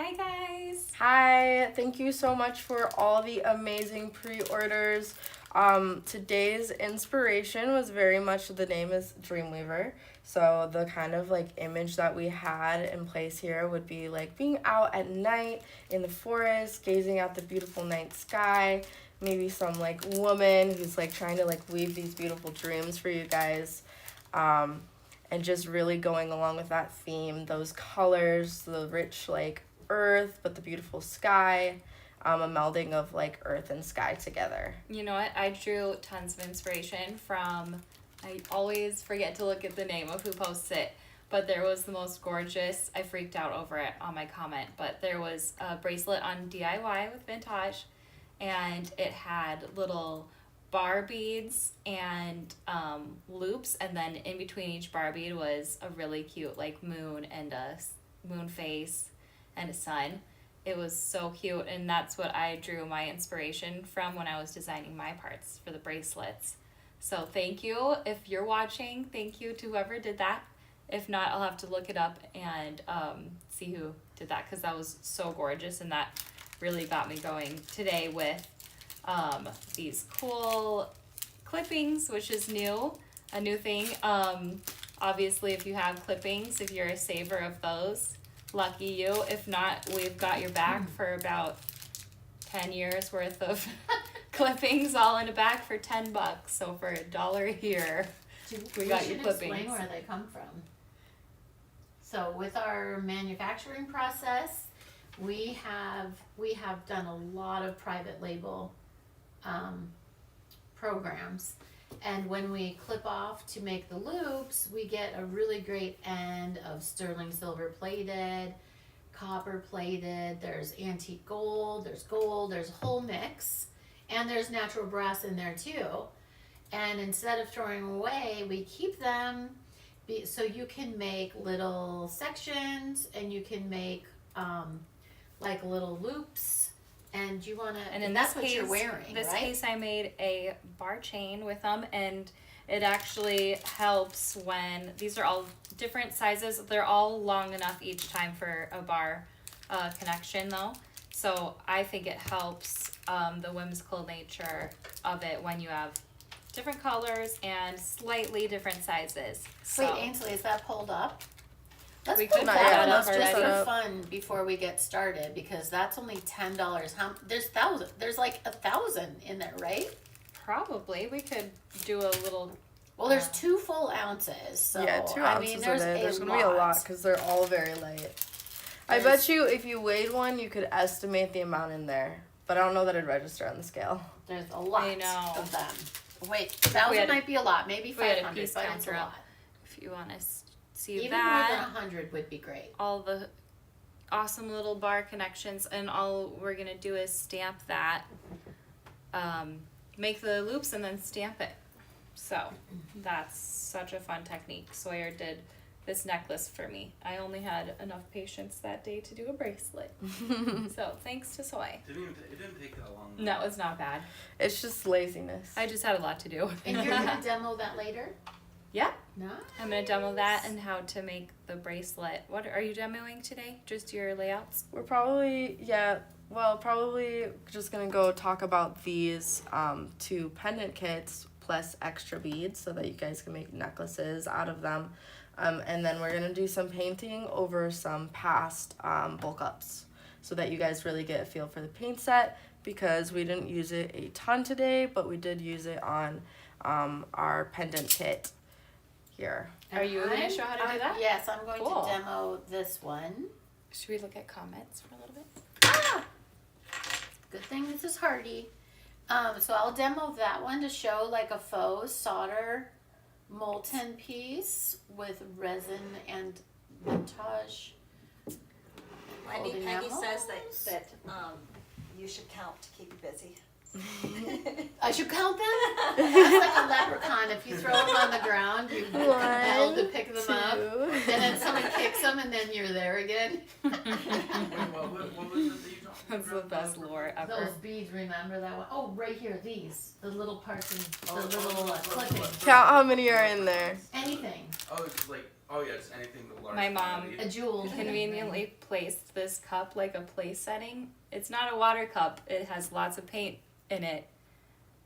Hi guys! Hi, thank you so much for all the amazing pre-orders. Today's inspiration was very much the name is Dreamweaver. So the kind of like image that we had in place here would be like being out at night in the forest, gazing at the beautiful night sky, maybe some like woman who's like trying to like weave these beautiful dreams for you guys. And just really going along with that theme, those colors, the rich like earth, but the beautiful sky, a melding of like earth and sky together. You know what? I drew tons of inspiration from, I always forget to look at the name of who posts it, but there was the most gorgeous, I freaked out over it on my comment, but there was a bracelet on DIY with Vintaj, and it had little bar beads and loops, and then in between each bar bead was a really cute like moon and a moon face and a sun. It was so cute, and that's what I drew my inspiration from when I was designing my parts for the bracelets. So thank you. If you're watching, thank you to whoever did that. If not, I'll have to look it up and see who did that, because that was so gorgeous, and that really got me going today with these cool clippings, which is a new thing. Obviously, if you have clippings, if you're a saver of those, lucky you. If not, we've got your back for about 10 years worth of clippings all in a bag for $10. So for $1 a year, we got your clippings. Explain where they come from. So with our manufacturing process, we have done a lot of private label programs, and when we clip off to make the loops, we get a really great end of sterling silver plated, copper plated, there's antique gold, there's a whole mix, and there's natural brass in there too. And instead of throwing away, we keep them so you can make little sections, and you can make like little loops. And you want to, and that's what you're wearing, this right? case I made a bar chain with them, and it actually helps when, these are all different sizes, they're all long enough each time for a bar connection though. So I think it helps the whimsical nature of it when you have different colors and slightly different sizes. So. Wait, Ainsley, is that pulled up? Let's We put could that put up that just up for fun before we get started, because that's only $10. There's like 1,000 in there, right? Probably we could do a little. Well, there's 2 full ounces, so Yeah, 2 ounces I mean, there's gonna be a lot because they're all very light. I bet you if you weighed one, you could estimate the amount in there, but I don't know that it'd register on the scale. There's a lot of them. Wait, 1,000 might be a lot, maybe 500, but it's a lot. If you want to see even that, more than 100 would be great. all the awesome little bar connections, and all we're gonna do is stamp that, make the loops and then stamp it. So that's such a fun technique. Sawyer did this necklace for me. I only had enough patience that day to do a bracelet. So thanks to Soy. It didn't take that long. No, it's not bad. It's just laziness. I just had a lot to do. And you're gonna demo that later? Yeah. Nice. I'm going to demo that and how to make the bracelet. What are you demoing today? Just your layouts? We're probably just gonna go talk about these 2 pendant kits plus extra beads so that you guys can make necklaces out of them. And then we're gonna do some painting over some past bulk ups so that you guys really get a feel for the paint set, because we didn't use it a ton today, but we did use it on our pendant kit here. Are you going to show how to do that? Yes, I'm going Cool. to demo this one. Should we look at comments for a little bit? Ah! Good thing this is hardy. So I'll demo that one to show like a faux solder molten piece with resin and Vintaj. Peggy says that you should count to keep you busy. I should count them? That's like a leprechaun. If you throw them on the ground, you compelled to pick them up. And then someone kicks them, and then you're there again. Wait, what was it that you talked That's the best lore ever. Those beads, remember that one? Oh, right here, these. The little parts and the little clipping. Count how many are in there. Anything. Oh, it's just like Oh yeah, just anything the large. My mom- quantity. A jewel. Conveniently placed this cup like a place setting. It's not a water cup. It has lots of paint in it.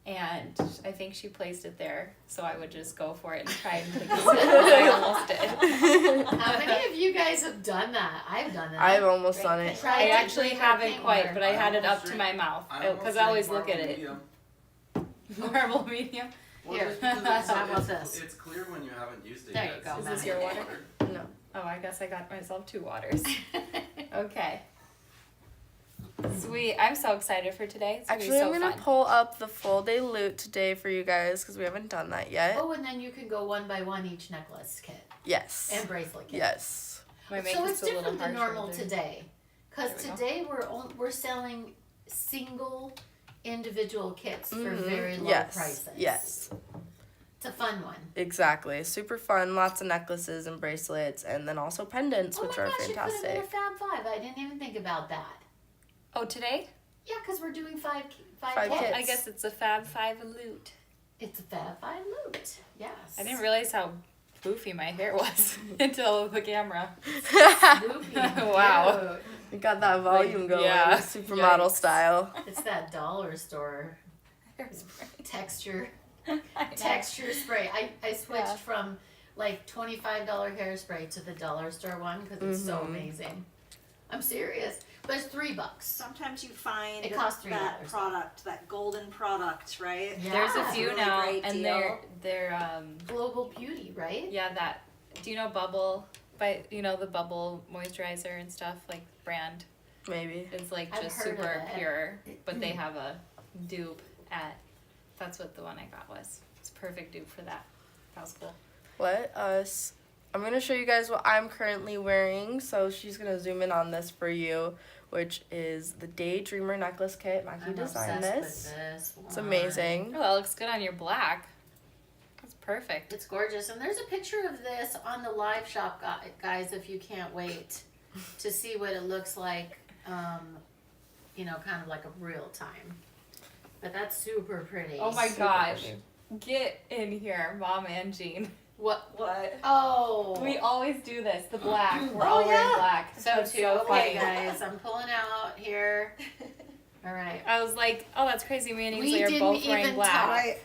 And I think she placed it there, so I would just go for it and try and take a sip. I almost did. How many of you guys have done that? I've done that. I've almost done it. Tried I to actually drink our haven't paint quite, water. but I had it up almost to drink- my mouth I because I always look at Marble it. Medium. Marble medium. Well, Here. just because How about this? It's clear when you haven't used it There yet. you go, Is Matt. this your water? No. Oh, I guess I got myself 2 waters. Okay. Sweet. I'm so excited for today. It's gonna Actually, be so I'm gonna fun. pull up the full day loot today for you guys because we haven't done that yet. Oh, and then you can go one by one each necklace kit Yes. and bracelet kit. Yes. Might So make it's this a little different than harsher normal than- today, because There we go. today we're selling single individual kits for Mhm. very low Yes. prices. Yes. It's a fun one. Exactly. Super fun. Lots of necklaces and bracelets, and then also pendants, Oh which my are gosh, you put it in a fantastic. Fab Five. I didn't even think about that. Oh, today? Yeah, because we're doing five Five kits. kits. I guess it's a Fab 5 loot. It's a Fab Five loot. Yes. I didn't realize how poofy my hair was until the camera. Swoopy. Wow. Cute. You got that volume going. Yeah. Supermodel Yikes. style. It's that dollar store Hairspray. texture I know. texture spray. I switched Yeah. from like $25 hairspray to the dollar store one because it's so Mhm. amazing. I'm serious. But it's $3. Sometimes you find It costs that $3. product, that golden product, right? Yeah. There's a It's a few really now, great and deal. they're Global Beauty, right? yeah, that. Do you know Bubble? The Bubble moisturizer and stuff, like brand. Maybe. It's like I've just heard of super it. pure, but they have a dupe at. That's what the one I got was. It's a perfect dupe for that. That was cool. Let us. I'm going to show you guys what I'm currently wearing. So she's going to zoom in on this for you, which is the Daydreamer necklace kit. Mackie I'm designed obsessed this. with this It's one. amazing. Oh, that looks good on your black. That's perfect. It's gorgeous. And there's a picture of this on the live shop, guys, if you can't wait to see what it looks like, kind of like a real time. But that's super pretty. Oh my Super gosh. pretty. Get in here, Mom and Jean. What? What? Oh. We always do this, the black. We're Oh, all wearing yeah. black. So That's too. so Okay, funny. guys, I'm pulling out here. All right. I was like, oh, that's crazy. Me and We Ainsley are didn't both wearing even black. talk. Right.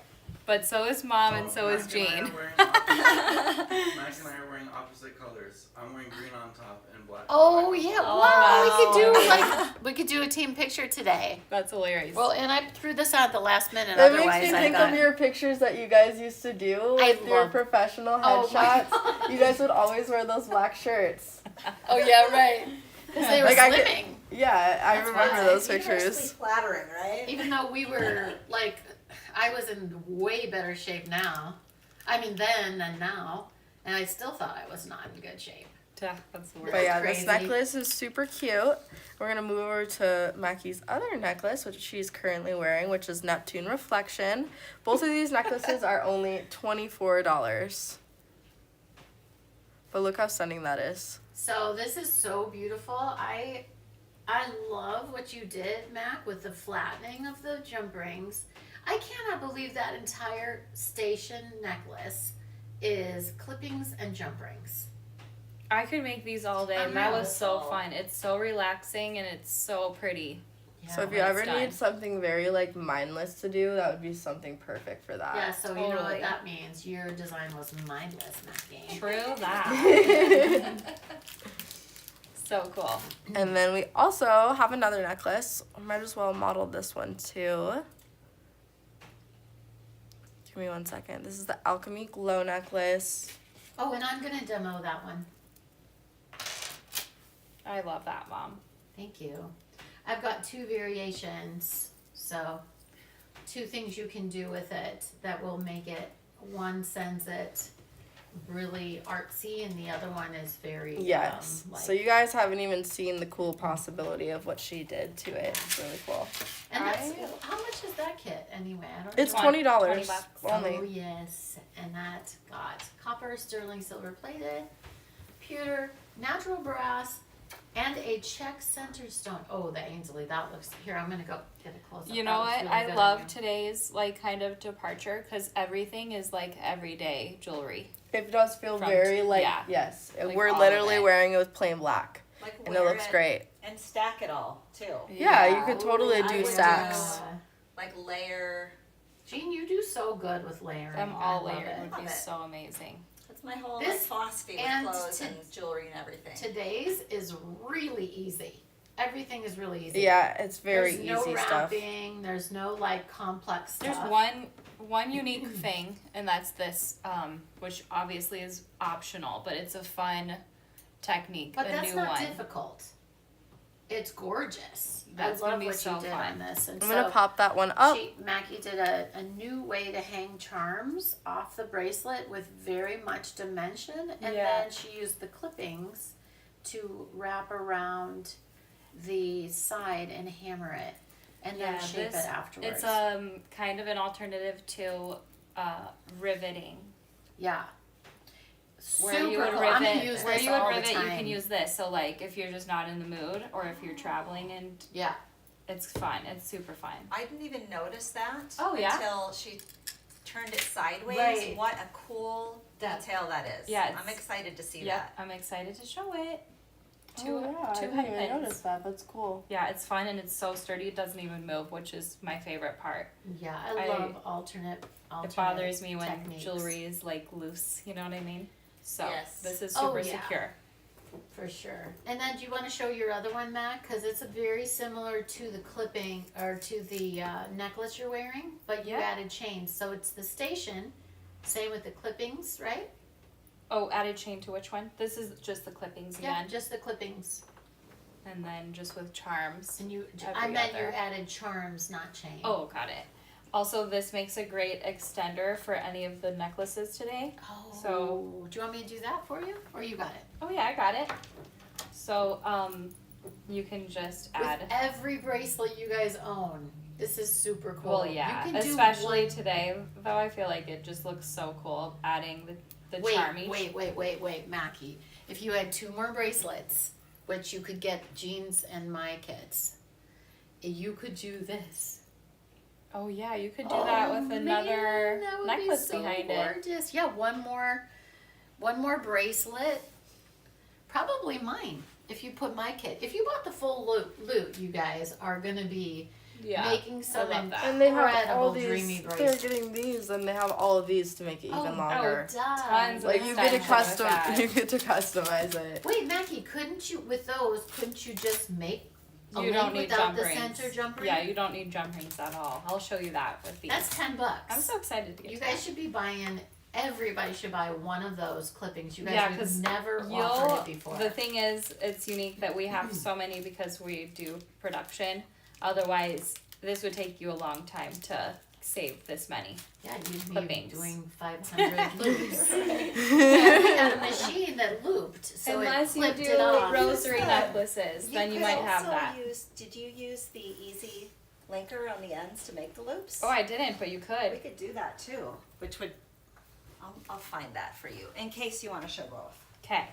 But so is Mom and so is Mac and I Jean. are wearing opposite- Mac and I are wearing opposite colors. I'm wearing green on top and black. Oh black on yeah! top. Wow, wow. we could do a team picture today. That's hilarious. Well, and I threw this out at the last minute. That Otherwise, makes me I think got of your pictures that you guys used to do I with your love- professional Oh my headshots. gosh. You guys would always wear those black shirts. Oh yeah, right. Because they were Like, I could- slimming. Yeah, I That's remember why. those Universally pictures. flattering, right? Even though we were like, I was in way better shape now. I mean, then than now, and I still thought I was not in good shape. Yeah, that's the word. But yeah, Crazy. this necklace is super cute. We're gonna move over to Mackie's other necklace, which she's currently wearing, which is Neptune Reflection. Both of these necklaces are only $24. But look how stunning that is. So this is so beautiful. I love what you did, Mac, with the flattening of the jump rings. I cannot believe that entire station necklace is clippings and jump rings. I could make these all day, and that was so fun. It's so relaxing and it's so pretty. Yeah. So if you when ever it's done. need something very like mindless to do, that would be something perfect for that. Yeah, so you know what Totally. that means. Your design was mindless, Mackie. True that. So cool. And then we also have another necklace. I might as well model this one too. Give me 1 second. This is the Alchemy Glow necklace. Oh, and I'm gonna demo that one. I love that, Mom. Thank you. I've got 2 variations, so 2 things you can do with it that will make it. One sends it really artsy, and the other one is very Yes. like, So you guys haven't even seen the cool possibility of what she did to it. It's really cool. and that's I- how much is that kit anyway? I don't It's know. $20 $20 only. Oh yes, and that got copper, sterling, silver plated, pewter, natural brass, and a check center stone. Oh, the Ainsley, that looks. Here, I'm gonna go get a close up. You know what? I love today's like kind of departure because everything is like everyday jewelry. It does feel From- very like, yeah. yes. Like We're all of literally it. wearing it with plain black. Like And it wear looks great. and stack it all too. Yeah, you could totally I do would stacks. Like layer. Jean, you do so good with layering. Them I all love layered it. would Love be it. so amazing. That's my whole This- philosophy with and clothes to- and jewelry and everything. Today's is really easy. Everything is really easy. Yeah, it's very There's no easy stuff. wrapping. There's no like complex stuff. There's one unique thing, and that's this, which obviously is optional, but it's a fun technique, But a that's new not one. difficult. It's gorgeous. That's I gonna love be what so you did fun. on this. And I'm so gonna pop that one up. Mackie did a new way to hang charms off the bracelet with very much dimension, and Yeah. then she used the clippings to wrap around the side and hammer it, and then shape it afterwards. It's kind of an alternative to riveting. Yeah. Where Super you would cool. I'm gonna rivet, use where this you would all rivet, the you time. can use this. So like if you're just not in the mood, or if you're traveling, and Yeah. it's fun. It's super fun. I didn't even notice that Oh, yeah? until she turned it sideways. Right. What a cool That- detail that is. Yeah, it's- I'm excited to see Yep, that. I'm excited to show it. Oh, Two yeah, I two didn't head even pins. notice that. That's cool. Yeah, it's fun and it's so sturdy. It doesn't even move, which is my favorite part. Yeah, I- I love alternate It bothers me when techniques. jewelry is like loose. You know what I mean? So Yes. this is Oh, super yeah. secure. For sure. And then do you want to show your other one, Mac? Because it's very similar to the clipping or to the necklace you're wearing, but you Yeah. added chains. So it's the station. Same with the clippings, right? Oh, added chain to which one? This is just the clippings Yeah, again, just the clippings. and then just with charms. And you, Every I meant you other. added charms, not chain. Oh, got it. Also, this makes a great extender for any of the necklaces today. Oh. So- Do you want me to do that for you, or you got it? Oh yeah, I got it. So you can just add. With every bracelet you guys own, this is super cool. Well, yeah, You can do especially one- today, though. I feel like it just looks so cool adding the Wait, charm each. wait, Mackie. If you had 2 more bracelets, which you could get Jean's and my kits, you could do this. Oh yeah, you could do that with another that would necklace be so behind it. gorgeous. Yeah, one more bracelet. Probably mine. If you put my kit, if you bought the full loot, you guys are gonna be Yeah, making some love that. And they have incredible all dreamy these. They're bracelets. getting these, and they have all of these to make it even longer. tons of Like you get to extensions with that. you get to customize it. Wait, Mackie, couldn't you just make a You link don't need without jump the rings. center jump ring? Yeah, you don't need jump rings at all. I'll show you that with these. That's $10. I'm so excited to get You to guys that. should be buying. Everybody should buy one of those clippings. You guys Yeah, have 'cause never offered it before. The thing is, it's unique that we have so many because we do production. Otherwise, this would take you a long time to save this many. Yeah, you'd be clippings. doing 500 loops. Yeah, we had a machine that looped, so Unless it you clipped do it off. rosary necklaces, then you could might have also that. Did you use the easy linker on the ends to make the loops? Oh, I didn't, but you We could. could do that too, which would, I'll find that for you, in case you want to show both. Okay.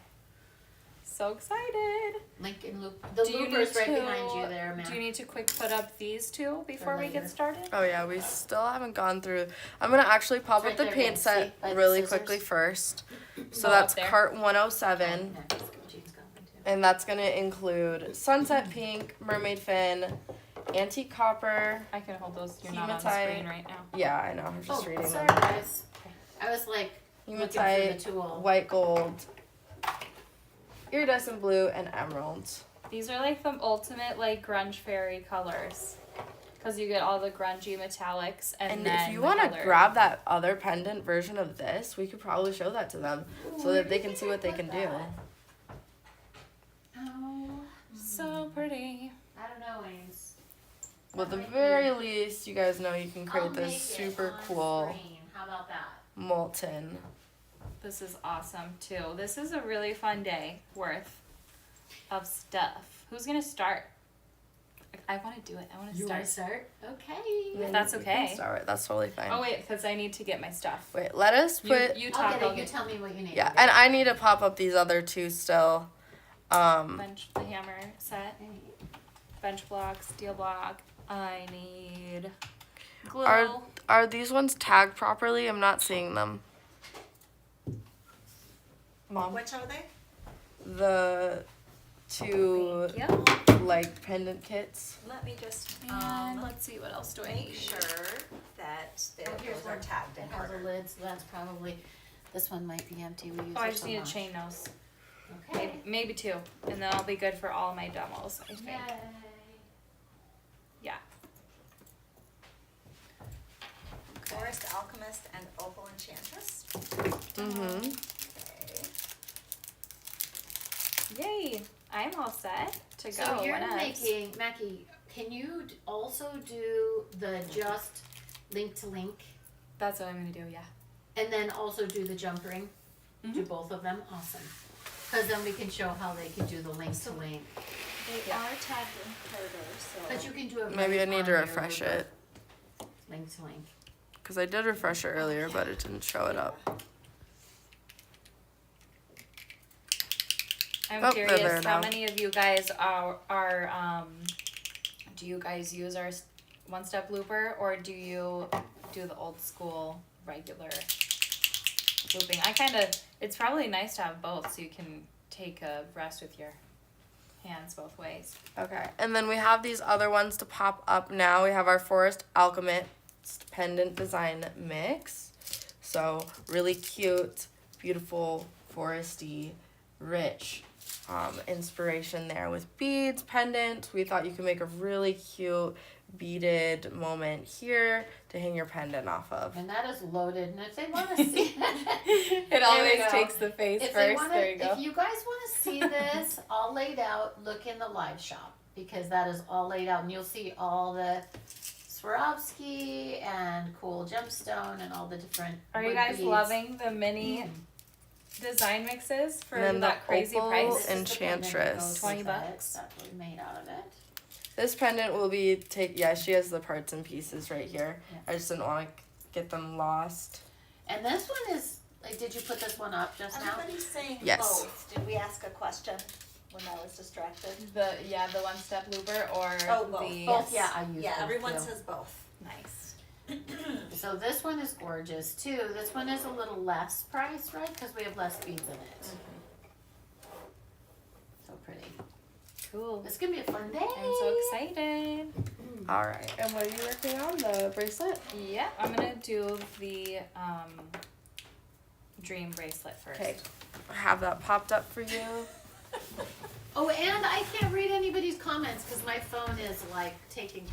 So excited. Link and loop. The Do you looper's need right to- behind you there, man. Do you need to quick put up these two before we later. get started? Oh yeah, we still haven't gone through. I'm gonna actually pop It's up right the there, paint guys. set See, by the really scissors. quickly first. So Go up that's there. cart 107, Yeah, Jean's got one too. and that's gonna include sunset pink, mermaid fin, antique copper. I can hold those. You're not on the Hematite. screen right now. Yeah, I know. I'm just Oh, reading sorry them. guys. I was like looking for the Hematite, tool. white gold, iridescent blue, and emerald. These are like the ultimate like grunge fairy colors. Because you get all the grungy metallics and, And then if you the want to color. grab that other pendant version of this, we could probably show that to them so that they can see what they can do. Oh, So pretty. I don't know, Ames. Well, at the very least, you guys know you can create I'll make this it super on cool screen. How about that? molten. This is awesome too. This is a really fun day worth of stuff. Who's gonna start? I want to do it. I want to You want to start. start? Okay. If that's You can okay. start it. That's totally fine. Oh wait, because I need to get my stuff. Wait, let us put. You I'll talk. get I'll it. You get tell me what you need. Yeah, Okay. and I need to pop up these other two still. bench the hammer set, bench block, steel block. I need glue. Are these ones tagged properly? I'm not seeing them. Mom, Which are they? the two Thank you. like pendant kits. Let me just, And let's see, what else do I make need? sure that Here's those are one. tagged in It has a order. lid, so that's probably, this one might be empty, we use Oh, I it just so need to much. chain those. Okay. Maybe two, and then I'll be good for all my demos, I think. Yay. Yeah. Forest Alchemist and Opal Enchantress. Mm-hmm. Okay. Yay! I'm all set to go. So you're What next? making, Mackie, can you also do the just link to link? That's what I'm gonna do. Yeah. And then also do the jump ring? Do both of them? Awesome. Cause then we can show how they can do the link to link. They Yeah. are tagged in order, so. But you can do it Maybe I right need on to your refresh it link to link. because I did refresh it earlier, but it didn't show it up. I'm Oh, they're curious there how now. many of you guys do you guys use our one-step looper, or do you do the old school regular looping? It's probably nice to have both so you can take a rest with your hands both ways. Okay, and then we have these other ones to pop up now. We have our Forest Alchemist pendant design mix. So really cute, beautiful, foresty, rich inspiration there with beads, pendant. We thought you could make a really cute beaded moment here to hang your pendant off of. And that is loaded, and if they wanna see It There we always go. takes the face If first. they wanna, There you go. if you guys wanna see this all laid out, look in the live shop, because that is all laid out, and you'll see all the Swarovski and cool gemstone and all the different Are you wood guys beads. loving the mini design mixes for And then that the crazy opal price? This is the pendant that Enchantress. goes with 20 it. bucks. That's what we made out of it. This pendant will be she has the parts and pieces right here. Yeah. I just didn't want to get them lost. And this one is, like, did you put this one up just now? Everybody's saying Yes. both. Did we ask a question when I was distracted? The one-step looper or Oh, both. the Both, yeah, I use Yeah, both everyone too. says both. nice. So this one is gorgeous too. This one is a little less price, right? Because we have less beads in it. So pretty. Cool. This is gonna be a fun day. I'm so excited. All right, and what are you working on? The bracelet? Yeah, I'm gonna do the dream bracelet first. Okay, have that popped up for you. Oh, and I can't read anybody's comments because my phone is like taking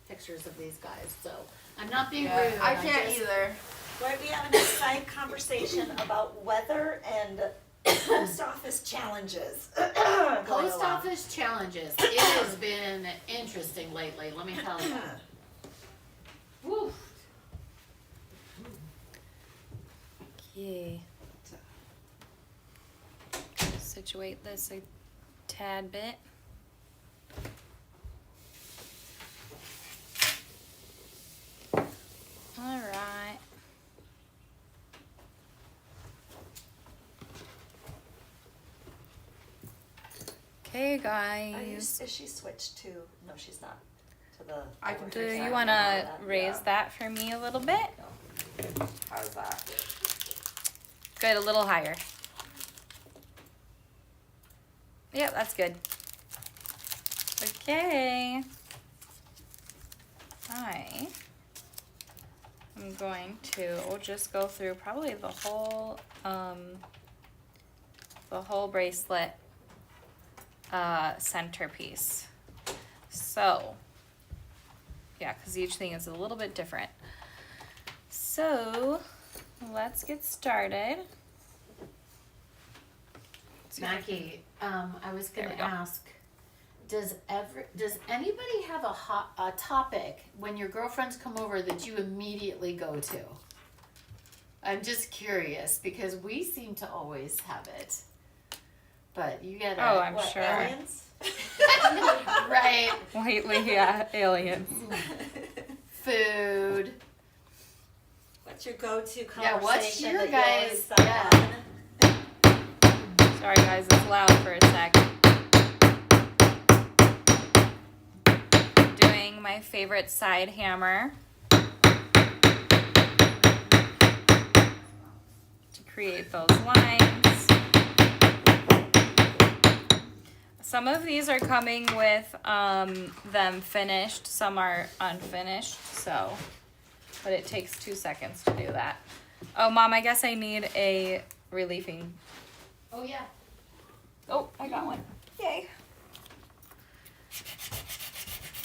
pictures of these guys. So I'm not being rude. I can't just- either. We're having a side conversation about weather and post office challenges. Going Post along. office challenges. It has been interesting lately. Let me tell you. Woo. Okay. Situate this a tad bit. All right. Okay, guys. Is she switched to? No, she's not. To the. I can Do fix you that. want to Yeah. raise that for me a little bit? How's that? Good, a little higher. Yep, that's good. Okay. I'm going to just go through probably the whole bracelet centerpiece. So, yeah, because each thing is a little bit different. So, let's get started. Mackie, I was There gonna we go. ask, does anybody have a topic when your girlfriends come over that you immediately go to? I'm just curious because we seem to always have it. But you gotta Oh, I'm What, sure. aliens? right, Lately, yeah, aliens. food. What's your go-to conversation Yeah, what's your that you guys- always yeah. on? Sorry guys, it's loud for a sec. Doing my favorite side hammer to create those lines. some of these are coming with them finished, some are unfinished, so, but it takes 2 seconds to do that. Oh, Mom, I guess I need a reliefing. Oh, yeah. Oh, I got one. Yay.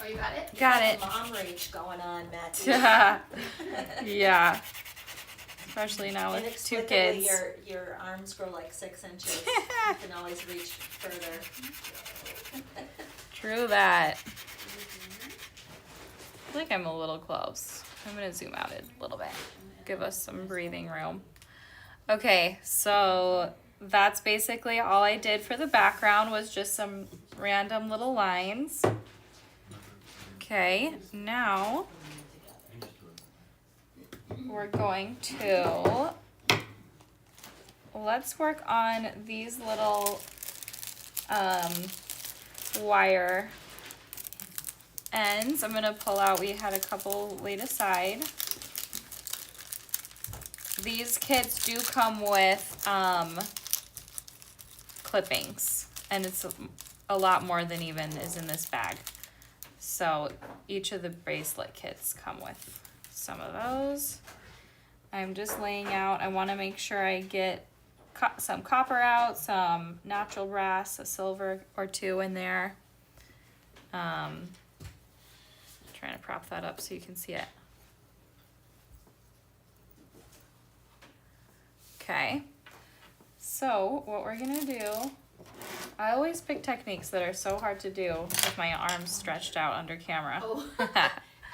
Oh, you got it? Got it. Mom rage going on, Mackie. Yeah. Especially now with 2 Inexplicably, kids. your arms grow like 6 inches. You can always reach further. True that. I feel like I'm a little close. I'm gonna zoom out a little bit. Give us some breathing room. Okay, so that's basically all I did for the background was just some random little lines. Okay, now we're going to, let's work on these little wire ends. I'm gonna pull out, we had a couple laid aside. These kits do come with clippings, and it's a lot more than even is in this bag. So each of the bracelet kits come with some of those. I'm just laying out, I wanna make sure I get some copper out, some natural brass, a silver or 2 in there. Trying to prop that up so you can see it. Okay, so what we're gonna do, I always pick techniques that are so hard to do with my arms stretched out under camera. Oh,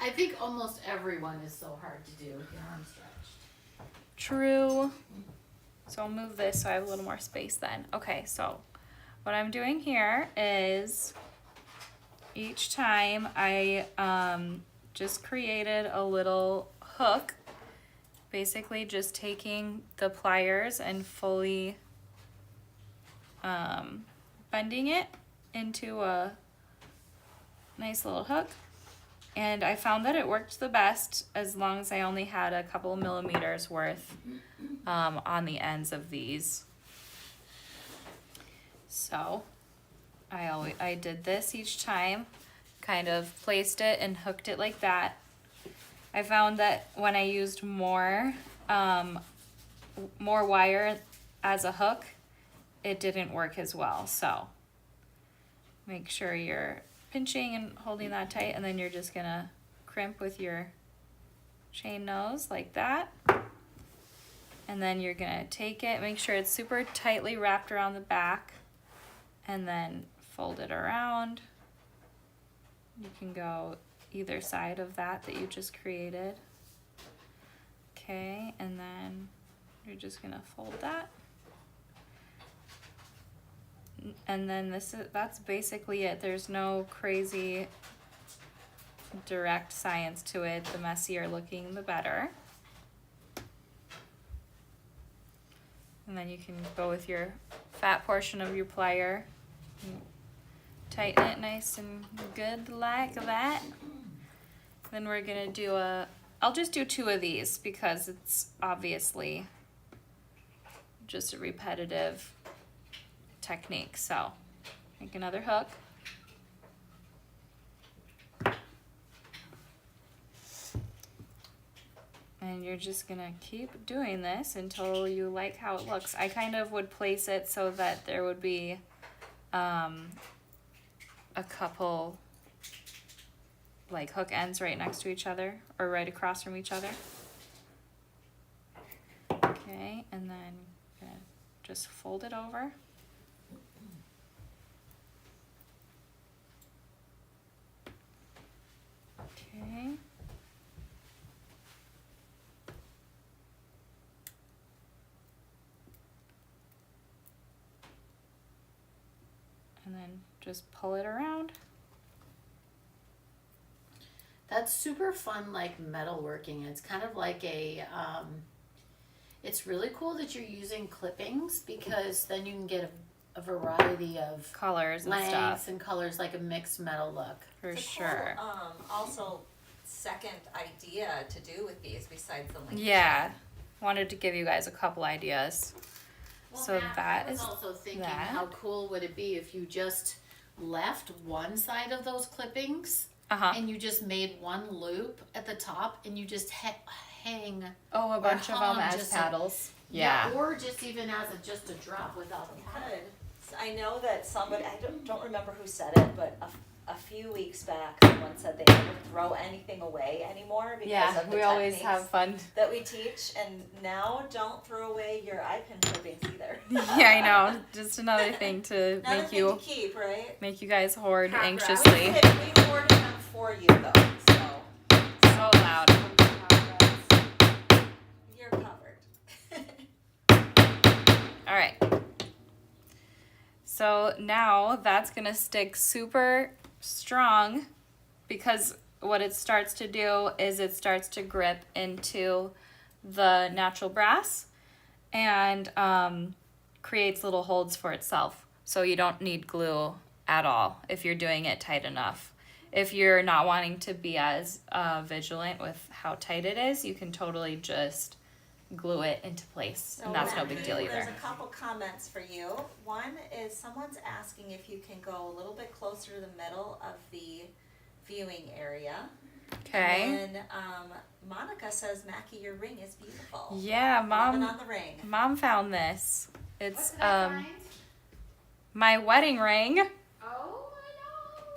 I think almost everyone is so hard to do with your arms stretched. True. So I'll move this so I have a little more space then. Okay, so what I'm doing here is each time I just created a little hook, basically just taking the pliers and fully bending it into a nice little hook. And I found that it worked the best as long as I only had a couple millimeters worth on the ends of these. So I did this each time, kind of placed it and hooked it like that. I found that when I used more wire as a hook, it didn't work as well. So make sure you're pinching and holding that tight, and then you're just gonna crimp with your chain nose like that. And then you're gonna take it, make sure it's super tightly wrapped around the back, and then fold it around. You can go either side of that you just created. Okay, and then you're just gonna fold that. And then that's basically it. There's no crazy direct science to it. The messier looking, the better. And then you can go with your fat portion of your plier. Tighten it nice and good like that. Then we're gonna do I'll just do 2 of these because it's obviously just a repetitive technique. So make another hook. And you're just gonna keep doing this until you like how it looks. I kind of would place it so that there would be a couple like hook ends right next to each other or right across from each other. Okay, and then gonna just fold it over. Okay. And then just pull it around. That's super fun, like metalworking. It's kind of like it's really cool that you're using clippings because then you can get a variety of Colors and lengths stuff. and colors, like a mixed metal look. For It's a sure. cool, also second idea to do with these besides the link. Yeah. Wanted to give you guys a couple ideas. Well, So Matt, that I was is also thinking that. how cool would it be if you just left one side of those clippings Uh-huh. and you just made one loop at the top and you just hang. Oh, a bunch of them hung as just paddles. Yeah. Or just even as just a drop without the paddle. I know that somebody, I don't remember who said it, but a few weeks back, someone said they never throw anything away anymore because of the we always techniques have fun. that we teach. And now don't throw away your eye pin clippings either. Yeah, I know. Just another thing to Another make thing you to keep, right? make you guys hoard Crap, anxiously. We hoarded them for you though, so So loud. you're covered. All right. So now that's gonna stick super strong because what it starts to do is it starts to grip into the natural brass and creates little holds for itself. So you don't need glue at all if you're doing it tight enough. If you're not wanting to be as vigilant with how tight it is, you can totally just glue it into place, and that's no big deal There's either. a couple comments for you. One is someone's asking if you can go a little bit closer to the middle of the viewing area. Okay. And Monica says, Mackie, your ring is beautiful. Yeah, Loving mom. on the ring. Mom found this. What It's did I find? my wedding ring, Oh, I know.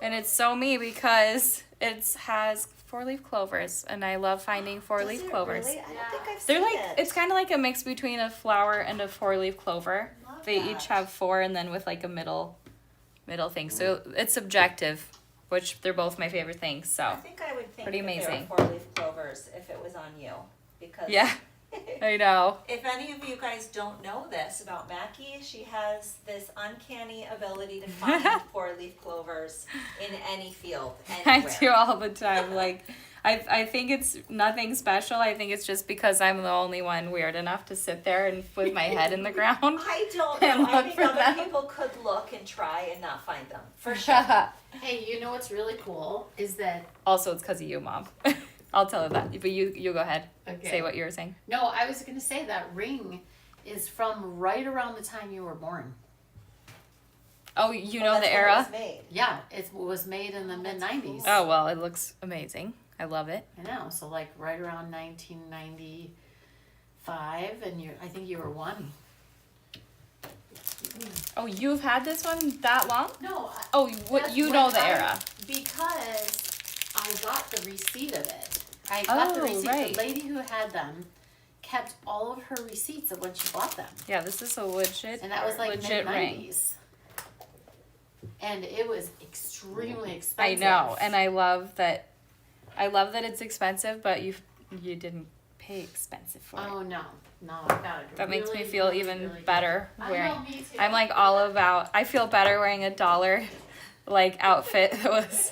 and it's so me because it has 4-leaf clovers, and I love finding Does 4-leaf it clovers. Really? I don't think I've They're seen like it. it's kind of like a mix between a flower and a 4-leaf clover. Love They that. each have 4, and then with like a middle thing. So it's subjective, which they're both my favorite things. I So think I would think Pretty that amazing. there were 4-leaf clovers if it was on you. Because yeah, I know. if any of you guys don't know this about Mackie, she has this uncanny ability to find 4-leaf clovers in any field, anywhere. I do all the time. Like, I think it's nothing special. I think it's just because I'm the only one weird enough to sit there and with my head in the ground. I don't And know. I look think for other them. people could look and try and not find them. For sure. Hey, you know what's really cool is that Also, it's because of you, Mom. I'll tell her that. But you go ahead. Okay. Say what you were saying. no, I was gonna say that ring is from right around the time you were born. Oh, you Well, know that's the when it era? was made. Yeah, it was made in the mid '90s. Oh, well, it looks amazing. I love it. I know. So like right around 1995, and I think you were 1. Oh, you've had this one that long? No, Oh, that's you when know the I- era. because I got the receipt of it. I got the Oh, receipt. right. The lady who had them kept all of her receipts of when she bought them, Yeah, this is a legit, and that was like legit mid ring. '90s. And it was extremely I expensive. know, and I love that. I love that it's expensive, but you didn't pay expensive for it. Oh no, I got it. That makes me really, feel really, even really good. better I wearing. know, me too. I'm like all about. I feel better wearing a $1 like outfit that was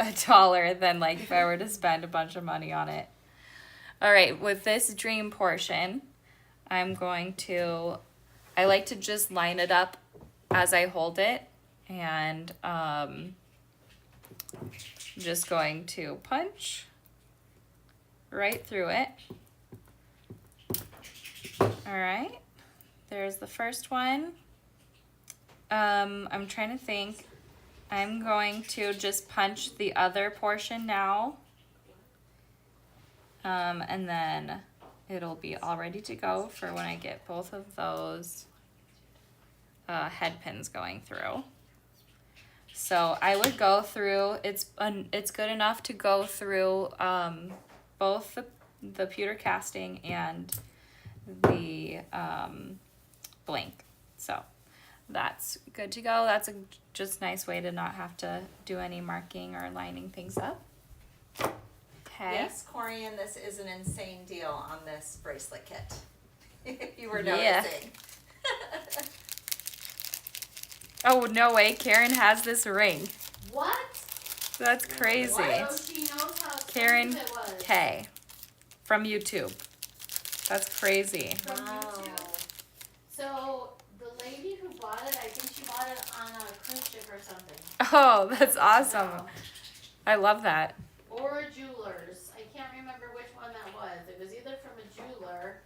$1 than like if I were to spend a bunch of money on it. All right, with this dream portion, I'm going to. I like to just line it up as I hold it, and just going to punch right through it. All right, there's the first one. I'm trying to think. I'm going to just punch the other portion now. And then it'll be all ready to go for when I get both of those head pins going through. So I would go through, it's good enough to go through both the pewter casting and the blank. So that's good to go. That's a just nice way to not have to do any marking or lining things up. Okay. Yes, Corian, this is an insane deal on this bracelet kit. If you were Yeah. noticing. Oh, no way. Karen has this ring. What? That's crazy. What? So she knows how Karen expensive it was. K from YouTube. That's crazy. From Wow. YouTube. So the lady who bought it, I think she bought it on a cruise ship or something. Oh, that's awesome. No. I love that. Or a jeweler's. I can't remember which one that was. It was either from a jeweler.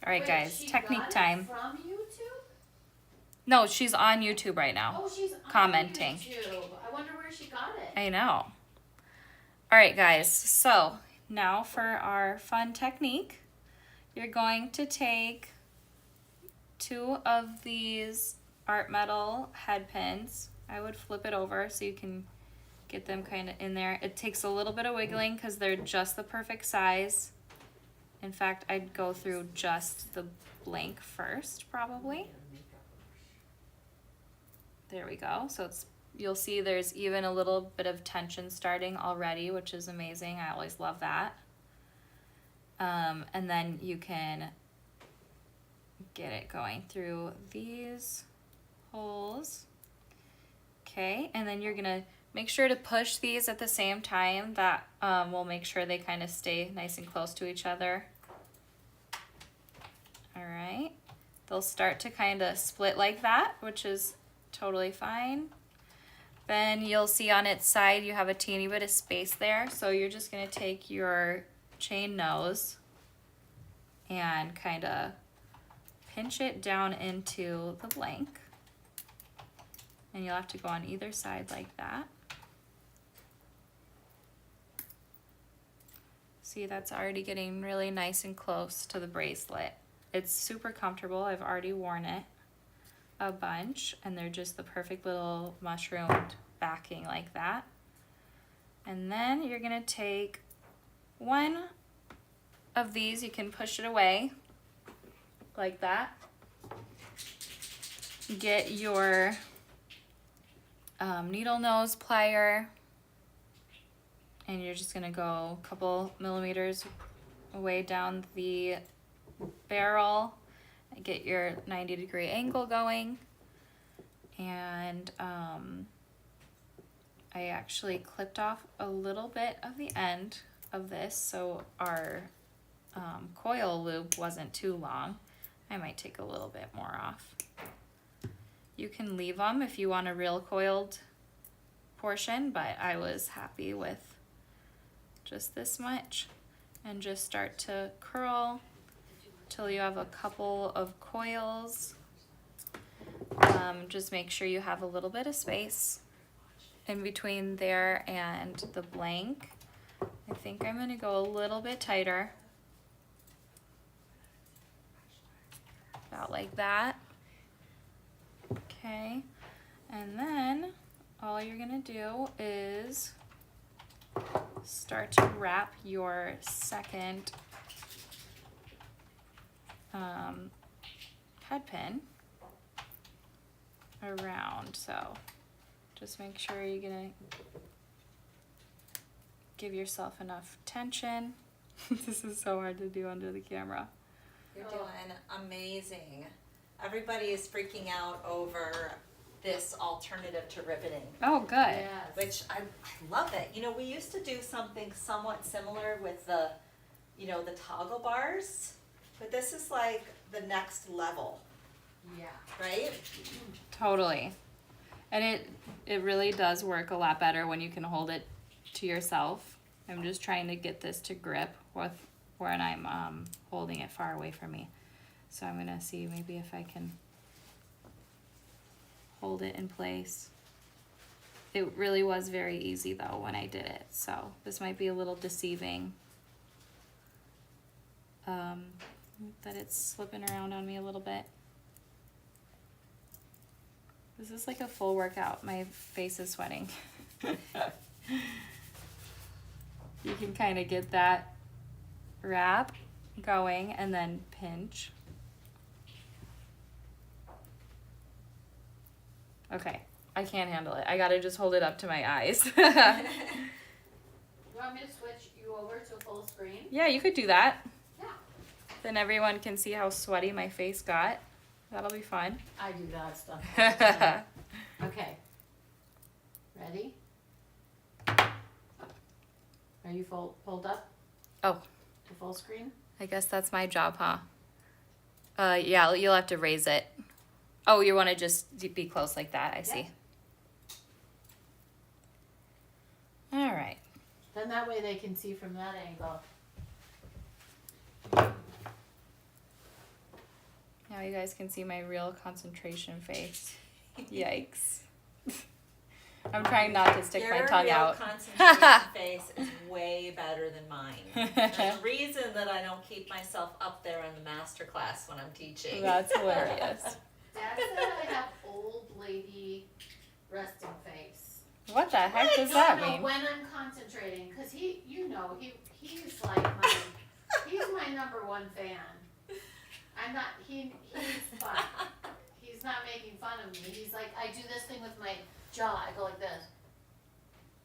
All right, Wait, guys. she Technique got it time. from YouTube? No, she's on YouTube right now. Oh, she's Commenting. on YouTube. I wonder where she got it. I know. All right, guys. So now for our fun technique, you're going to take 2 of these art metal head pins. I would flip it over so you can get them kind of in there. It takes a little bit of wiggling because they're just the perfect size. In fact, I'd go through just the blank first, probably. There we go. So it's, you'll see there's even a little bit of tension starting already, which is amazing. I always love that. And then you can get it going through these holes. Okay, and then you're gonna make sure to push these at the same time. That will make sure they kind of stay nice and close to each other. All right, they'll start to kind of split like that, which is totally fine. Then you'll see on its side you have a teeny bit of space there, so you're just gonna take your chain nose and kind of pinch it down into the blank. And you'll have to go on either side like that. See, that's already getting really nice and close to the bracelet. It's super comfortable. I've already worn it a bunch, and they're just the perfect little mushroomed backing like that. And then you're gonna take one of these, you can push it away like that. Get your needle nose plier, and you're just gonna go a couple millimeters away down the barrel and get your 90-degree angle going. And I actually clipped off a little bit of the end of this so our coil loop wasn't too long. I might take a little bit more off. You can leave them if you want a real coiled portion, but I was happy with just this much. And just start to curl till you have a couple of coils. Just make sure you have a little bit of space in between there and the blank. I think I'm gonna go a little bit tighter. About like that. Okay, and then all you're gonna do is start to wrap your second head pin around. So just make sure you're gonna give yourself enough tension. This is so hard to do under the camera. You're doing amazing. Everybody is freaking out over this alternative to riveting, Oh, good. Yes. which I love it. You know, we used to do something somewhat similar with the, you know, the toggle bars, but this is like the next level, Yeah. right? Totally. And it really does work a lot better when you can hold it to yourself. I'm just trying to get this to grip with when I'm holding it far away from me. So I'm gonna see maybe if I can hold it in place. It really was very easy though when I did it, so this might be a little deceiving. That it's slipping around on me a little bit. This is like a full workout. My face is sweating. You can kind of get that wrap going and then pinch. Okay, I can't handle it. I gotta just hold it up to my eyes. You want me to switch you over to full screen? Yeah, you could do that. Yeah. Then everyone can see how sweaty my face got. That'll be fun. I do that stuff all the time. Okay. Ready? Are you pulled up? Oh. To full screen? I guess that's my job, huh? Yeah, you'll have to raise it. Oh, you want to just be close like that, I see. All right. Then that way they can see from that angle. Now Now you guys can see my real concentration face. Yikes. I'm trying not to stick my tongue Your real out. concentration face is way better than mine. There's a reason that I don't keep myself up there in the master class when I'm teaching. That's hilarious. Dad said I have old lady resting face. What the heck does I that don't know mean? when I'm concentrating, cause he's like he's my number one fan. I'm not, he's fun. He's not making fun of me. He's like, I do this thing with my jaw. I go like this.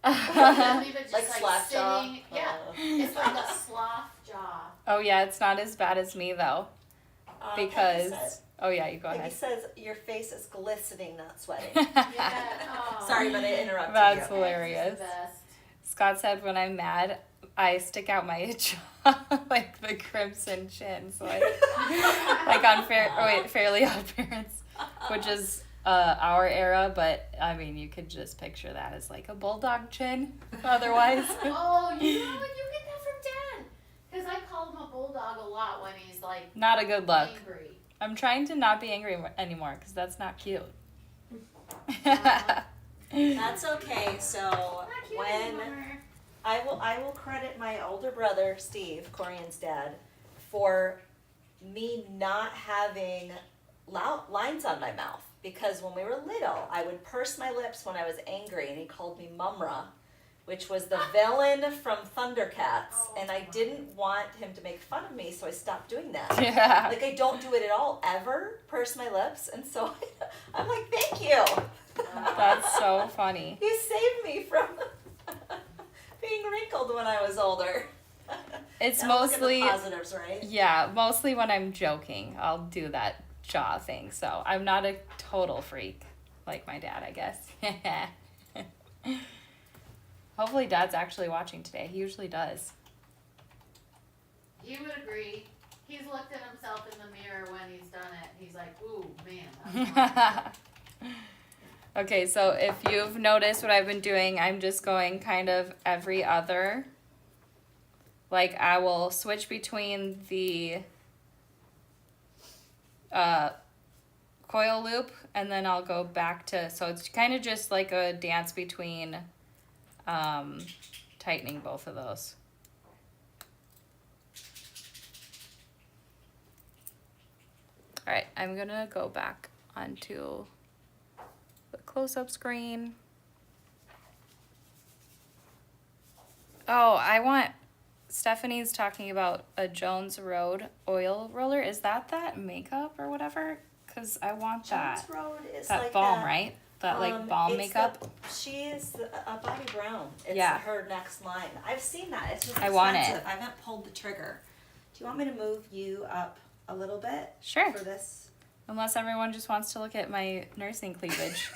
I leave it just Like slap jaw? sitting. Yeah, it's like a sloth jaw. Oh yeah, it's not as bad as me though. Peggy Because says- oh yeah, you go Peggy ahead. says your face is glistening, not sweating. Yeah. Oh. Sorry, but I interrupted That's you. He's hilarious. the best. Scott said when I'm mad, I stick out my jaw like the crimson chin. So like on Fairly Odd Parents, which is our era, but I mean you could just picture that as like a bulldog chin. Otherwise, Oh, you know what? You get that from Dad. Because I call him a bulldog a lot when he's like not a good look. angry. I'm trying to not be angry anymore because that's not cute. That's okay. So Not cute when anymore. I will credit my older brother Steve, Corian's dad, for me not having lines on my mouth, because when we were little, I would purse my lips when I was angry, and he called me Mumra, which was the villain from Thundercats, Oh, and I that's didn't want him to make fun of me, so I stopped doing that. Yeah. Like I don't do it at all ever, purse my lips, and so I'm like, thank you. That's so funny. You saved me from being wrinkled when I was older. It's Now look at the mostly positives, right? yeah, mostly when I'm joking, I'll do that jaw thing. So I'm not a total freak like my dad, I guess. Hopefully Dad's actually watching today. He usually does. He would agree. He's looked at himself in the mirror when he's done it. He's like, ooh, man. That's Okay, so if you've noticed what I've been doing, I'm just going kind of every other. Like I will switch between the coil loop and then I'll go back to, so it's kind of just like a dance between tightening both of those. All right, I'm gonna go back onto the close-up screen. Oh, I want, Stephanie's talking about a Jones Road oil roller. Is that makeup or whatever? Because I want that. Jones Road is That like balm, that, right? That like balm it's makeup. She is a Bobby Brown. It's Yeah. her next line. I've seen that. It's just I expensive. want it. I haven't pulled the trigger. Do you want me to move you up a little bit Sure. for this? Unless everyone just wants to look at my nursing cleavage.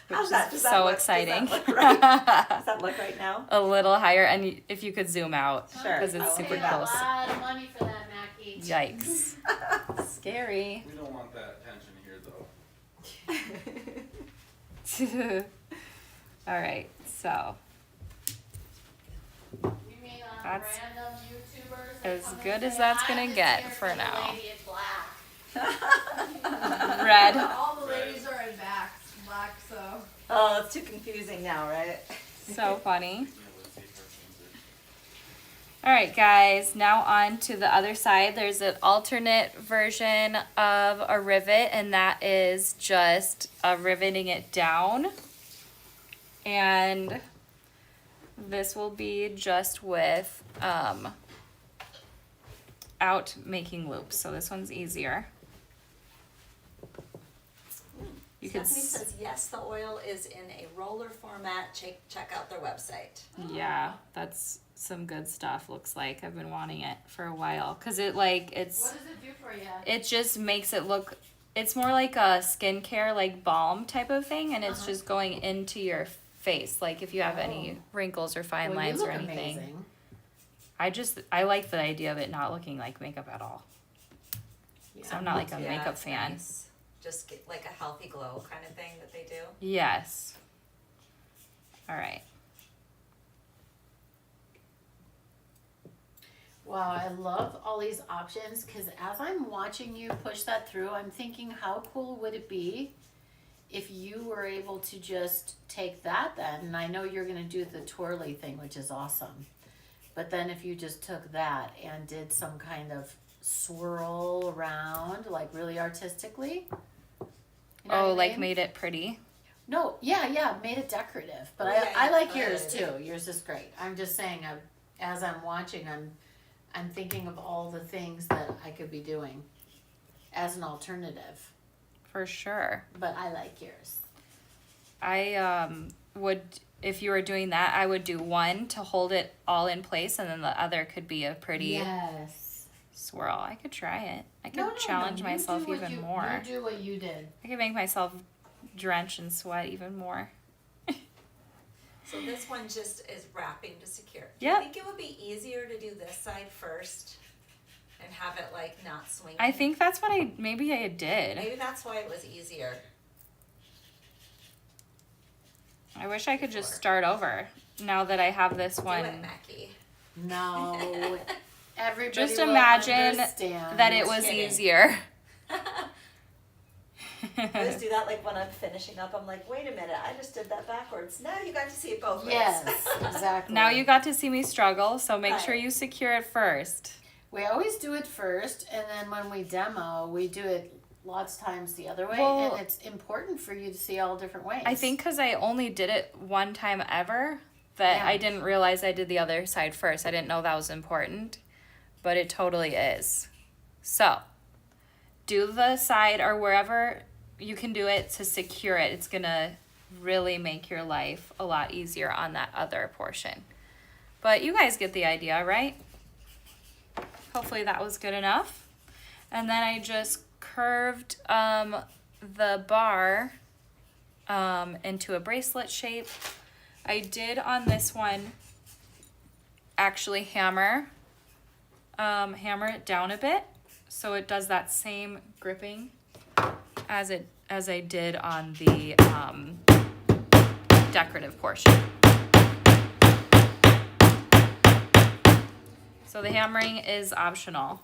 Which How's that? is Does that so look- exciting. Does that look right? Does that look right now? A little higher, and if you could zoom out, Sure. because it's I'll super do a close. lot of money for that, Mackie. Yikes. Scary. We don't want that tension here, though. All right, so You mean on That's random YouTubers that as come and good as say, that's "I'm gonna just get here for the now." lady in black." red. All the ladies are in black, so. Oh, it's too confusing now, right? So funny. Yeah, let's see if our things All right, guys, now on to the other side. There's an alternate version of a rivet, and that is just riveting it down. And this will be just with out making loops. So this one's easier. You can Stephanie says, yes, the oil is in a roller format. Check out their website. yeah, that's some good stuff. Looks like I've been wanting it for a while because it's What does it do for you? it just makes it look, it's more like a skincare like balm type of thing, and it's just going into your face, like if you have any wrinkles or fine lines or anything. I like the idea of it not looking like makeup at all. So I'm not like a Yeah, makeup it's fan. nice. Just get like a healthy glow kind of thing that they do. Yes. All right. Wow, I love all these options because as I'm watching you push that through, I'm thinking how cool would it be if you were able to just take that then, and I know you're going to do the twirly thing, which is awesome. But then if you just took that and did some kind of swirl around, like really artistically. You know Oh, what I like mean? made it pretty. No, yeah, made it decorative. But Yeah, I like yeah, yours good. too. Yours is great. I'm just saying, as I'm watching, I'm thinking of all the things that I could be doing as an alternative. For sure. But I like yours. I would, if you were doing that, I would do one to hold it all in place, and then the other could be a pretty Yes. swirl. I could try it. I could No, challenge you myself do what even more. You do what you did. I could make myself drench in sweat even more. So this one just is wrapping to secure. Do Yep. you think it would be easier to do this side first and have it like not swinging? I think that's what maybe I did. Maybe that's why it was easier. I wish I could just start over now that I have this Do one. it, Mackie. No. Everybody Just will imagine understand. that it was kidding. easier. I always do that like when I'm finishing up. I'm like, wait a minute, I just did that backwards. Now you got to see it both ways. Yes, exactly. Now you got to see me struggle, so make sure Right. you secure it first. We always do it first, and then when we demo, we do it lots of times the other way, Well- and it's important for you to see all different ways. I think because I only did it one time ever, that Yeah. I didn't realize I did the other side first. I didn't know that was important, but it totally is. So, do the side or wherever you can do it to secure it. It's going to really make your life a lot easier on that other portion. But you guys get the idea, right? Hopefully that was good enough. And then I just curved the bar into a bracelet shape. I did on this one actually hammer it down a bit so it does that same gripping as I did on the decorative portion. So the hammering is optional.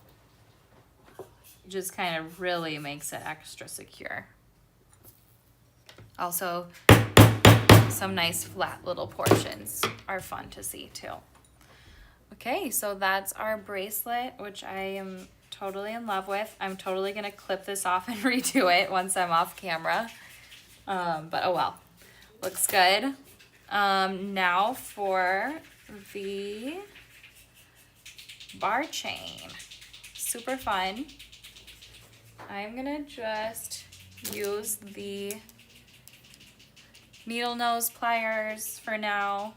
Just kind of really makes it extra secure. Also, some nice flat little portions are fun to see too. Okay, so that's our bracelet, which I am totally in love with. I'm totally gonna clip this off and redo it once I'm off camera. But oh well, looks good. Now for the bar chain. Super fun. I'm gonna just use the needle nose pliers for now,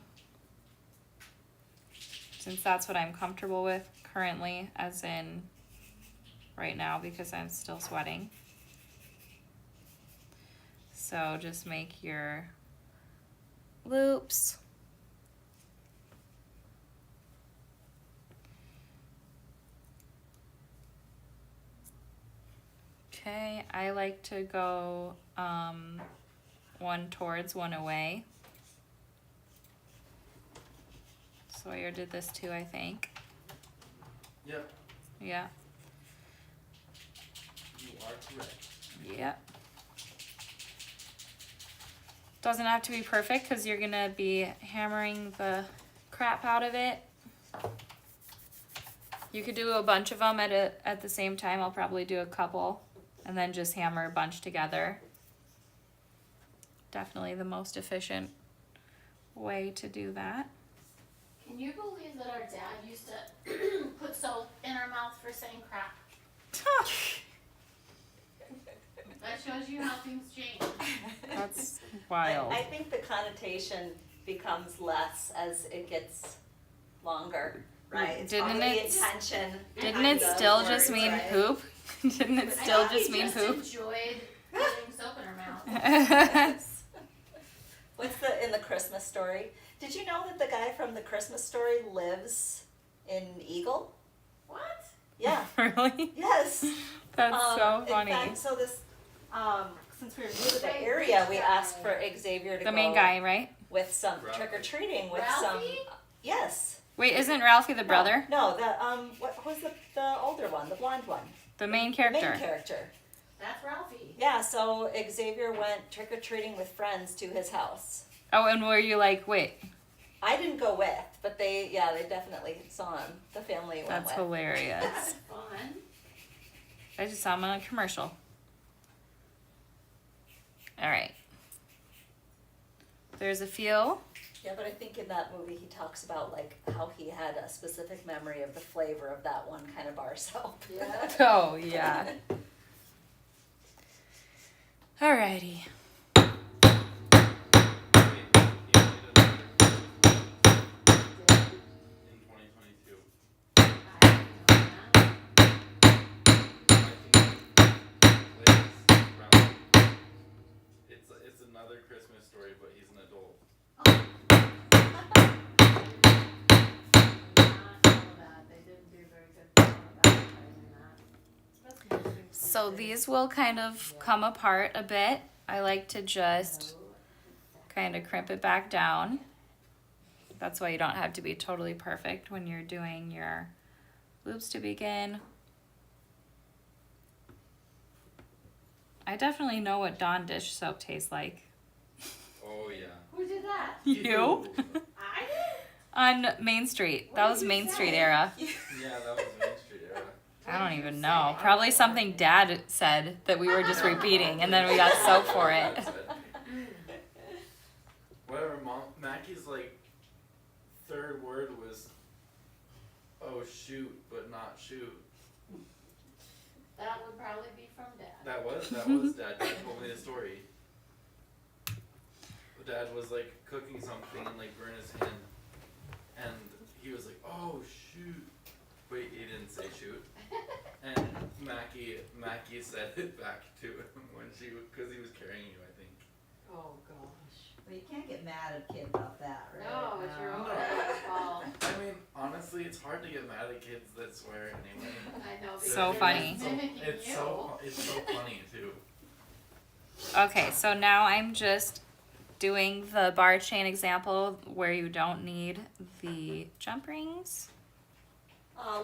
since that's what I'm comfortable with currently, as in right now, because I'm still sweating. So just make your loops. Okay, I like to go one towards, one away. Sawyer did this too, I think. Yep, Yeah, you are correct. yeah. Doesn't have to be perfect because you're gonna be hammering the crap out of it. You could do a bunch of them at the same time. I'll probably do a couple and then just hammer a bunch together. Definitely the most efficient way to do that. Can you believe that our dad used to put salt in our mouth for saying crap? That shows you how things change. That's wild. I think the connotation becomes less as it gets longer, right? It's Didn't probably the it- intention. Didn't behind it those still words, just mean right? poop? Didn't it still just mean poop? Enjoyed putting soap in her mouth. What's in the Christmas Story? Did you know that the guy from the Christmas Story lives in Eagle? What? Yeah. Really? Yes. That's so funny. In fact, so this, since we were new to the area, we asked for Xavier to The go main guy, right? with some Ralphie. trick or treating with Ralphie? some. Yes. Wait, isn't Ralphie the brother? No, the what was the older one, the blonde one? The main The character. main character. That's Ralphie. Yeah, so Xavier went trick or treating with friends to his house. Oh, and were you like, wait, I didn't go with, but they definitely saw him. The family went that's with. hilarious. That's fun. I just saw him on a commercial. All right. There's a few. Yeah, but I think in that movie he talks about like how he had a specific memory of the flavor of that one kind of bar soap. Yeah. Oh, yeah. Alrighty. In 2022. It's another Christmas story, but he's an adult. So these will kind of come apart a bit. I like to just kind of crimp it back down. That's why you don't have to be totally perfect when you're doing your loops to begin. I definitely know what Dawn dish soap tastes like. Oh yeah. Who did that? You? I did? On Main Street. What That did was you Main say? Street era. Yeah, that was Main Street era. I don't even know. Probably something Dad said that we were just repeating, and then we got soap for it. Whatever, Mom. Mackie's like third word was, oh shoot, but not shoot. That would probably be from Dad. That was Dad. Dad told me the story. Dad was like cooking something and like burned his hand, and he was like, oh shoot. Wait, he didn't say shoot. And Mackie said it back to him because he was carrying you, I think. Oh gosh. Well, you can't get mad at a kid about that, right? No, it's your own fault. I mean, honestly, it's hard to get mad at kids that swear anyway. I know. So because funny. they're mimicking It's you. so funny too. Okay, so now I'm just doing the bar chain example where you don't need the jump rings.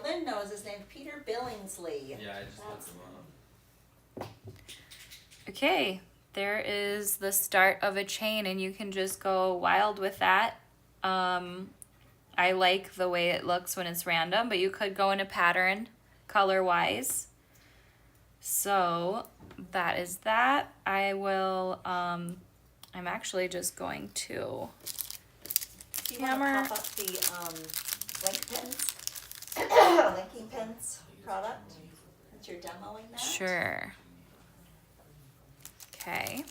Lynn knows his name, Peter Billingsley. Yeah, I just looked him up. Okay, there is the start of a chain, and you can just go wild with that. I like the way it looks when it's random, but you could go in a pattern color-wise. So that is that. I will, I'm actually just going to Do you want hammer. to pop up the link pins? Linking pins product? Since you're demoing that? Sure. Okay.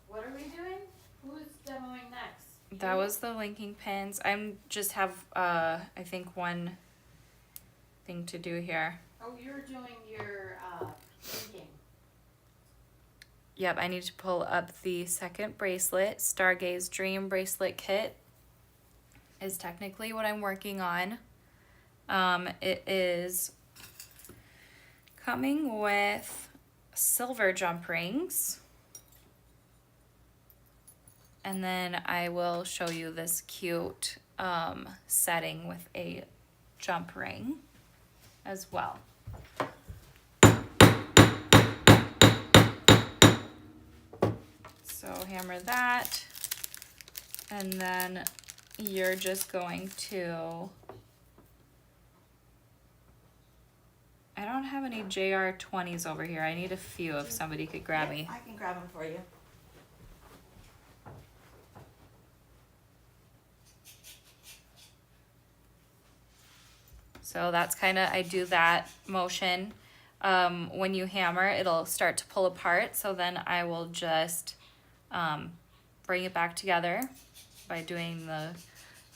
What are we doing? Who's demoing next? That was the linking pins. I'm just have I think one thing to do here. Oh, you're doing your linking. Yep, I need to pull up the second bracelet. Stargaze Dream Bracelet Kit is technically what I'm working on. It is coming with silver jump rings. And then I will show you this cute setting with a jump ring as well. So hammer that, and then you're just going to, I don't have any JR20s over here. I need a few if somebody could grab me. I can grab them for you. So that's kind of, I do that motion. When you hammer, it'll start to pull apart. So then I will just bring it back together by doing the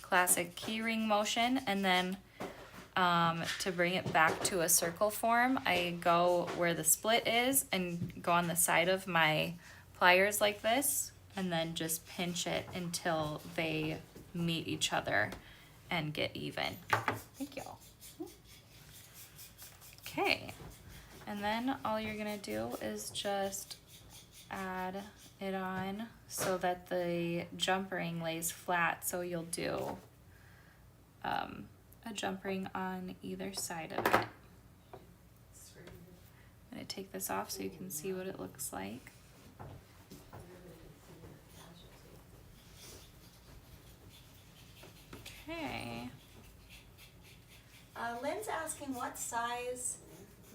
classic key ring motion. And then to bring it back to a circle form, I go where the split is and go on the side of my pliers like this, and then just pinch it until they meet each other and get even. Thank you. Okay, and then all you're gonna do is just add it on so that the jump ring lays flat. So you'll do a jump ring on either side of it. I'm gonna take this off so you can see what it looks like. Okay. Lynn's asking what size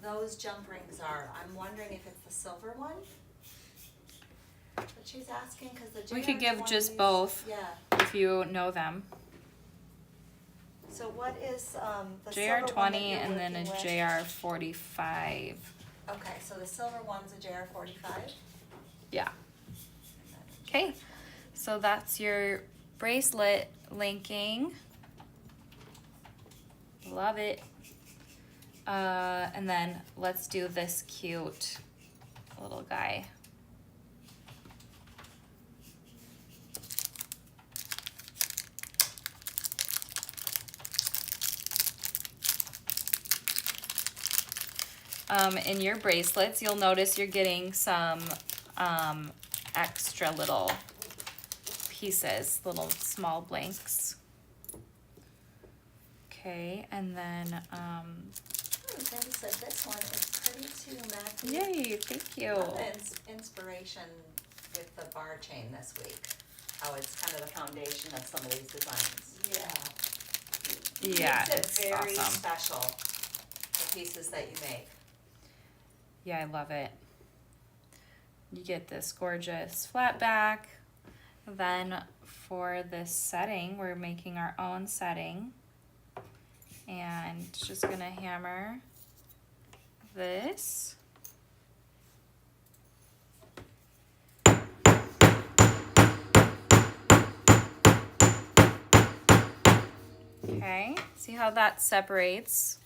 those jump rings are. I'm wondering if it's the silver one. But she's asking because the We could give just JR20s both. Yeah. If you know them. So what is the silver one that JR20 you're and then a working with? JR45. Okay, so the silver one's a JR45. Yeah. Okay. So that's your bracelet linking. Love it. And then let's do this cute little guy. In your bracelets, you'll notice you're getting some extra little pieces, little small blanks. Okay, and then, Cindy said this one is pretty too, Mackie. yay, thank you. Inspiration with the bar chain this week. How it's kind of the foundation of some of these designs. Yeah, Makes it it's very awesome. special, the pieces that you make. Yeah, I love it. You get this gorgeous flat back. Then for this setting, we're making our own setting. And just gonna hammer this. Okay, see how that separates?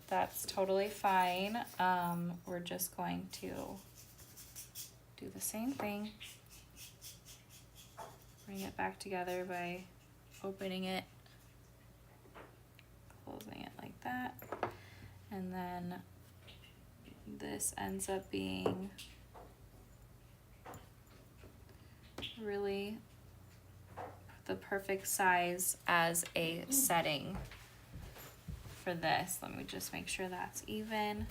That's totally fine. We're just going to do the same thing. Bring it back together by opening it, closing it like that, and then this ends up being really the perfect size as a setting for this. Let me just make sure that's even.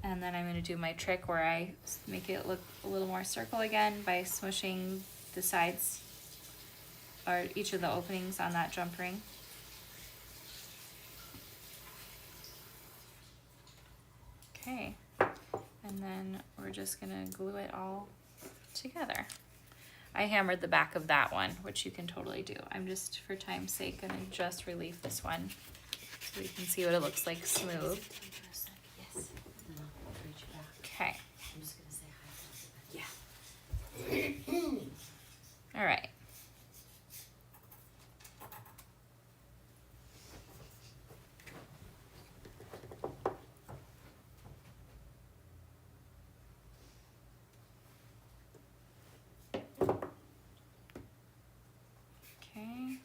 And then I'm going to do my trick where I make it look a little more circle again by smushing the sides or each of the openings on that jump ring. Okay, and then we're just going to glue it all together. I hammered the back of that one, which you can totally do. I'm just, for time's sake, going to just relieve this one so you can see what it looks like smooth. Yes. And then I'll reach back. Okay, I'm just gonna say hi. Yeah. all right. Okay.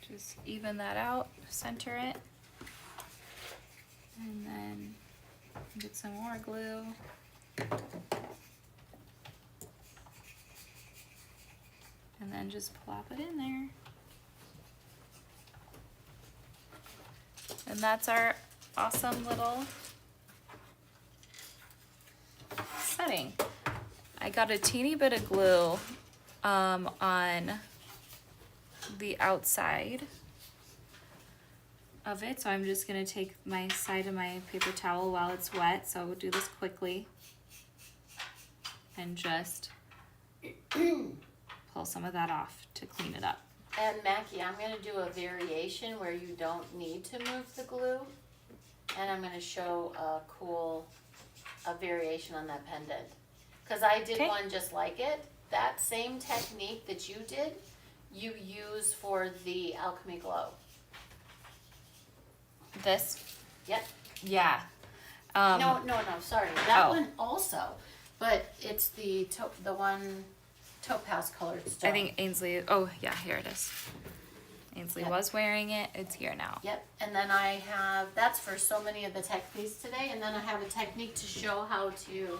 Just even that out, center it. And then get some more glue. And then just plop it in there. And that's our awesome little setting. I got a teeny bit of glue on the outside of it, so I'm just gonna take my side of my paper towel while it's wet, so we'll do this quickly and just pull some of that off to clean it up. And Mackie, I'm gonna do a variation where you don't need to move the glue. And I'm gonna show a variation on that pendant. Cause I did Okay. one just like it. That same technique that you did, you use for the Alchemy Glow. This? Yep. Yeah. No, sorry. That oh. one also. But it's the one topaz colored stone. I think Ainsley, oh yeah, here it is. Ainsley Yep. was wearing it, it's here now. Yep, and then I have, that's for so many of the techniques today, and then I have a technique to show how to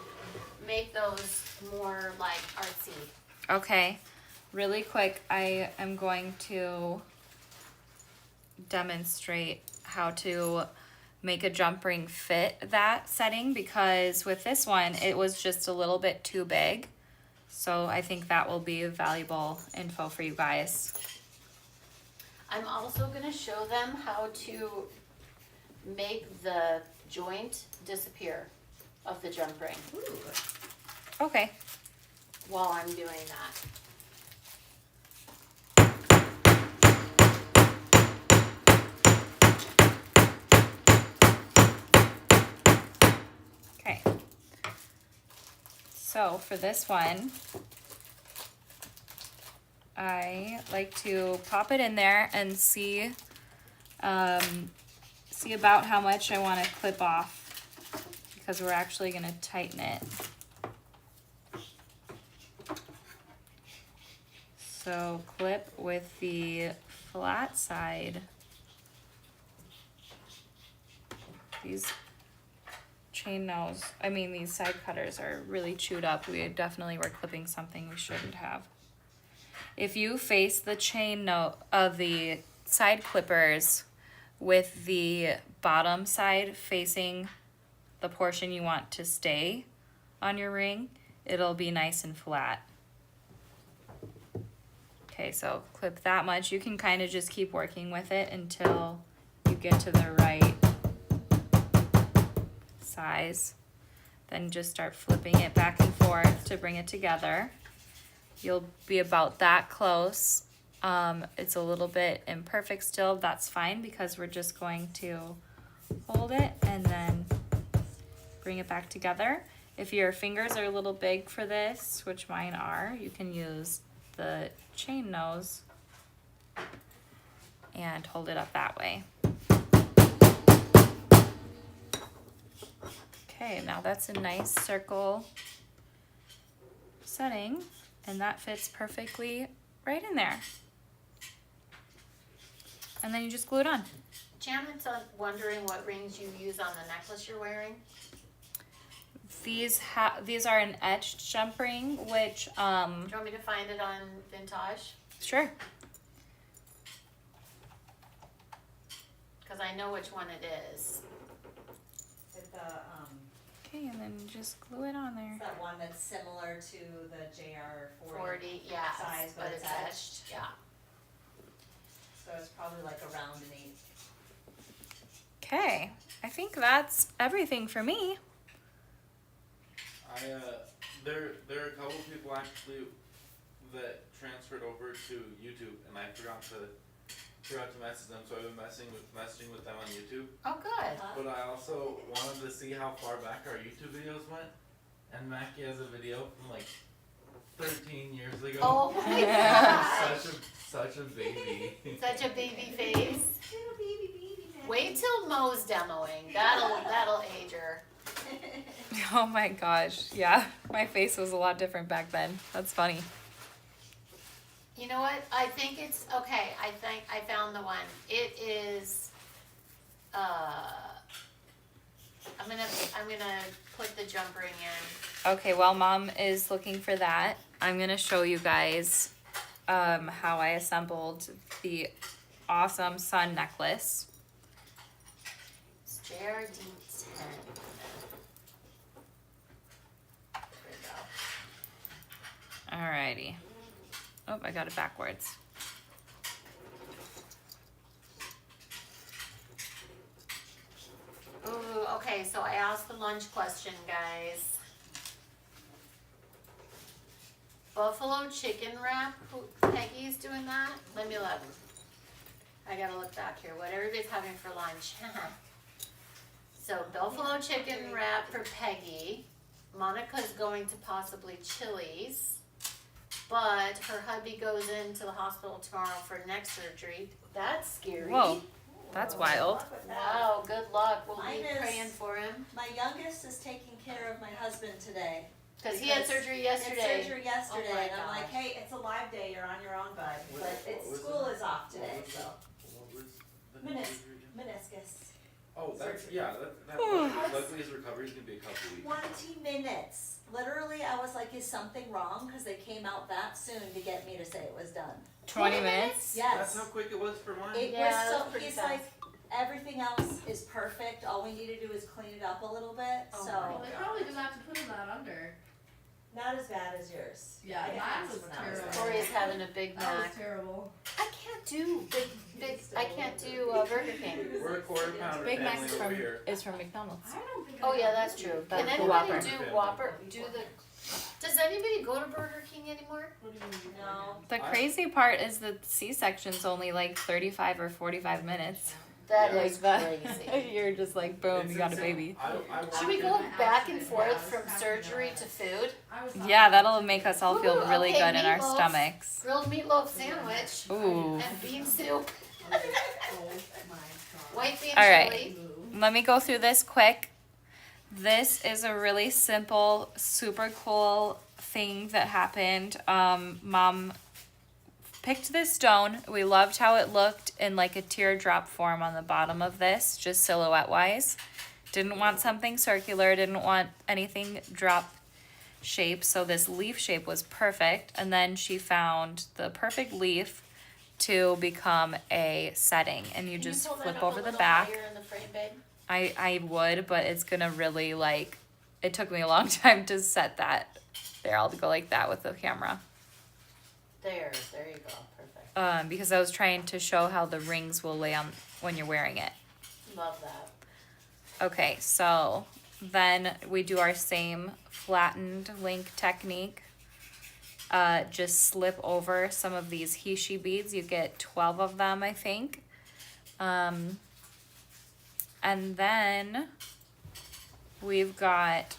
make those more like artsy. Okay, really quick, I am going to demonstrate how to make a jump ring fit that setting, because with this one, it was just a little bit too big. So I think that will be valuable info for you guys. I'm also gonna show them how to make the joint disappear of the jump ring Okay. while I'm doing that. Okay. So for this one, I like to pop it in there and see about how much I want to clip off, because we're actually going to tighten it. So clip with the flat side. These these side cutters are really chewed up. We definitely were clipping something we shouldn't have. If you face the the side clippers with the bottom side facing the portion you want to stay on your ring, it'll be nice and flat. Okay, so clip that much. You can kind of just keep working with it until you get to the right size. Then just start flipping it back and forth to bring it together. You'll be about that close. It's a little bit imperfect still. That's fine, because we're just going to hold it and then bring it back together. If your fingers are a little big for this, which mine are, you can use the chain nose and hold it up that way. Okay, now that's a nice circle setting, and that fits perfectly right in there. And then you just glue it on. Janet's wondering what rings you use on the necklace you're wearing. These are an etched jump ring, which Do you want me to find it on Vintaj? sure. Because I know which one it is. With the, Okay, and then just glue it on there. is that one that's similar to the JR 40, yeah, size, but it's etched? Yeah. So it's probably like around an 8. Okay, I think that's everything for me. There are a couple people actually that transferred over to YouTube, and I forgot to message them, so I've been messaging with them on YouTube. Oh, good. But I also wanted to see how far back our YouTube videos went, and Mackie has a video from like 13 years ago. Oh my gosh. Such a baby. Such a baby face. Little baby man. Wait till Mo's demoing. That'll age her. Oh my gosh, yeah, my face was a lot different back then. That's funny. You know what? I think it's okay. I think I found the one. It is. I'm gonna put the jump ring in. Okay, while Mom is looking for that, I'm gonna show you guys how I assembled the awesome sun necklace. It's JRD 10. There we go. Alrighty. Oh, I got it backwards. Ooh, okay, so I asked the lunch question, guys. Buffalo chicken wrap. Peggy's doing that? Let me look. I gotta look back here. What everybody's having for lunch. So, buffalo chicken wrap for Peggy. Monica's going to possibly Chili's. But her hubby goes into the hospital tomorrow for neck surgery. That's scary. Whoa, that's wild. Luck with that. Wow, good luck. We'll Mine be is- praying for him. My youngest is taking care of my husband today. Because he had surgery He had yesterday. surgery yesterday, Oh my and I'm like, gosh. hey, it's a live day, you're on your own, bud. What- But what was school it? is off today, so. What was the Menis- surgery again? meniscus. Oh, that's, yeah, luckily his recovery is gonna be a couple weeks. 20 minutes. Literally, I was like, is something wrong? Because they came out that soon to get me to say it was done. 20 minutes? Yes. That's how quick it was for mine. It Yeah, was so, that's pretty he's fast. like, everything else is perfect. All we need to do is clean it up a little bit. Oh So, Well, they probably just have to put them that under. not as bad as yours. Yeah, I got mine asked was when I was terrible. there. Corey's having a Big That was Mac. terrible. I can't do I can't do Burger King. We're a quarter pounder Big family Mac's over from here. is from McDonald's. I don't think. Oh yeah, that's true. That's Can the anybody Whopper. do Whopper? Does anybody go to Burger King anymore? What do you mean? No. The crazy part is the C-section's only like 35 or 45 minutes. That Yeah. is Like crazy. You're just like, boom, It's you got a insane. baby. Should we go back and forth from surgery to food? I was Yeah, that'll make us all feel Ooh, really okay, good in our meatloaf. stomachs. Grilled meatloaf sandwich Ooh. and bean soup, Oh my god. white bean All right. chili. Let me go through this quick. This is a really simple, super cool thing that happened. Mom picked this stone. We loved how it looked in like a teardrop form on the bottom of this, just silhouette wise. Didn't want something circular, didn't want anything drop shape, so this leaf shape was perfect. And then she found the perfect leaf to become a setting, and you Can just pull that flip up over a the little back. higher in the frame, babe? I would, but it's gonna really like, it took me a long time to set that. There, I'll go like that with the camera. There you go, perfect. Because I was trying to show how the rings will lay on when you're wearing it. Love that. Okay, so then we do our same flattened link technique. Just slip over some of these Hishi beads. You get 12 of them, I think. And then we've got,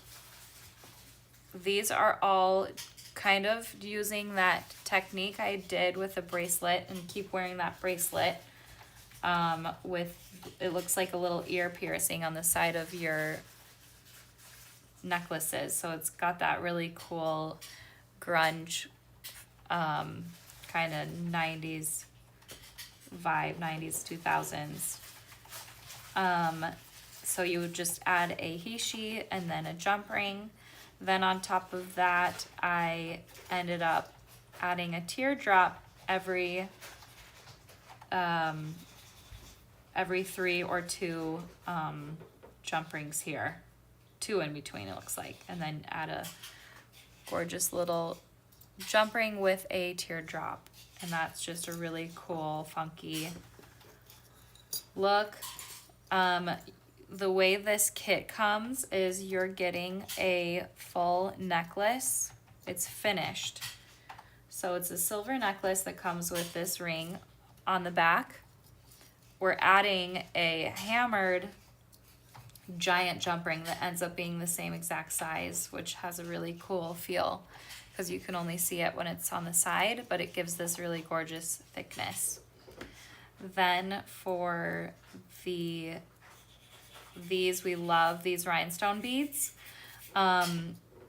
these are all kind of using that technique I did with the bracelet, and keep wearing that bracelet with, it looks like a little ear piercing on the side of your necklaces. So it's got that really cool grunge kind of 90s vibe, 90s 2000s. So you would just add a Hishi and then a jump ring. Then on top of that, I ended up adding a teardrop every 3 or 2 jump rings here. 2 in between, it looks like. And then add a gorgeous little jump ring with a teardrop. And that's just a really cool, funky look. The way this kit comes is you're getting a full necklace. It's finished. So it's a silver necklace that comes with this ring on the back. We're adding a hammered giant jump ring that ends up being the same exact size, which has a really cool feel because you can only see it when it's on the side, but it gives this really gorgeous thickness. Then for these, we love these rhinestone beads.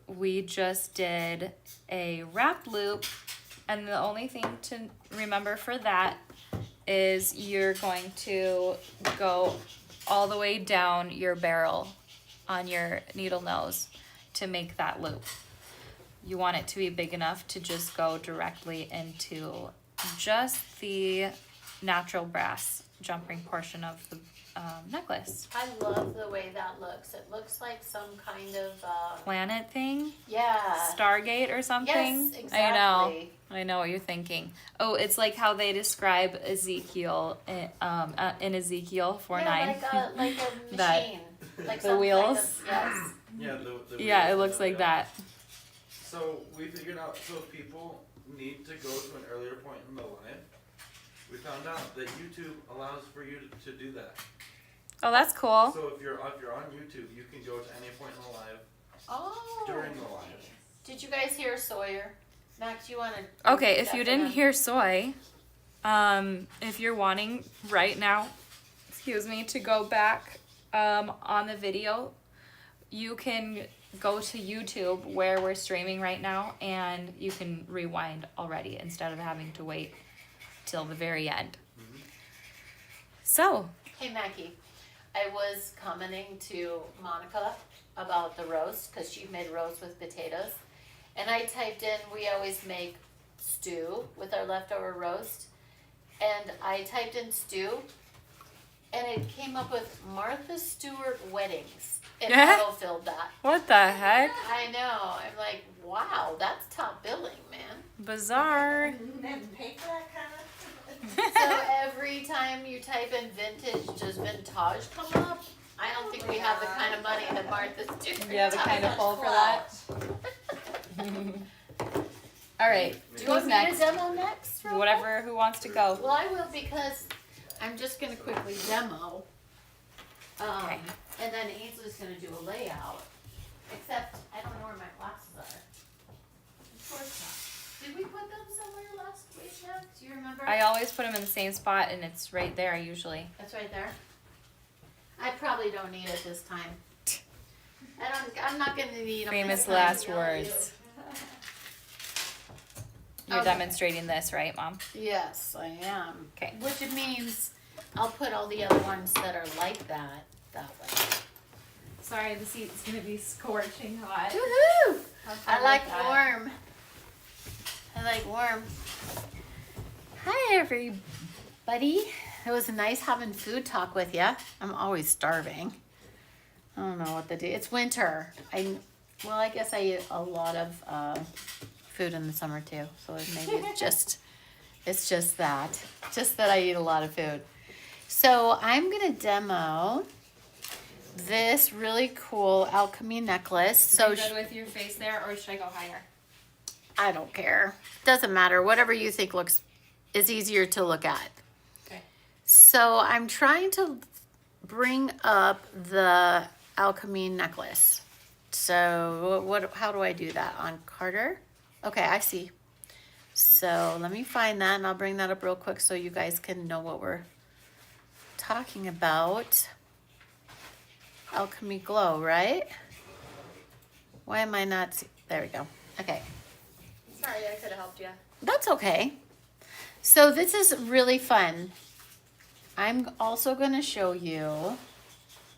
We just did a wrap loop, and the only thing to remember for that is you're going to go all the way down your barrel on your needle nose to make that loop. You want it to be big enough to just go directly into just the natural brass jump ring portion of the necklace. I love the way that looks. It looks like some kind of Planet thing? yeah. Stargate or something? Yes, exactly. I know what you're thinking. Oh, it's like how they describe Ezekiel in Ezekiel 4:9. Yeah, like a That- machine. Like the some wheels. Kind of, yes. Yeah, the Yeah, it wheels looks and like that. So we figured out, so if people need to go to an earlier point in the live, we found out that YouTube allows for you to do that. Oh, that's cool. So if you're on YouTube, you can go to any point in the live Oh. during the live. Did you guys hear Sawyer? Max, you want to? Okay, if you didn't hear soy, if you're wanting right now, excuse me, to go back on the video, you can go to YouTube where we're streaming right now, and you can rewind already instead of having to wait till the very end. So, Hey, Mackie. I was commenting to Monica about the roast because she made roast with potatoes. And I typed in, we always make stew with our leftover roast. And I typed in stew and it came up with Martha Stewart weddings. It auto-filled that. What the heck? I know. I'm like, wow, that's top billing, man. Bizarre. And pay for that kind of. So every time you type in vintage, does Vintage come up? I don't think we have the kind of money that Martha Stewart. You have the kind of pull for that? All right. Do you want Who's me to next? demo next? real Whatever. Who wants to go? quick? Well, I will because I'm just gonna quickly demo. Okay. And then Ainsley's gonna do a layout. Except I don't know where my glasses are. Of course not. Did we put them somewhere last week, Jeff? Do you remember? I always put them in the same spot, and it's right there usually. That's right there. I probably don't need it this time. I'm not gonna need them. Famous this time. last words. You're Okay. demonstrating this, right, Mom? Yes, I am. Okay. Which it means I'll put all the other ones that are like that way. Sorry, the seat's gonna be scorching hot. Woohoo! I fun like with that. warm. I like warm. Hi, everybody. It was nice having food talk with you. I'm always starving. I don't know what to do. It's winter. I guess I eat a lot of food in the summer too. So maybe it's just that I eat a lot of food. So I'm gonna demo this really cool alchemy necklace. So Are you good with your face there, or should I go higher? I don't care. Doesn't matter. Whatever you think is easier to look at. Okay. So I'm trying to bring up the alchemy necklace. So how do I do that on Carter? Okay, I see. So let me find that and I'll bring that up real quick so you guys can know what we're talking about. Alchemy glow, right? Why am I not there we go. Okay. Sorry, I could have helped you. That's okay. So this is really fun. I'm also going to show you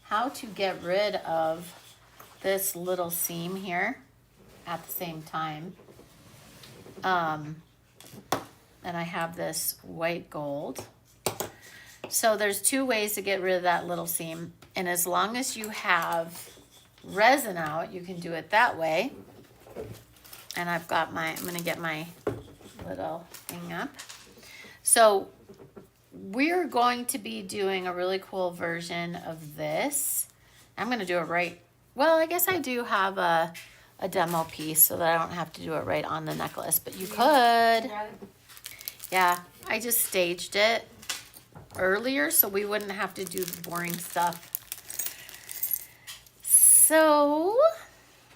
how to get rid of this little seam here at the same time. And I have this white gold. So there's two ways to get rid of that little seam. And as long as you have resin out, you can do it that way. And I'm going to get my little thing up. So we're going to be doing a really cool version of this. I'm going to do it right. Well, I guess I do have a demo piece so that I don't have to do it right on the necklace, but you could. Yeah, I just staged it earlier so we wouldn't have to do the boring stuff. So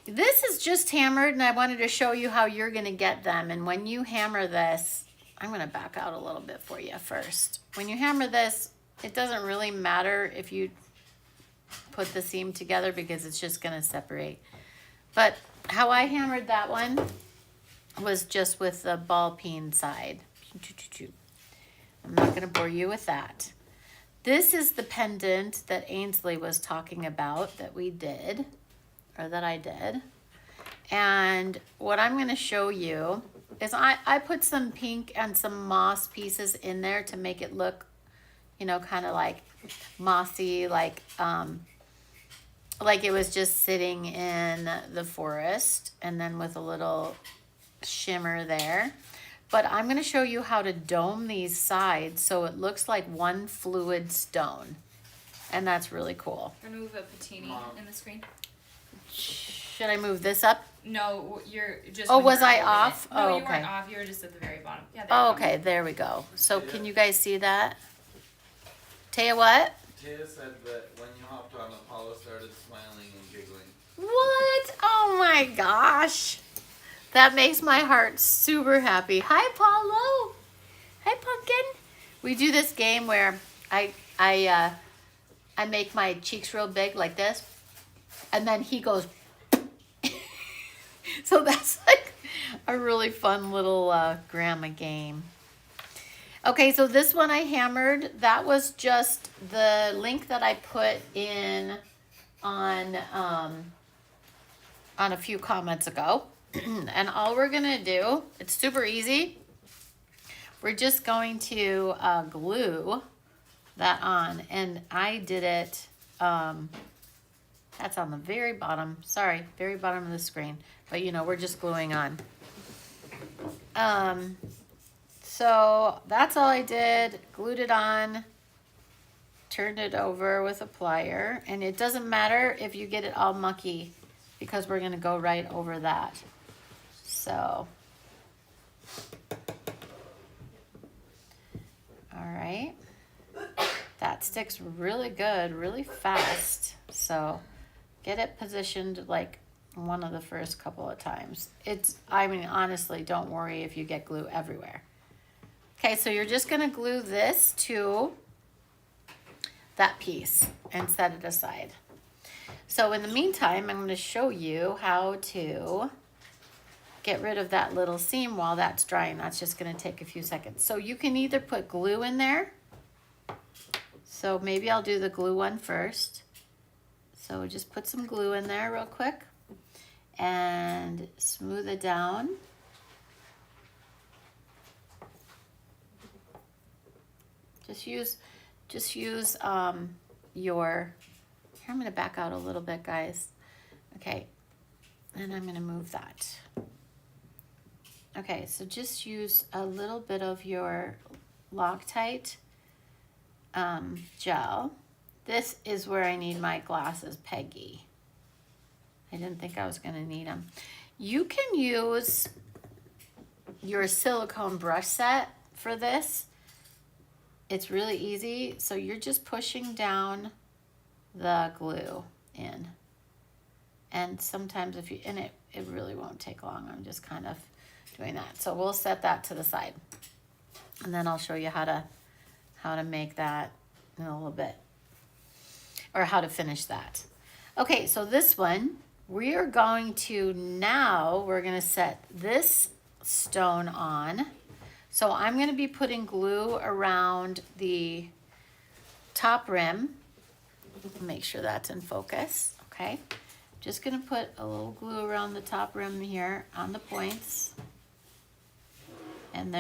this is just hammered and I wanted to show you how you're going to get them. And when you hammer this, I'm going to back out a little bit for you first. When you hammer this, it doesn't really matter if you put the seam together because it's just going to separate. But how I hammered that one was just with the ball peen side. I'm not going to bore you with that. This is the pendant that Ainsley was talking about that we did, or that I did. And what I'm going to show you is I put some pink and some moss pieces in there to make it look, you know, kind of like mossy, like it was just sitting in the forest, and then with a little shimmer there. But I'm going to show you how to dome these sides so it looks like one fluid stone. And that's really cool. Remove a patini in the screen. Should I move this up? No, you're just. Oh, when was you're I over off? it. No, Oh, you weren't okay. off. You were just at the very bottom. Yeah. There Oh, you go. okay, there we go. So can you guys see that? Taya, what? Taya said that when you hopped on, Apollo started smiling and giggling. What? Oh my gosh. That makes my heart super happy. Hi, Paulo. Hi, Pumpkin. We do this game where I make my cheeks real big like this, and then he goes. So that's like a really fun little grandma game. Okay, so this one I hammered. That was just the link that I put in on a few comments ago. And all we're gonna do, it's super easy. We're just going to glue that on, and I did it, that's on the very bottom, sorry, very bottom of the screen, but you know, we're just gluing on. So that's all I did, glued it on, turned it over with a plier, and it doesn't matter if you get it all mucky because we're gonna go right over that. So, all right. That sticks really good, really fast. So get it positioned like one of the first couple of times. I mean, honestly, don't worry if you get glue everywhere. Okay, so you're just gonna glue this to that piece and set it aside. So in the meantime, I'm gonna show you how to get rid of that little seam while that's drying. That's just gonna take a few seconds. So you can either put glue in there. So maybe I'll do the glue one first. So just put some glue in there real quick and smooth it down. Just use your, here I'm gonna back out a little bit, guys. Okay, and I'm gonna move that. Okay, so just use a little bit of your Loctite gel. This is where I need my glasses, Peggy. I didn't think I was gonna need them. You can use your silicone brush set for this. It's really easy. So you're just pushing down the glue in. And sometimes if you, and it really won't take long. I'm just kind of doing that. So we'll set that to the side. And then I'll show you how to make that in a little bit, or how to finish that. Okay, so this one, we're going to set this stone on. So I'm going to be putting glue around the top rim. Make sure that's in focus, okay? Just going to put a little glue around the top rim here on the points. And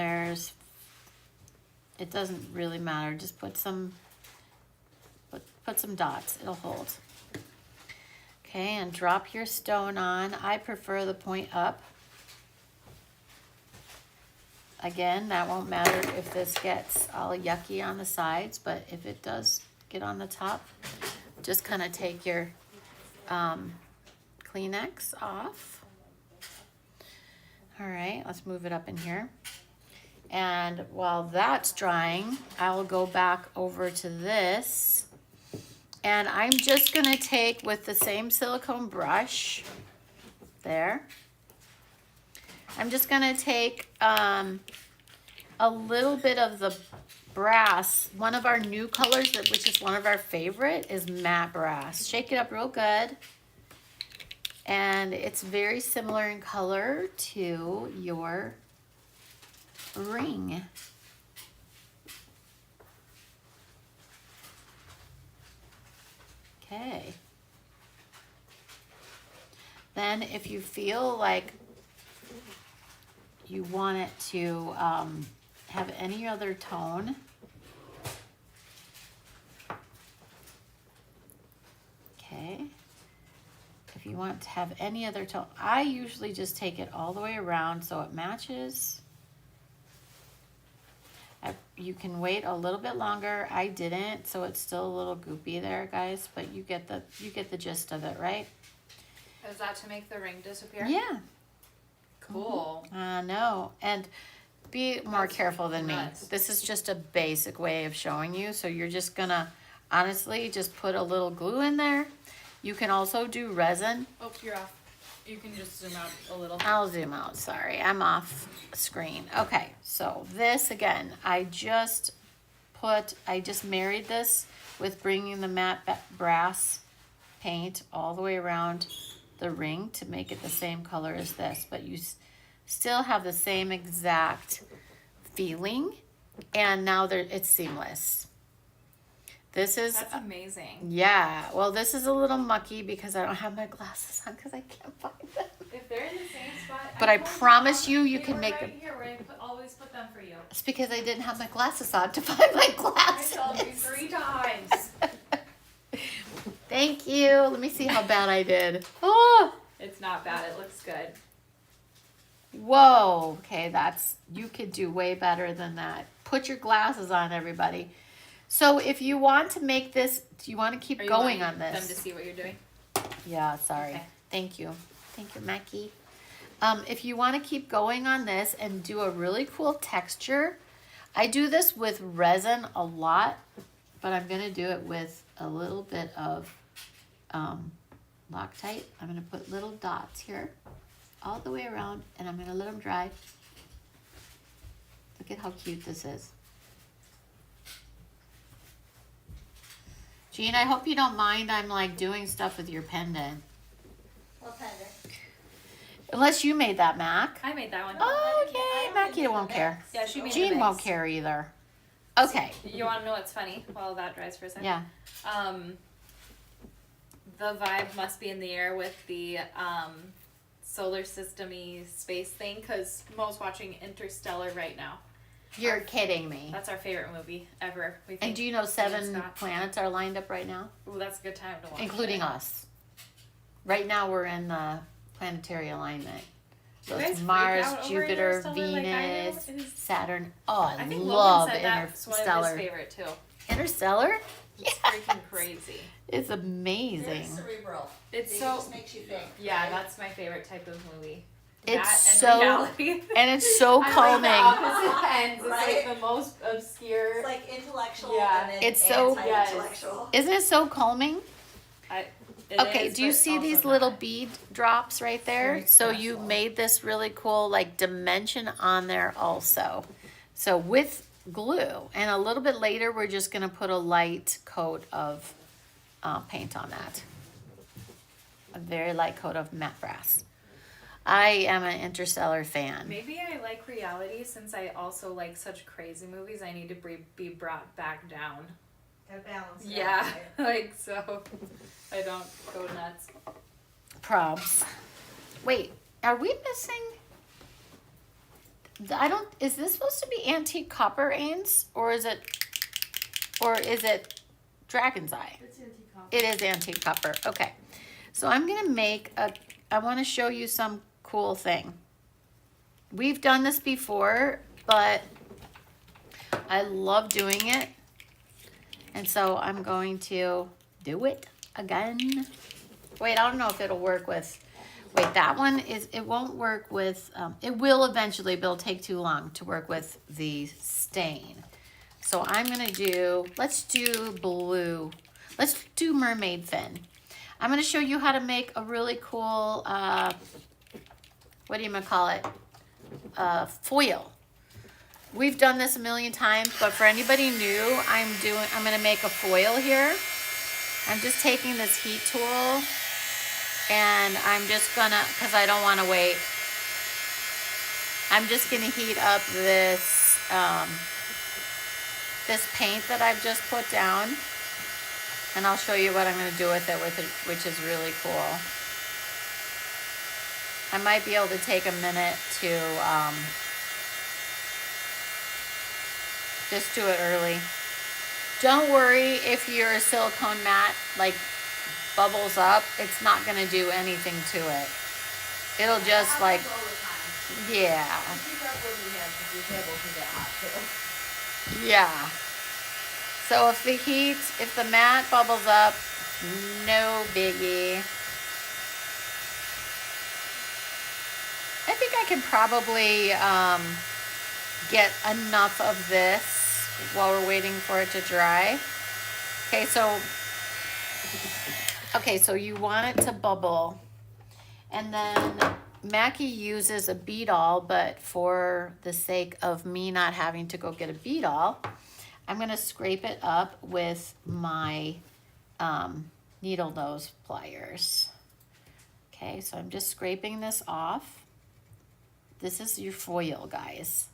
it doesn't really matter, just put some dots, it'll hold. Okay, and drop your stone on. I prefer the point up. Again, that won't matter if this gets all yucky on the sides, but if it does get on the top, just kind of take your Kleenex off. All right, let's move it up in here. And while that's drying, I will go back over to this. And I'm just gonna take, with the same silicone brush, there. I'm just gonna take a little bit of the brass. One of our new colors, which is one of our favorite, is matte brass. Shake it up real good. And it's very similar in color to your ring. Okay. Then if you feel like you want it to have any other tone, okay. If you want to have any other tone, I usually just take it all the way around so it matches. You can wait a little bit longer. I didn't, so it's still a little goopy there, guys, but you get the gist of it, right? Is that to make the ring disappear? Yeah. Cool. I know. And be more careful than me. nuts. This is just a basic way of showing you. So you're just gonna, honestly, just put a little glue in there. You can also do resin. Oh, you're off. You can just zoom out a little. I'll zoom out, sorry, I'm off screen. Okay, so this again, I just married this with bringing the matte brass paint all the way around the ring to make it the same color as this, but you still have the same exact feeling and now it's seamless. This is, That's amazing. yeah, well, this is a little mucky because I don't have my glasses on because I can't find them. If they're in the same spot, But I told promise Mom you they can were make right them. here where I always put them for you. It's because I didn't have my glasses on to find my I glasses. told you 3 times. Thank you. Let me see how bad I did. Oh, It's not bad. It looks good. whoa. Okay, you could do way better than that. Put your glasses on, everybody. So if you want to make this, do you want to keep Are you going wanting on them to this? see what you're doing? Yeah, sorry. Okay. Thank you. Thank you, Mackie. If you want to keep going on this and do a really cool texture, I do this with resin a lot, but I'm going to do it with a little bit of Loctite. I'm going to put little dots here all the way around, and I'm going to let them dry. Look at how cute this is. Jean, I hope you don't mind I'm like doing stuff with your pendant. What pendant? Unless you made that, Mac. I made that one. Oh, okay, I don't Mackie think won't it's care. Yeah, she made the Jean won't mix. care either. Okay, You want to know what's funny while that dries for a second? yeah. The vibe must be in the air with the solar system-y space thing because Mo's watching Interstellar right now. You're kidding me. That's our favorite movie ever. We think. And do you know 7 Scott. planets are lined up right now? Ooh, that's a good time to watch. Including it. us. Right now we're in the planetary alignment. So You guys it's freak Mars, out over Jupiter, Interstellar like I do? Venus, It is- Saturn. Oh, I think love Logan said that's one of his Interstellar. favorite too. Interstellar? It's freaking crazy. It's Very amazing. cerebral. It's It so just makes you think. yeah, right? that's my favorite type of movie. It's That and so reality. and it's so I calming. like the opposite ends. It's Right? like the most obscure. It's like intellectual Yeah. and then It's so- anti-intellectual. Isn't it so calming? It Okay, is, do you but see also these not. little bead drops right there? Very So you stressful. made this really cool like dimension on there also. So with glue, and a little bit later we're just gonna put a light coat of paint on that. A very light coat of matte brass. I am an Interstellar fan. Maybe I like reality since I also like such crazy movies. I need to be brought back down. Gotta balance it Yeah, out, right? like so I don't go nuts. Probs. Wait, are we missing? Is this supposed to be antique copper Ains or is it Dragon's Eye? It's antique copper. It is antique copper. Okay. So I'm going to I want to show you some cool thing. We've done this before, but I love doing it. And so I'm going to do it again. Wait, I don't know if it'll work with, that one it won't work with, it will eventually, but it'll take too long to work with the stain. So I'm going to let's do blue. Let's do mermaid fin. I'm going to show you how to make a really cool, what do you call it? Foil. We've done this a million times, but for anybody new, I'm going to make a foil here. I'm just taking this heat tool and I'm just gonna, because I don't want to wait, I'm just going to heat up this, this paint that I've just put down. And I'll show you what I'm going to do with it, which is really cool. I might be able to take a minute to just do it early. Don't worry if your silicone mat like bubbles up. It's not going to do anything to it. It'll just like, yeah. Yeah. So if the mat bubbles up, no biggie. I think I can probably get enough of this while we're waiting for it to dry. Okay, so you want it to bubble. And then Mackie uses a bead-all, but for the sake of me not having to go get a bead-all, I'm going to scrape it up with my needle nose pliers. Okay, so I'm just scraping this off. This is your foil, guys.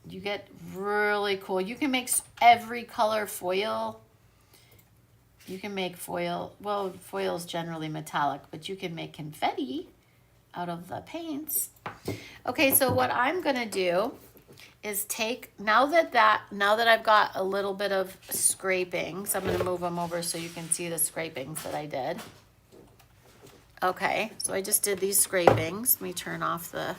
you get really cool. You can make every color foil. You can make foil, well, foil is generally metallic, but you can make confetti out of the paints. Okay, so what I'm gonna do is take, now that I've got a little bit of scrapings, I'm gonna move them over so you can see the scrapings that I did. Okay, so I just did these scrapings. Let me turn off that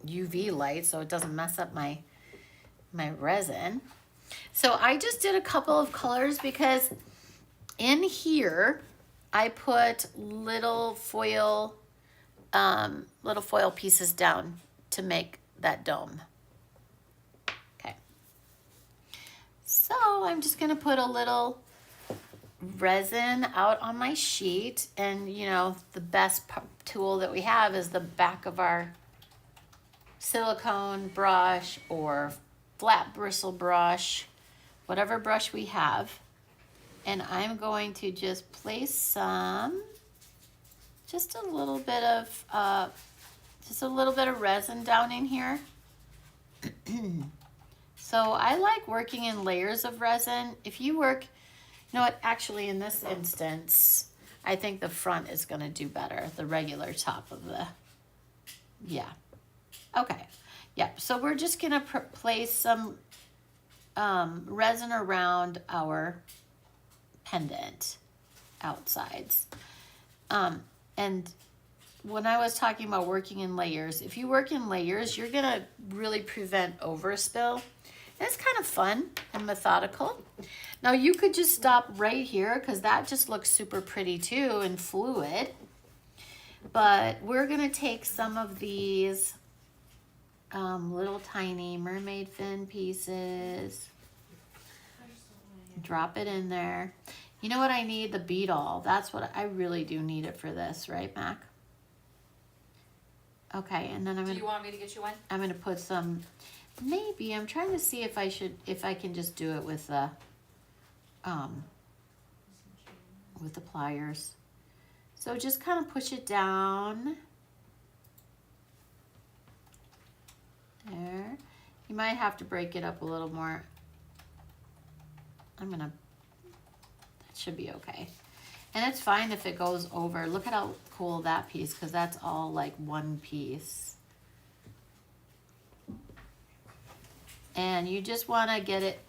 UV light so it doesn't mess up my resin. So I just did a couple of colors because in here I put little foil pieces down to make that dome. Okay. So I'm just gonna put a little resin out on my sheet, and you know, the best tool that we have is the back of our silicone brush or flat bristle brush, whatever brush we have. And I'm going to just place just a little bit of resin down in here. So I like working in layers of resin. If you work, you know what, actually in this instance, I think the front is gonna do better, the regular top of the, yeah. Okay, yeah, so we're just gonna place some resin around our pendant outsides. And when I was talking about working in layers, if you work in layers, you're gonna really prevent overspill. And it's kind of fun and methodical. Now you could just stop right here because that just looks super pretty too and fluid. But we're gonna take some of these little tiny mermaid fin pieces, drop it in there. You know what I need? The beadle. That's what I really do need it for this, right, Mac? Okay, and then Do you want me to get you one? I'm gonna put some, maybe, I'm trying to see if I can just do it with the pliers. So just kind of push it down. There. You might have to break it up a little more. That should be okay. And it's fine if it goes over. Look at how cool that piece, because that's all like one piece. And you just want to get it,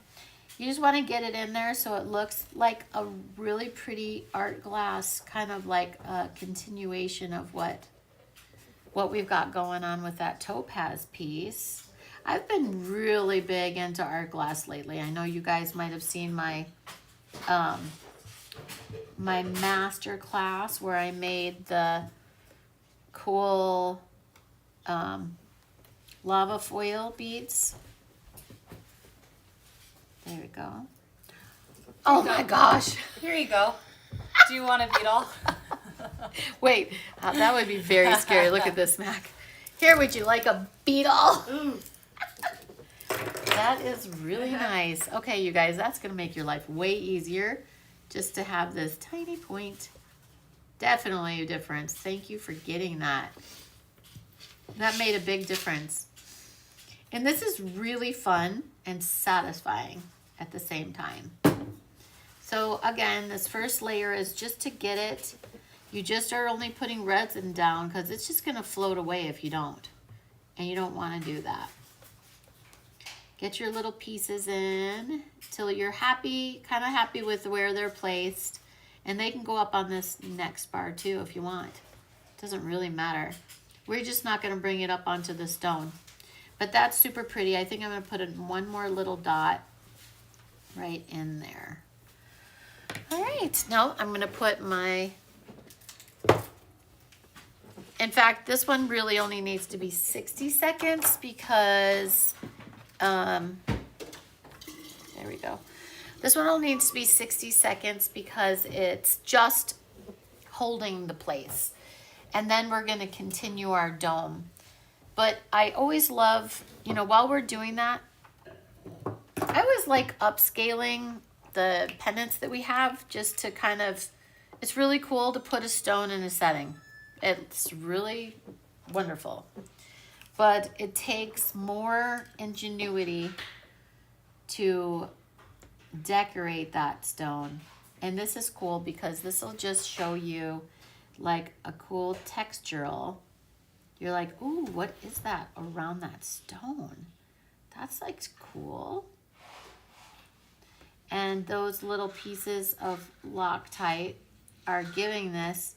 in there so it looks like a really pretty art glass, kind of like a continuation of what we've got going on with that topaz piece. I've been really big into art glass lately. I know you guys might have seen my my master class where I made the cool lava foil beads. There we go. Oh my gosh. Here you go. Do you want a beetle? Wait, that would be very scary. Look at this, Mac. Here, would you like a beetle? That is really nice. Okay, you guys, that's going to make your life way easier just to have this tiny point. Definitely a difference. Thank you for getting that. That made a big difference. And this is really fun and satisfying at the same time. So again, this first layer is just to get it. You just are only putting resin down because it's just going to float away if you don't. And you don't want to do that. Get your little pieces in till you're happy, kind of happy with where they're placed. And they can go up on this next bar too if you want. Doesn't really matter. We're just not going to bring it up onto the stone. But that's super pretty. I think I'm going to put in one more little dot right in there. All right, now I'm going to put my... In fact, this one really only needs to be 60 seconds because... there we go. This one only needs to be 60 seconds because it's just holding the place. And then we're going to continue our dome. But I always love, you know, while we're doing that, I always like upscaling the pendants that we have just to kind of, it's really cool to put a stone in a setting. It's really wonderful. but it takes more ingenuity to decorate that stone. And this is cool because this will just show you like a cool textural. You're like, ooh, what is that around that stone? That's like cool. And those little pieces of Loctite are giving this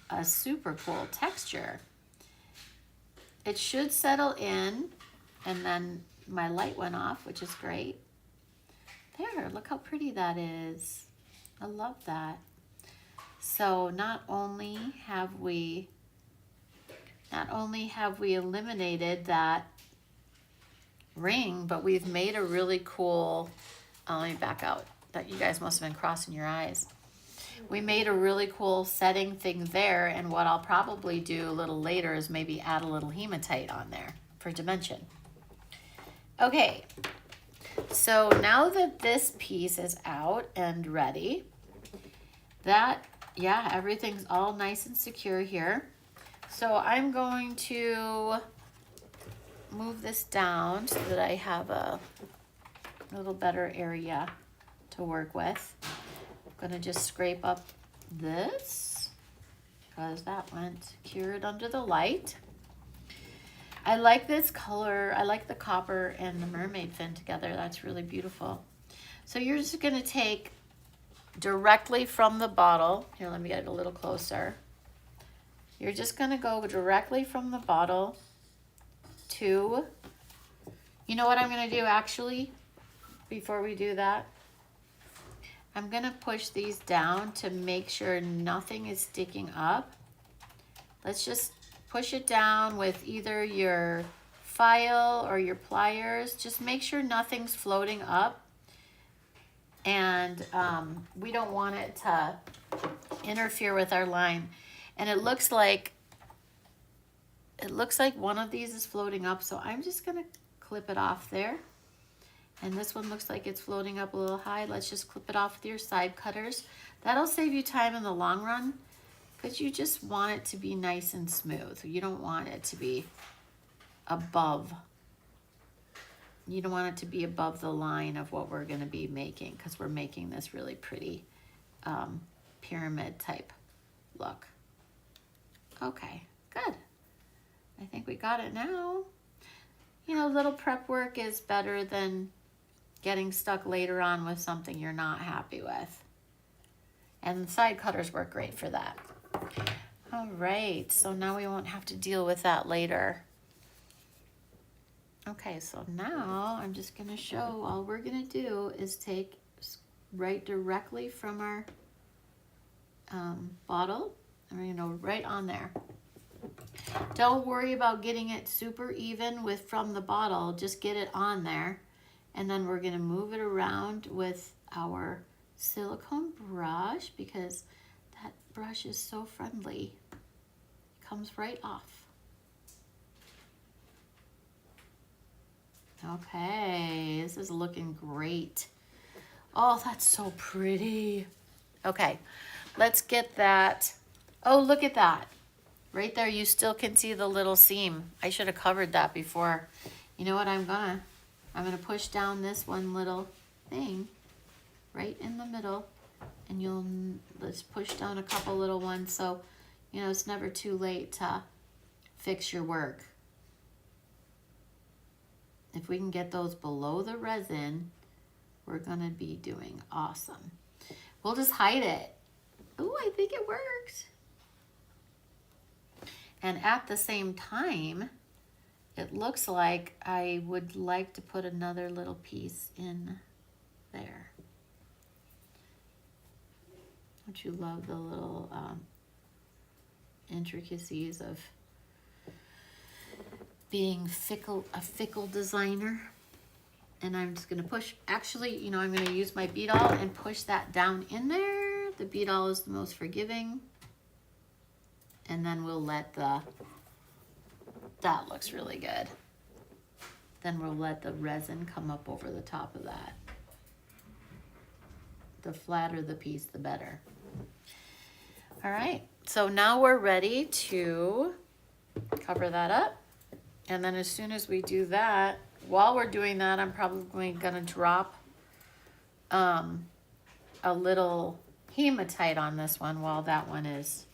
a super cool texture. It should settle in, and then my light went off, which is great. There, look how pretty that is. I love that. So not only have we eliminated that ring, but we've made a really cool, let me back out. That you guys must have been crossing your eyes. We made a really cool setting thing there, and what I'll probably do a little later is maybe add a little hematite on there for dimension. Okay, so now that this piece is out and ready, everything's all nice and secure here. So I'm going to move this down so that I have a little better area to work with. I'm gonna just scrape up this because that went cured under the light. I like this color. I like the copper and the mermaid fin together. That's really beautiful. So you're just gonna take directly from the bottle. Here, let me get it a little closer. You're just gonna go directly from the bottle to, you know what I'm gonna do actually, before we do that? I'm gonna push these down to make sure nothing is sticking up. Let's just push it down with either your file or your pliers. Just make sure nothing's floating up. And we don't want it to interfere with our line. And it looks like one of these is floating up, so I'm just gonna clip it off there. And this one looks like it's floating up a little high. Let's just clip it off with your side cutters. That'll save you time in the long run, but you just want it to be nice and smooth. You don't want it to be above. You don't want it to be above the line of what we're gonna be making, because we're making this really pretty pyramid type look. Okay, good. I think we got it now. You know, little prep work is better than getting stuck later on with something you're not happy with. And side cutters work great for that. All right, so now we won't have to deal with that later. Okay, so now I'm just gonna show, all we're gonna do is take right directly from our bottle, and we're gonna right on there. Don't worry about getting it super even from the bottle, just get it on there. And then we're gonna move it around with our silicone brush, because that brush is so friendly. It comes right off. Okay, this is looking great. Oh, that's so pretty. Okay, let's get that. Oh, look at that. Right there, you still can see the little seam. I should have covered that before. You know what I'm gonna push down this one little thing right in the middle, and let's push down a couple little ones, so you know it's never too late to fix your work. If we can get those below the resin, we're gonna be doing awesome. We'll just hide it. Oh, I think it worked. And at the same time, it looks like I would like to put another little piece in there. Don't you love the little intricacies of being a fickle designer? And I'm just gonna push, actually, you know, I'm gonna use my bead awl and push that down in there. The bead awl is the most forgiving. And then we'll let that looks really good. Then we'll let the resin come up over the top of that. The flatter the piece, the better. All right, so now we're ready to cover that up And then as soon as we do that, while we're doing that, I'm probably gonna drop a little hematite on this one while that one is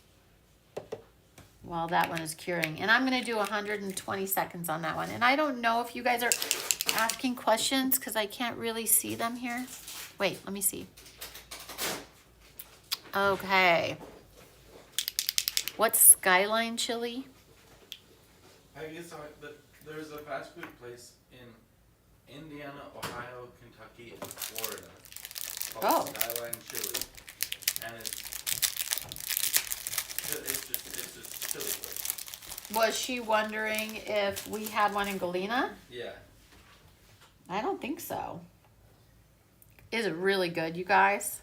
curing. And I'm gonna do 120 seconds on that one. And I don't know if you guys are asking questions because I can't really see them here. Wait, let me see. Okay. What's Skyline chili? I guess there's a fast food place in Indiana, Ohio, Kentucky, and Florida called Skyline Chili, and it's just chili place. Was she wondering if we had one in Galena? Yeah. I don't think so. Is it really good, you guys?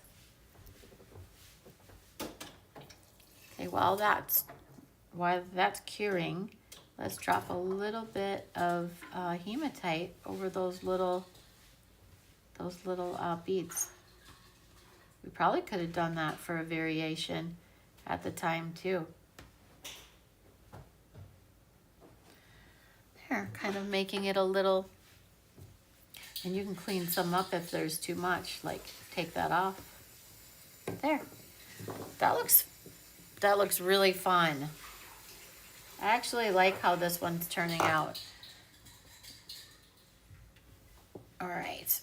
Okay, while that's curing, let's drop a little bit of hematite over those little beads. We probably could have done that for a variation at the time too. There, kind of making it a little, and you can clean some up if there's too much, like take that off. There, that looks really fun. I actually like how this one's turning out. All right.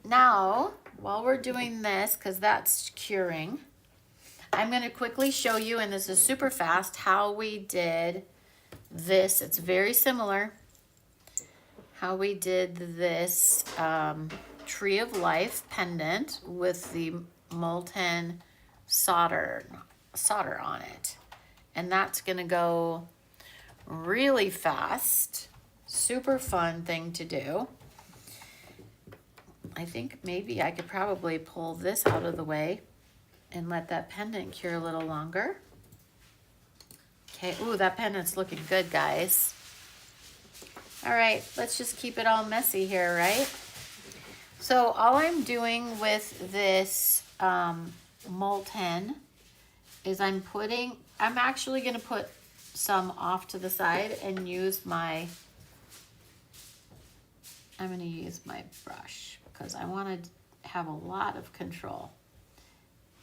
Now, while we're doing this, because that's curing, I'm going to quickly show you, and this is super fast, how we did this. It's very similar. How we did this Tree of Life pendant with the molten solder on it. And that's gonna go really fast. Super fun thing to do. I think maybe I could probably pull this out of the way and let that pendant cure a little longer. Okay, ooh, that pendant's looking good, guys. All right, let's just keep it all messy here, right? So all I'm doing with this molten is I'm actually gonna put some off to the side and use I'm gonna use my brush because I wanna have a lot of control.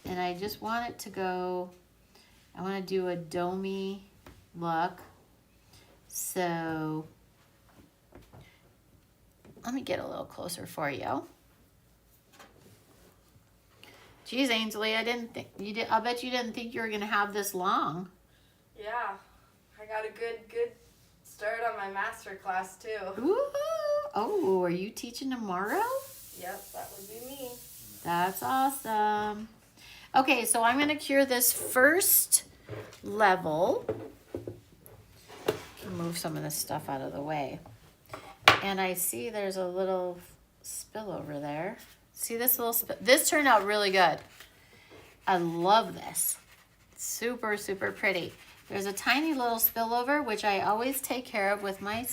And I just want it to go, I wanna do a domey look. So let me get a little closer for you. Geez, Ainsley, I bet you didn't think you were gonna have this long. Yeah, I got a good start on my master class too. Ooh, oh, are you teaching tomorrow? Yep, that would be me. That's awesome. Okay, so I'm gonna cure this first level. Move some of this stuff out of the way. And I see there's a little spill over there. See this little spill? This turned out really good. I love this. Super, super pretty. There's a tiny little spillover, which I always take care of with my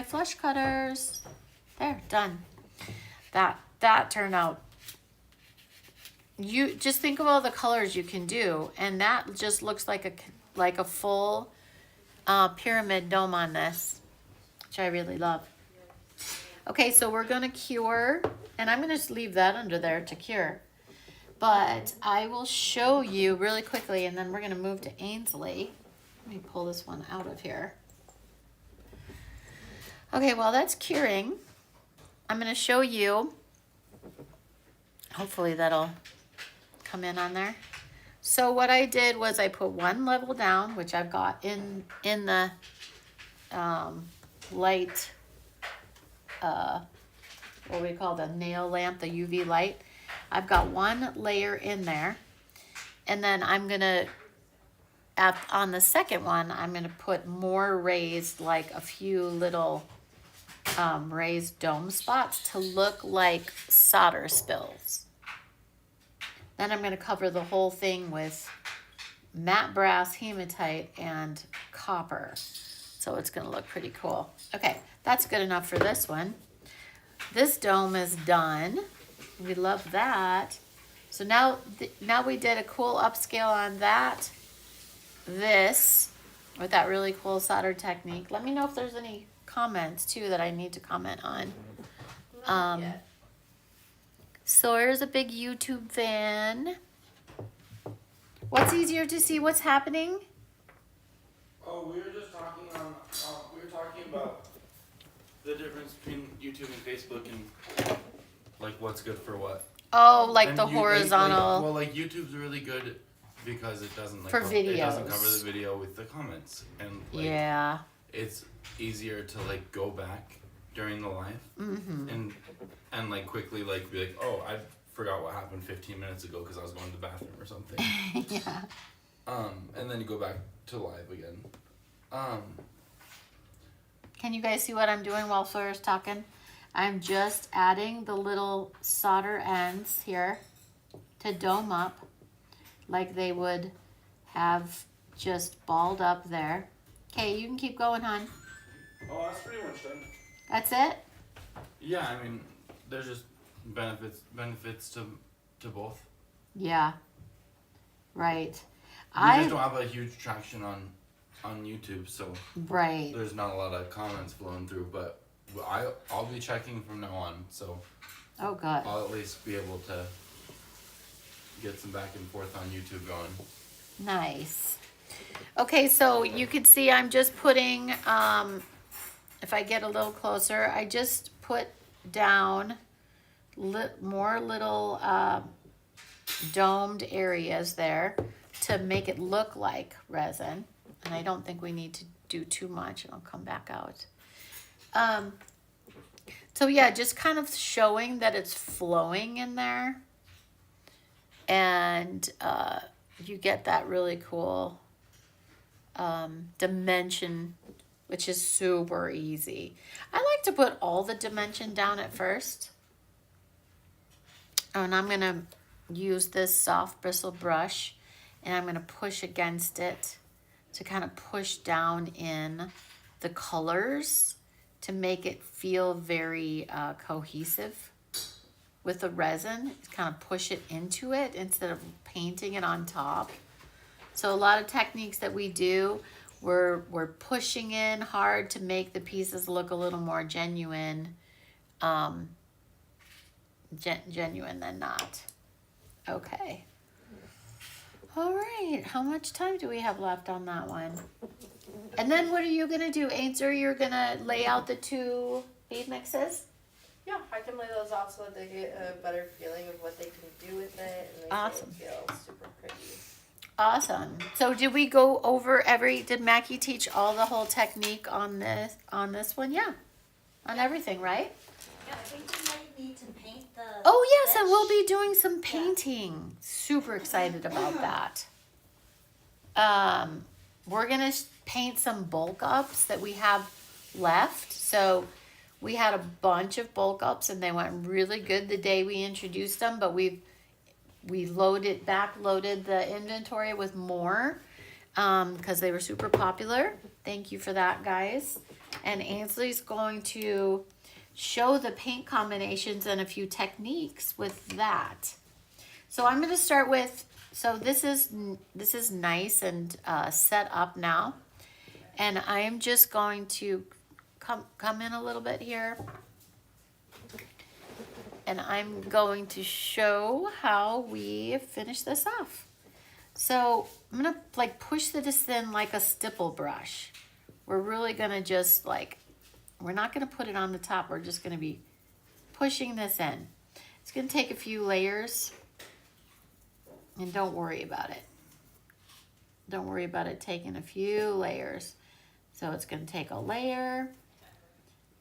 flush cutters. There, done. That turned out. You just think of all the colors you can do, and that just looks like a full pyramid dome on this, which I really love. Okay, so we're gonna cure, and I'm gonna just leave that under there to cure. But I will show you really quickly, and then we're gonna move to Ainsley. Let me pull this one out of here. Okay, while that's curing, I'm gonna show you, hopefully that'll come in on there. So what I did was I put one level down, which I've got in the light, what we call the nail lamp, the UV light. I've got one layer in there, and then I'm gonna, on the second one, I'm gonna put more raised, like a few little raised dome spots to look like solder spills. Then I'm gonna cover the whole thing with matte brass, hematite, and copper. So it's gonna look pretty cool. Okay, that's good enough for this one. This dome is done. We love that. So now we did a cool upscale on this with that really cool solder technique. Let me know if there's any comments too that I need to comment on. Not yet. Sawyer's a big YouTube fan. What's easier to see what's happening? Oh, we were just talking on. We were talking about the difference between YouTube and Facebook and like what's good for what. Oh, like And the horizontal. well, like YouTube's really good because it doesn't like For it doesn't videos. cover the video with the comments, and like Yeah. it's easier to like go back during the live and like quickly like be like, oh, I forgot what happened 15 minutes ago because I was going to the bathroom or something. Yeah. And then you go back to live again. Can you guys see what I'm doing while Sawyer's talking? I'm just adding the little solder ends here to dome up like they would have just balled up there. Okay, you can keep going, hon. Oh, that's pretty much done. That's it? Yeah, I mean, there's just benefits to both. Yeah. Right. We just don't have a huge traction on YouTube, so Right. there's not a lot of comments flowing through, but I'll be checking from now on, so Oh, good. I'll at least be able to get some back and forth on YouTube going. Nice. Okay, so you could see I'm just putting, if I get a little closer, I just put down more little domed areas there to make it look like resin. And I don't think we need to do too much. I'll come back out. So yeah, just kind of showing that it's flowing in there. And you get that really cool dimension, which is super easy. I like to put all the dimension down at first. Oh, and I'm going to use this soft bristle brush and I'm going to push against it to kind of push down in the colors to make it feel very cohesive with the resin. Kind of push it into it instead of painting it on top. So a lot of techniques that we do, we're pushing in hard to make the pieces look a little more genuine, genuine than not. Okay. All right, how much time do we have left on that one? And then what are you gonna do, Ainsley? You're gonna lay out the two bead mixes? Yeah, I can lay those out so that they get a better feeling of what they can do with it and they Awesome. feel super pretty. Awesome. So did we go over did Mackie teach all the whole technique on this one? Yeah. On everything, right? Yeah, I think we might need to paint the. Oh yes, and we'll fish. be doing some painting. Super excited about that. We're gonna paint some bulk ups that we have left. So we had a bunch of bulk ups and they went really good the day we introduced them, but we backloaded the inventory with more because they were super popular. Thank you for that, guys. And Ainsley's going to show the paint combinations and a few techniques with that. So I'm going to start with, so this is nice and set up now. And I am just going to come in a little bit here. And I'm going to show how we finish this off. So I'm gonna like push this in like a stipple brush. We're really gonna just like, we're not gonna put it on the top. We're just gonna be pushing this in. It's gonna take a few layers and don't worry about it. Don't worry about it taking a few layers. So it's gonna take a layer.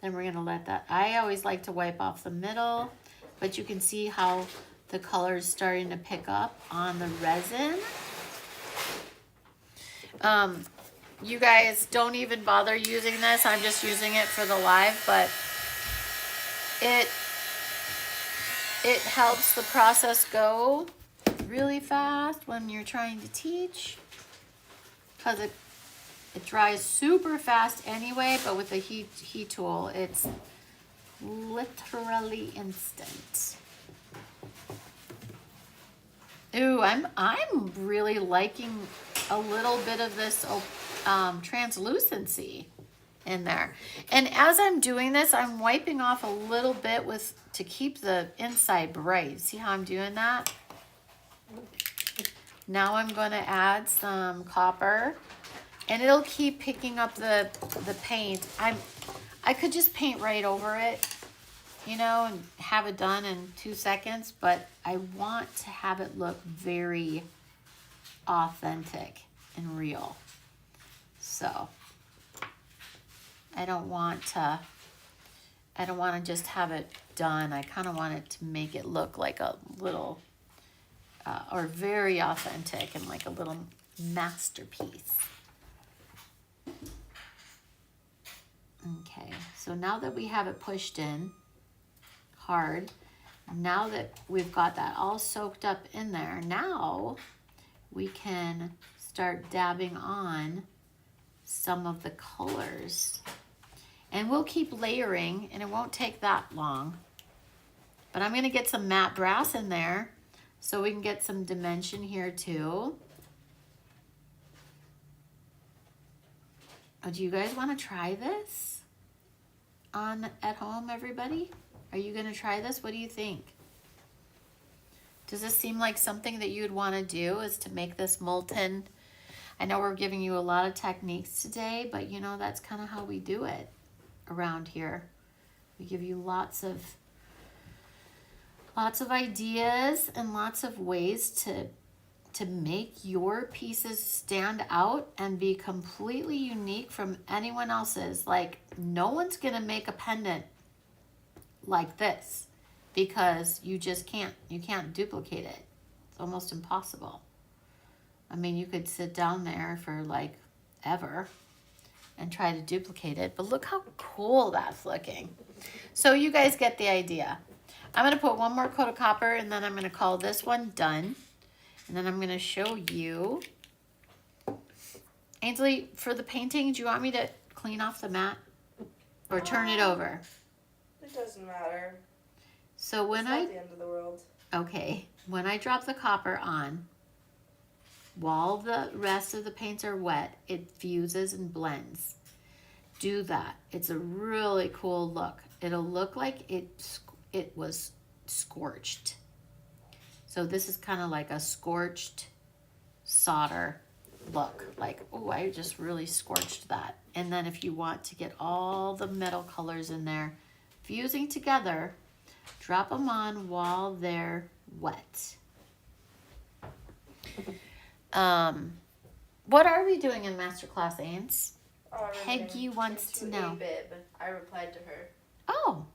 Then we're gonna let that, I always like to wipe off the middle, but you can see how the color is starting to pick up on the resin. You guys don't even bother using this. I'm just using it for the live, but it helps the process go really fast when you're trying to teach, because it dries super fast anyway, but with the heat tool, it's literally instant. Ooh, I'm really liking a little bit of this translucency in there. And as I'm doing this, I'm wiping off a little bit to keep the inside bright. See how I'm doing that? Now I'm going to add some copper, and it'll keep picking up the paint. I could just paint right over it, you know, and have it done in 2 seconds, but I want to have it look very authentic and real. So I don't want to just have it done. I kind of want it to make it look like a little or very authentic and like a little masterpiece. Okay, so now that we have it pushed in hard, now that we've got that all soaked up in there, now we can start dabbing on some of the colors. And we'll keep layering, and it won't take that long. But I'm going to get some matte brass in there so we can get some dimension here too. Oh, do you guys want to try this at home, everybody? Are you going to try this? What do you think? Does this seem like something that you'd want to do, is to make this molten? I know we're giving you a lot of techniques today, but you know, that's kind of how we do it around here. We give you lots of ideas and lots of ways to make your pieces stand out and be completely unique from anyone else's. Like, no one's gonna make a pendant like this because you just can't. You can't duplicate it. It's almost impossible. I mean, you could sit down there for like ever and try to duplicate it, but look how cool that's looking. So you guys get the idea. I'm gonna put one more coat of copper, and then I'm gonna call this one done. And then I'm gonna show you. Ainsley, for the painting, do you want me to clean off the mat or turn it over? It doesn't matter. So when It's not the end of the world. Okay, when I drop the copper on, while the rest of the paints are wet, it fuses and blends. Do that. It's a really cool look. It'll look like it was scorched. So this is kind of like a scorched solder look. Like, oh, I just really scorched that. And then if you want to get all the metal colors in there fusing together, drop them on while they're wet. What are we doing in Masterclass, Ains? Peggy wants to know. Bib. I replied to her. Oh,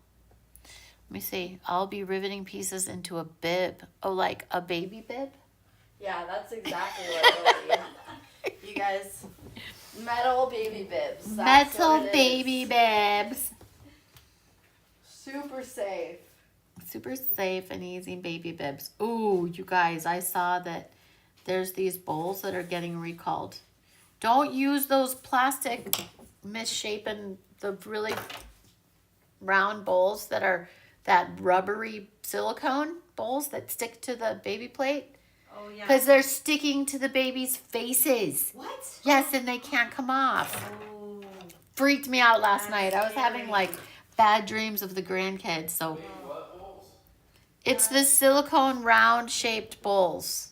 let me see. I'll be riveting pieces into a bib. Oh, like a baby bib? Yeah, that's exactly what it will be. You guys, metal baby bibs. That's Metal what it baby is. bibs. Super safe. Super safe and easy baby bibs. Ooh, you guys, I saw that there's these bowls that are getting recalled. Don't use those plastic misshapen, the really round bowls that are that rubbery silicone bowls that stick to the baby plate. Oh, yeah. Because they're sticking to the baby's faces. What? Yes, and they can't come off. Oh. Freaked me out last That's night. I was having scary. like bad dreams of the grandkids. So Wait, what bowls? it's the silicone round shaped bowls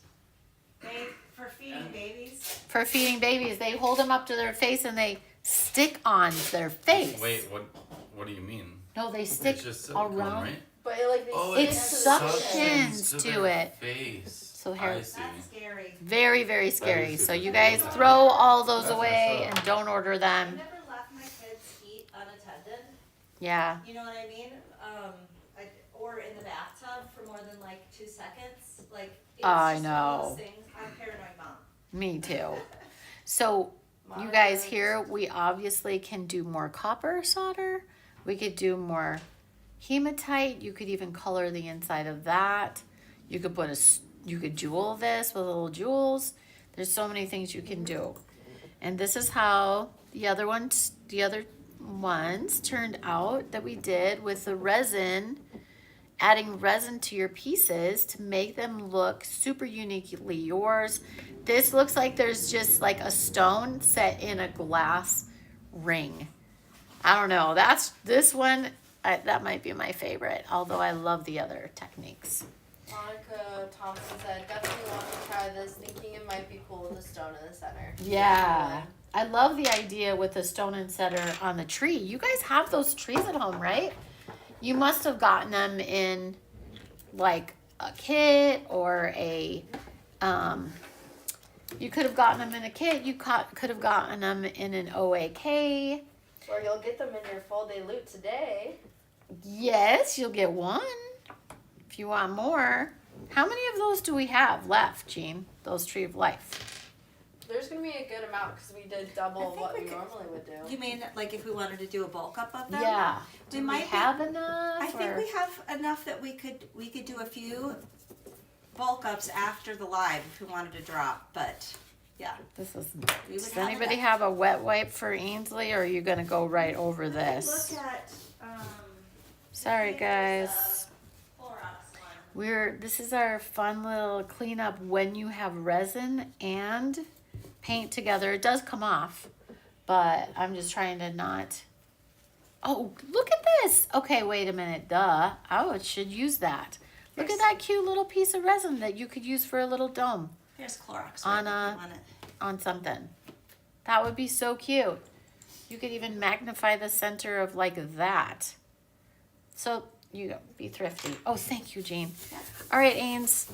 For feeding babies? for feeding babies. They hold them up to their face and they stick on their face. Wait, what do you mean? No, they stick It's just silicone, around. right? But it, like, It they suctions to their it. Face. So Harry- I see. That's scary. Very, very scary. is So super you guys scary. throw all those That's away messed up. and don't order I've them. never left my kids eat unattended. Yeah. You know what I mean? Or in the bathtub for more than like 2 seconds. Like, it's I just one of know. those things. I'm a paranoid mom. Me too. So you guys here, we obviously can do more copper solder. We could do more hematite. You could even color the inside of that. You could you could jewel this with little jewels. There's so many things you can do. And this is how the other ones turned out that we did with the resin, adding resin to your pieces to make them look super uniquely yours. This looks like there's just like a stone set in a glass ring. I don't know. This one, that might be my favorite, although I love the other techniques. Monica Thompson said, definitely want to try this, thinking it might be cool with a stone in the center. Yeah. I love the idea with the stone and center on the tree. You guys have those trees at home, right? You must have gotten them in like a kit or a, you could have gotten them in a kit. You could have gotten them in an OAK. Or you'll get them in your full day loot today. Yes, you'll get one if you want more. How many of those do we have left, Jean? Those Tree of Life. There's going to be a good amount because we did double what we normally would do. You mean like if we wanted to do a bulk up of them? Yeah. We Do we might have enough? I think or- we have enough that we could do a few bulk ups after the live if we wanted to drop, but yeah. This is. We would Does have anybody enough. have a wet wipe for Ainsley, or are you gonna go right over Look this? at Sorry, I think there's guys. a Clorox one. This is our fun little cleanup when you have resin and paint together. It does come off, but I'm just trying to not. Oh, look at this. Okay, wait a minute. Duh. I should use that. Look at that cute little piece of resin that you could use for a little dome Here's Clorox. On right, if a- you want it. on something. That would be so cute. You could even magnify the center of like that. So you go, be thrifty. Oh, thank you, Jean. All right, Ains.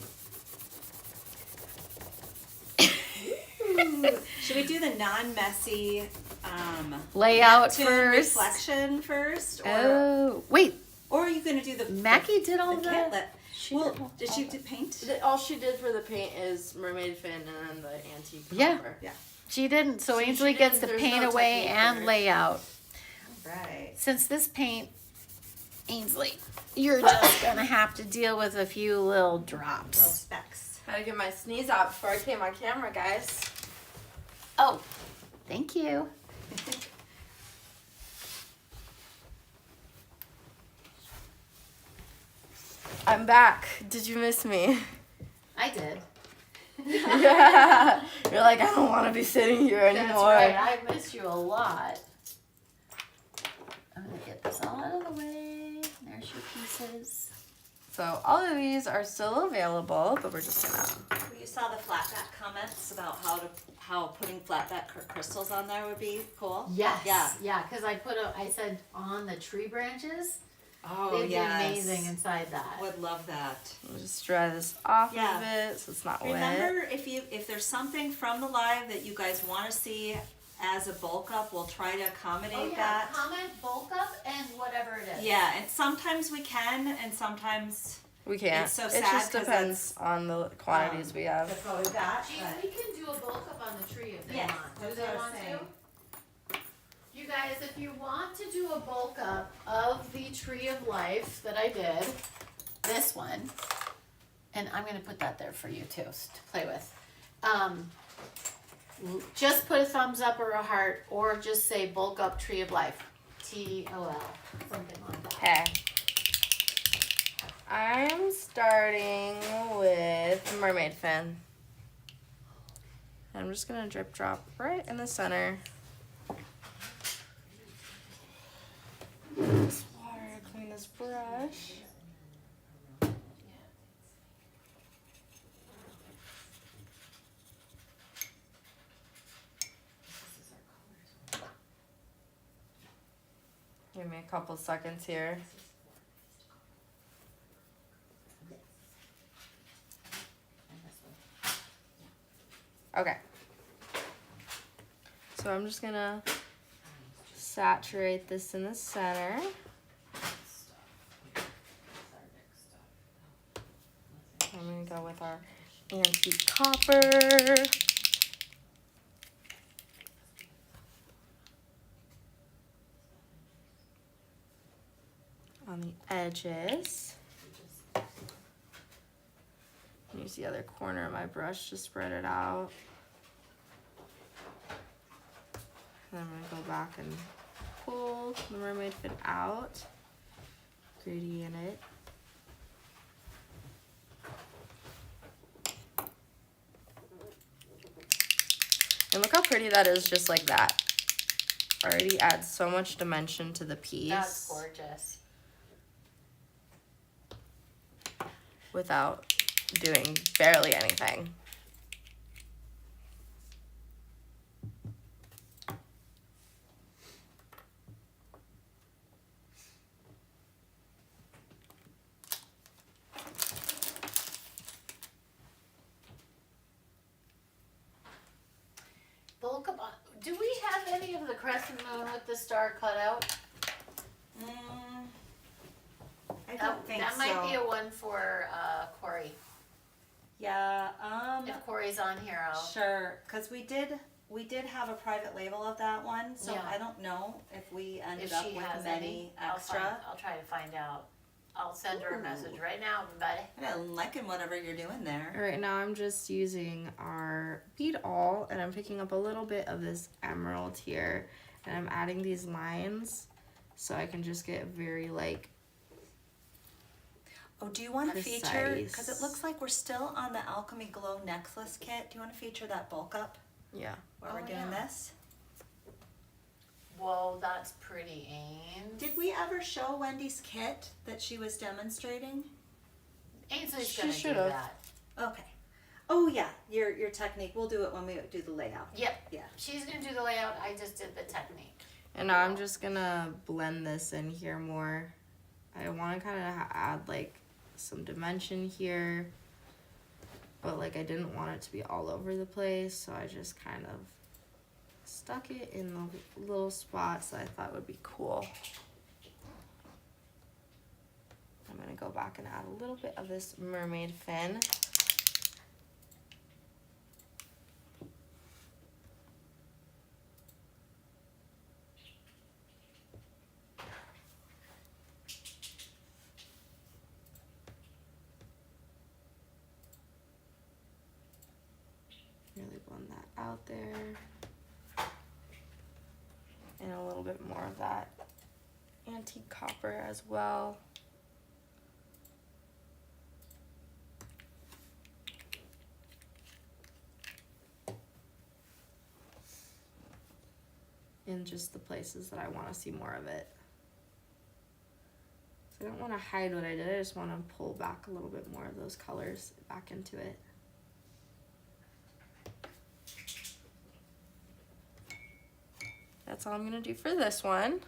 Should we do the non-messy Layout Neptune first. reflection first, or Oh, wait. are you gonna do the Mackie did all the the. kit? She Well, did all- did she do paint? All she did for the paint is mermaid fin and then the antique Yeah. copper. Yeah. She didn't. So So she Ainsley gets to didn't- there's paint no away technique and there. layout. Right. Since this paint, Ainsley, you're just gonna have to deal with a few little Little drops. specks. Had to get my sneeze out before I came on camera, guys. Oh, thank you. I'm back. Did you miss me? I did. Yeah. You're like, I don't want to be sitting here anymore. That's right. I missed you a lot. I'm gonna get this all out of the way. There's your pieces. So all of these are still available, but we're just gonna. You saw the flatback comments about how putting flatback crystals on there would be cool. Yes. Yeah. Yeah, because I said on the tree branches, Oh they'd be amazing inside that. Would love that. We'll just dry this off Yeah. of it so it's not wet. Remember, if there's something from the live that you guys want to see as a bulk up, we'll try to accommodate that. Comment bulk up and whatever it is. Yeah, and sometimes we can, and sometimes We can't. It's so it sad just 'cause depends on the quantities we have. that's what we got. Gee, but- we can do a bulk up on the tree if they Yes, want. Do that's they what I was want saying. to? You guys, if you want to do a bulk up of the Tree of Life that I did, this one, and I'm gonna put that there for you too to play with. Just put a thumbs up or a heart, or just say bulk up Tree of Life, TOL, something like that. Okay. I'm starting with mermaid fin. I'm just gonna drip drop right in the center. This water, clean this brush. Give me a couple seconds here. Okay. So I'm just gonna saturate this in the center. I'm gonna go with our antique copper. On the edges. Use the other corner of my brush to spread it out. And I'm gonna go back and pull the mermaid fin out. Gradient it. And look how pretty that is just like that. already adds so much dimension to the piece. That's gorgeous. Without doing barely anything. Look up. Do we have any of the crescent moon with the star cut out? I don't think that so. might be a one for Corey. Yeah, If Corey's on here, I'll. sure, because we did have a private label of that one, so Yeah. I don't know if we ended If up she with has many any, extra. I'll try to find out. I'll send her a Ooh. message right now, everybody. I'm liking whatever you're doing there. Right now I'm just using our bead awl and I'm picking up a little bit of this emerald here and I'm adding these lines so I can just get very like Oh, do you want to feature, precise. because it looks like we're still on the Alchemy Glow necklace kit. Do you want to feature that bulk up yeah. while we're Oh, doing yeah. this? Whoa, that's pretty, Ames. Did we ever show Wendy's kit that she was demonstrating? Ainsley's She gonna do should've. that. Okay. Oh yeah, your technique. We'll do it when we do the layout. Yep. Yeah. She's gonna do the layout. I just did the technique. And now I'm just gonna blend this in here more. I want to kind of add like some dimension here, but like I didn't want it to be all over the place, so I just kind of stuck it in the little spots that I thought would be cool. I'm gonna go back and add a little bit of this mermaid fin. Really blend that out there. And a little bit more of that antique copper as well. In just the places that I want to see more of it. So I don't want to hide what I did, I just want to pull back a little bit more of those colors back into it. That's all I'm gonna do for this one.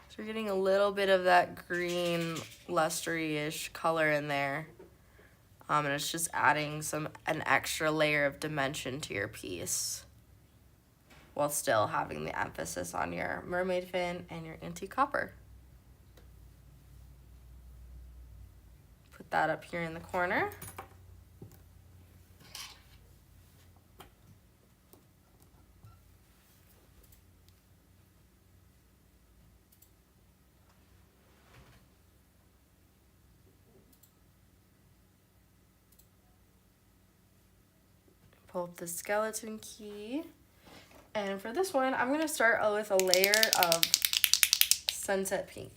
So we're getting a little bit of that green lustery-ish color in there. And it's just adding an extra layer of dimension to your piece while still having the emphasis on your mermaid fin and your antique copper. Put that up here in the corner. Pull up the skeleton key. And for this one, I'm gonna start with a layer of sunset pink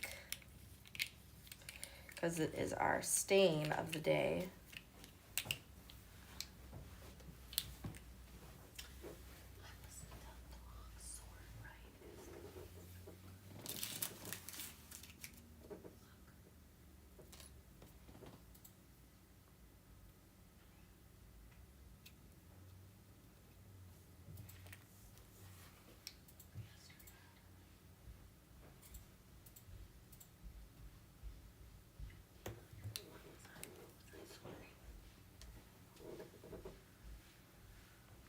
because it is our stain of the day.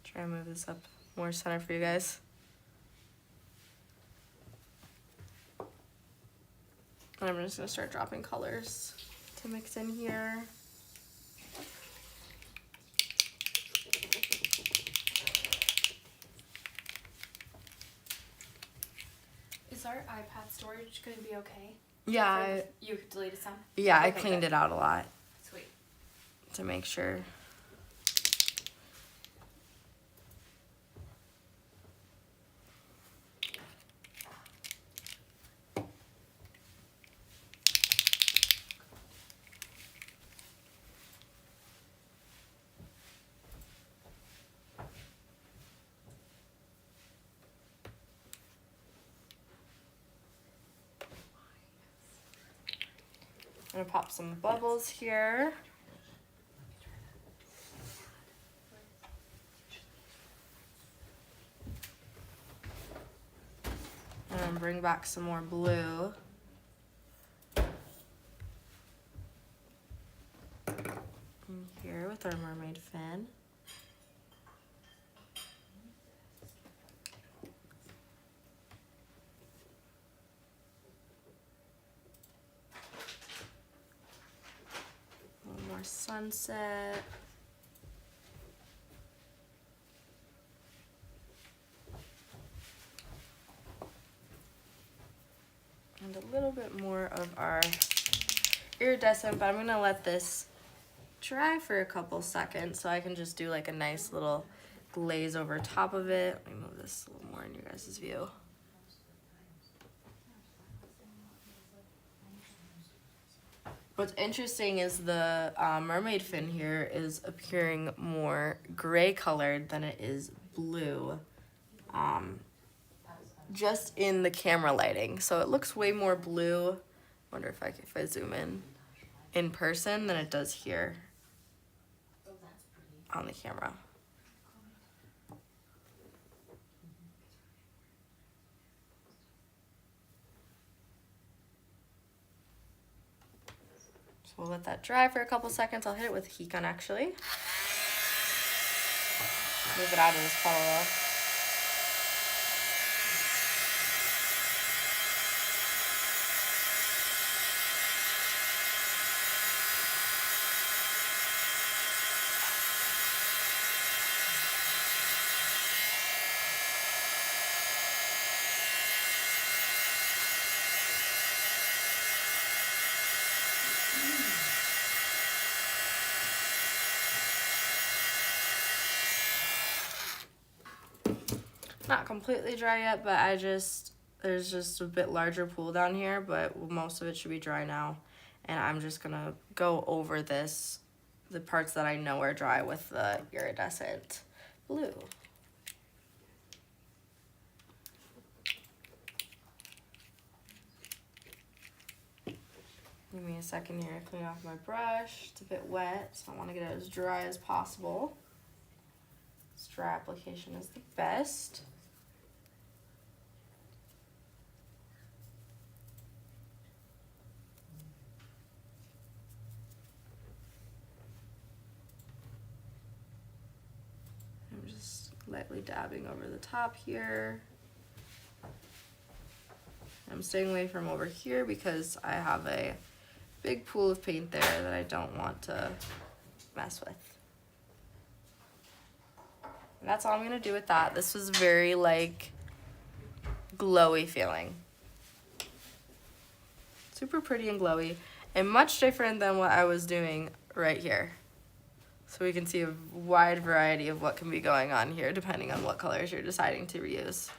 Try to move this up more center for you guys. And I'm just gonna start dropping colors to mix in here. Is our iPad storage gonna be okay? Yeah, You deleted some? I Okay, cleaned good. it out a lot Sweet. to make sure. I'm gonna pop some bubbles here. And then bring back some more blue. In here with our mermaid fin. A little more sunset. And a little bit more of our iridescent, but I'm gonna let this dry for a couple seconds so I can just do like a nice little glaze over top of it. Let me move this a little more in your guys' view. What's interesting is the mermaid fin here is appearing more gray colored than it is blue. Just in the camera lighting. So it looks way more blue. Wonder if I zoom in person than it does here on the camera. So we'll let that dry for a couple seconds. I'll hit it with a heat gun actually. Move it out of this color. Not completely dry yet, but there's just a bit larger pool down here, but most of it should be dry now. And I'm just gonna go over the parts that I know are dry with the iridescent blue. Give me a second here to clean off my brush. It's a bit wet, so I want to get it as dry as possible. Straw application is the best. I'm just lightly dabbing over the top here. I'm staying away from over here because I have a big pool of paint there that I don't want to mess with. And that's all I'm gonna do with that. This was very like glowy feeling. Super pretty and glowy, and much different than what I was doing right here. So we can see a wide variety of what can be going on here depending on what colors you're deciding to reuse.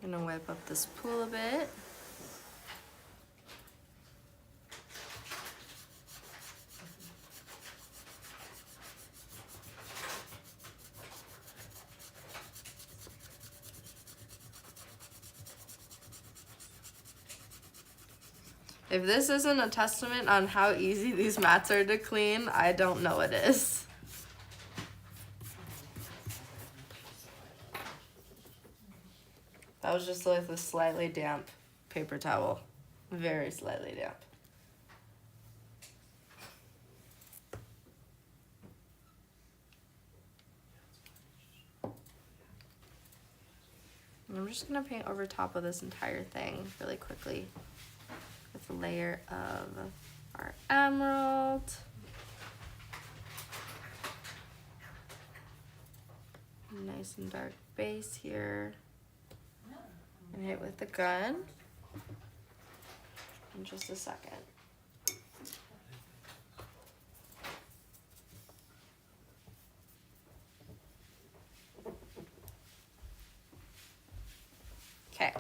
I'm gonna wipe up this pool a bit. If this isn't a testament on how easy these mats are to clean, I don't know what is. That was just like a slightly damp paper towel. Very slightly damp. And I'm just gonna paint over top of this entire thing really quickly with a layer of our emerald. Nice and dark base here. And hit with the gun in just a second. Okay.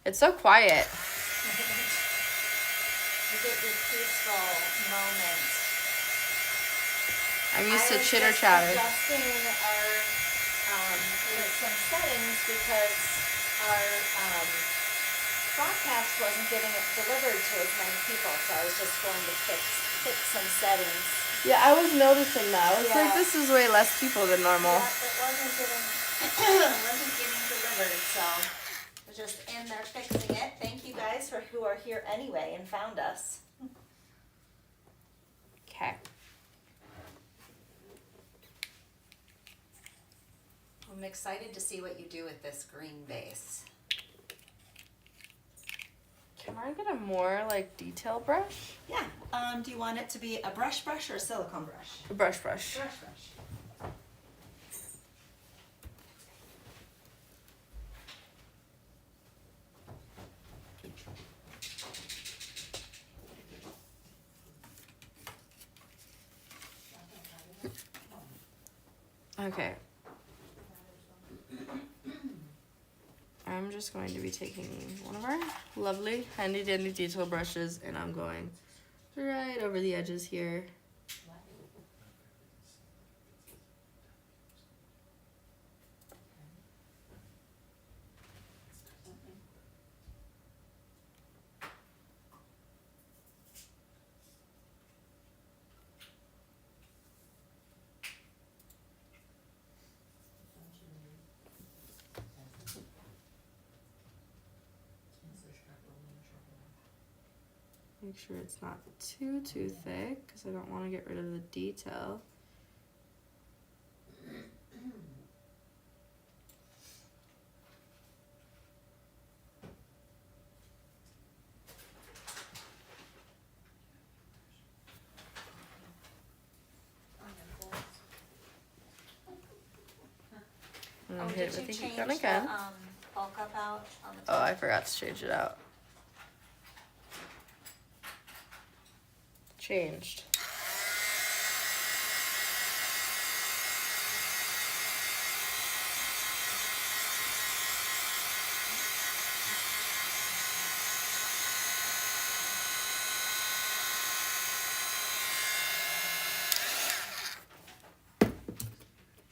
It's so quiet. You get your peaceful moment. I'm used to I was chitter just chatter. adjusting our, some settings because our, broadcast wasn't getting it delivered to as many people, so I was just going to fix some settings. Yeah, I was noticing that. I was like, Yeah. this is way less people than normal. Yeah, it wasn't getting, wasn't getting delivered, so I was just in there fixing it. Thank you guys for who are here anyway and found us. Okay. I'm excited to see what you do with this green base. Can I get a more like detail brush? Yeah, do you want it to be a brush or a silicone brush? A brush. Brush. Okay. I'm just going to be taking one of our lovely handy dandy detail brushes and I'm going right over the edges here. Make sure it's not too thick because I don't want to get rid of the detail. And then hit it with the heat gun again. Bulk up out on the Oh, top? I forgot to change it out. Changed.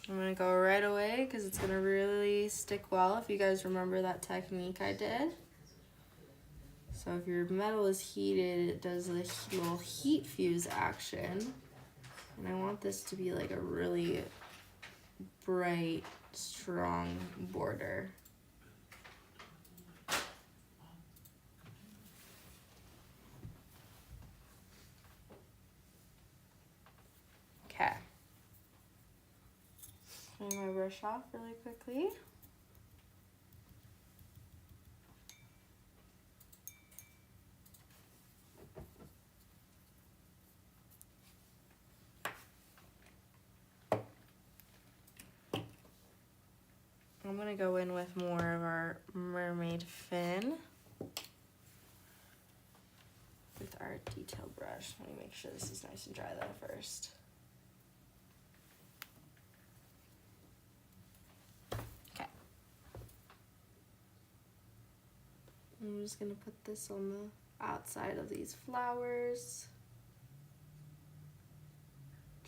I'm gonna go right away because it's gonna really stick well if you guys remember that technique I did. So if your metal is heated, it does a little heat fuse action. And I want this to be like a really bright, strong border. Okay. Clean my brush off really quickly. I'm gonna go in with more of our mermaid fin with our detail brush. Let me make sure this is nice and dry though first. Okay. I'm just gonna put this on the outside of these flowers.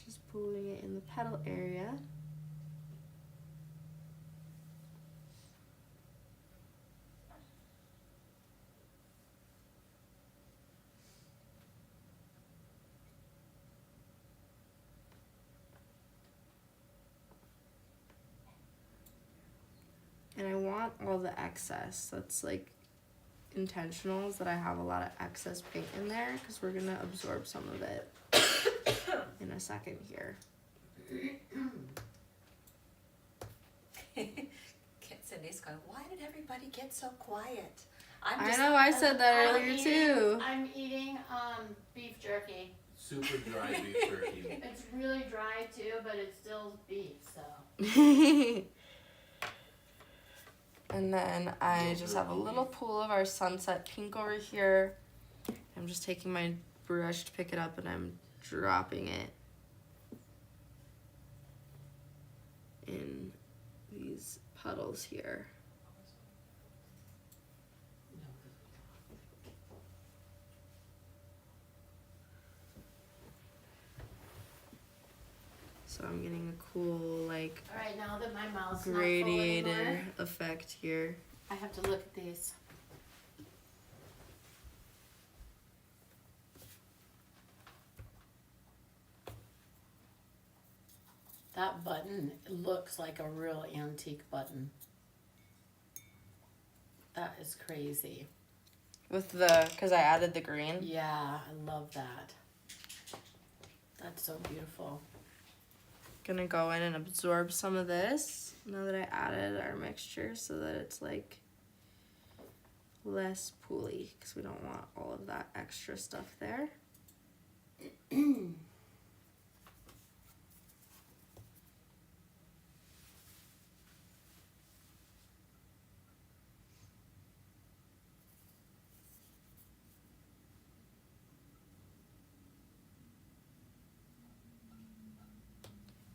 Just pulling it in the petal area. And I want all the excess. That's like intentional, is that I have a lot of excess paint in there because we're gonna absorb some of it in a second here. Cindy's going, why did everybody get so quiet? I know, I said that earlier too. I'm eating beef jerky. Super dry beef jerky. It's really dry too, but it's still beef, so. And then I just have a little pool of our sunset pink over here. I'm just taking my brush to pick it up and I'm dropping it in these puddles here. So I'm getting a cool like All right, now that my mouth's not full gradiator anymore, effect here. I have to look at these. That button looks like a real antique button. That is crazy. With the, because I added the green. Yeah, I love that. That's so beautiful. Gonna go in and absorb some of this now that I added our mixture so that it's like less pooly because we don't want all of that extra stuff there.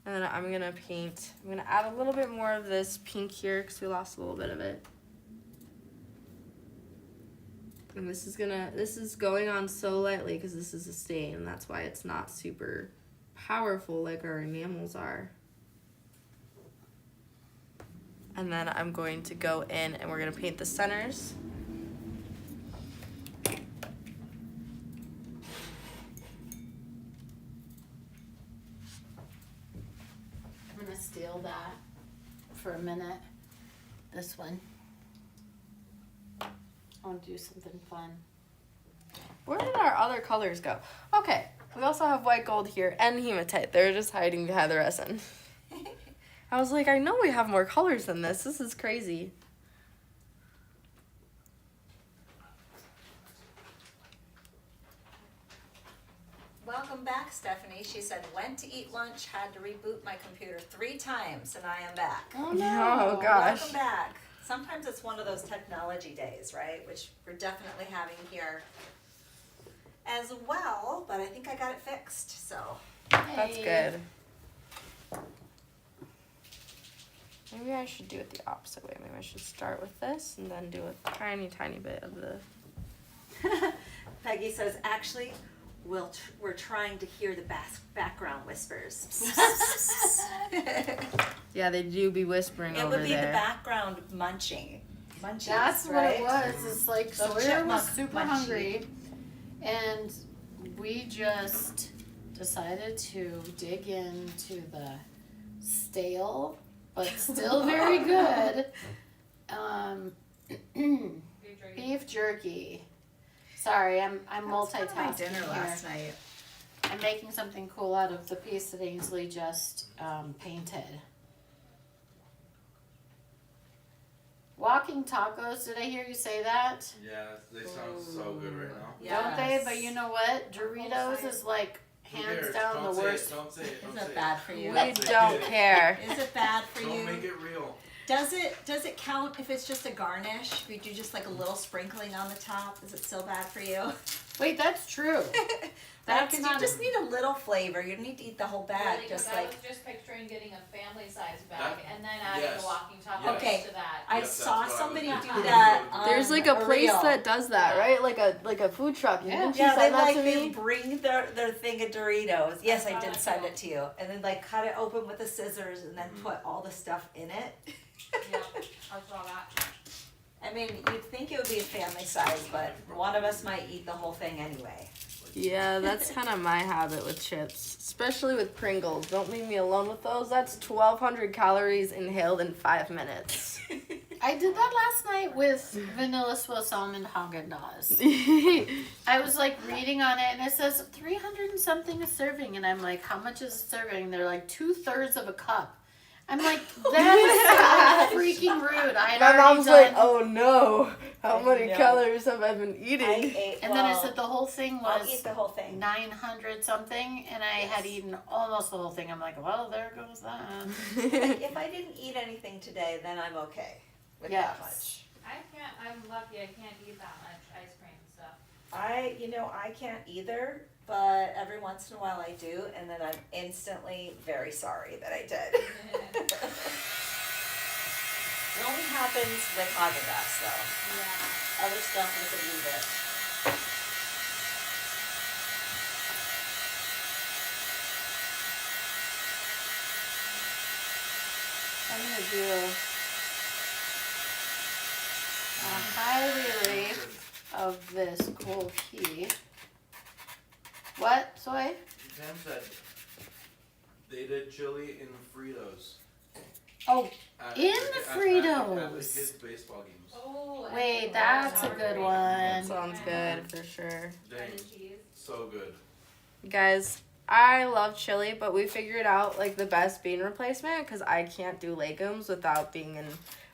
And then I'm gonna paint, I'm gonna add a little bit more of this pink here because we lost a little bit of it. And this is going on so lightly because this is a stain, and that's why it's not super powerful like our enamels are. And then I'm going to go in and we're gonna paint the centers. I'm gonna steal that for a minute. This one. I want to do something fun. Where did our other colors go? Okay, we also have white gold here and hematite. They're just hiding behind the resin. I was like, I know we have more colors than this. This is crazy. Welcome back, Stephanie. She said, went to eat lunch, had to reboot my computer 3 times, and I am back. Oh Oh gosh. Welcome back. Sometimes it's one of those technology days, right? Which we're definitely having here as well, but I think I got it fixed, so. That's good. Maybe I should do it the opposite way. Maybe I should start with this and then do a tiny, tiny bit of the... Peggy says, actually, we're trying to hear the background whispers. Yeah, they do be whispering It over would be the there. background munchies, That's right? what it was. It's like The Sawyer was chipmunk super munchie. hungry, and we just decided to dig into the stale but still very good beef jerky. Sorry, I'm multitasking my dinner here. last night. I'm making something cool out of the piece that Ainsley just painted. Walking tacos, did I hear you say that? Yeah, they sound so good right now. Yeah. Don't they? But you know what? Doritos is like Who hands cares? down Don't the say worst. It, don't say it. Don't Is say it it. bad for you? We don't care. Is it bad for Don't you? make it real. Does it count if it's just a garnish? If you do just like a little sprinkling on the top, is it still bad for you? Wait, that's true. That's Because not you just need a little flavor. You don't need to eat the whole bag. Really, Just 'cause I like was just picturing getting a family size bag That- and then adding yes. the walking tacos Yes. Okay. to that. I Yes, saw that's what I was somebody do thinking. that. On There's like a place reel. that does that, right? Like a food truck. Yeah. Didn't you Yeah, they send that like to they me? bring their thing of Doritos. Yes, I saw did that send too. it to you, and then like cut it open with the scissors, and then put all the stuff in it. Yep, I saw that. I mean, you'd think it would be a family size, but one of us might eat the whole thing anyway. Yeah, that's kind of my habit with chips, especially with Pringles. Don't leave me alone with those. That's 1,200 calories inhaled in 5 minutes. I did that last night with vanilla Swiss almond Haagen-Dazs. I was like reading on it, and it says 300 and something a serving, and I'm like, how much is a serving? They're like 2/3 of a cup. I'm like, that is so freaking rude. I had My already mom's done, like, oh no, how I many know. calories have I been I eating? ate. and then it said the whole thing I'll was eat the whole thing. 900 something, and I had eaten almost the whole thing. I'm like, well, there goes that. If I didn't eat anything today, then I'm okay with that much. I'm lucky I can't eat that much ice cream and stuff. I can't either, but every once in a while I do, and then I'm instantly very sorry that I did. It only happens with Haagen-Dazs though. Yeah. Other stuff you could leave it. do a high relief of this cool key. What, Soy? Pam said they did chili in Fritos. Oh, At in the At the Fritos. kids' baseball games. Oh, Wait, that's a good one. Sounds good for sure. Dang, cheese. so good. Guys, I love chili, but we figured out like the best bean replacement because I can't do legumes without being in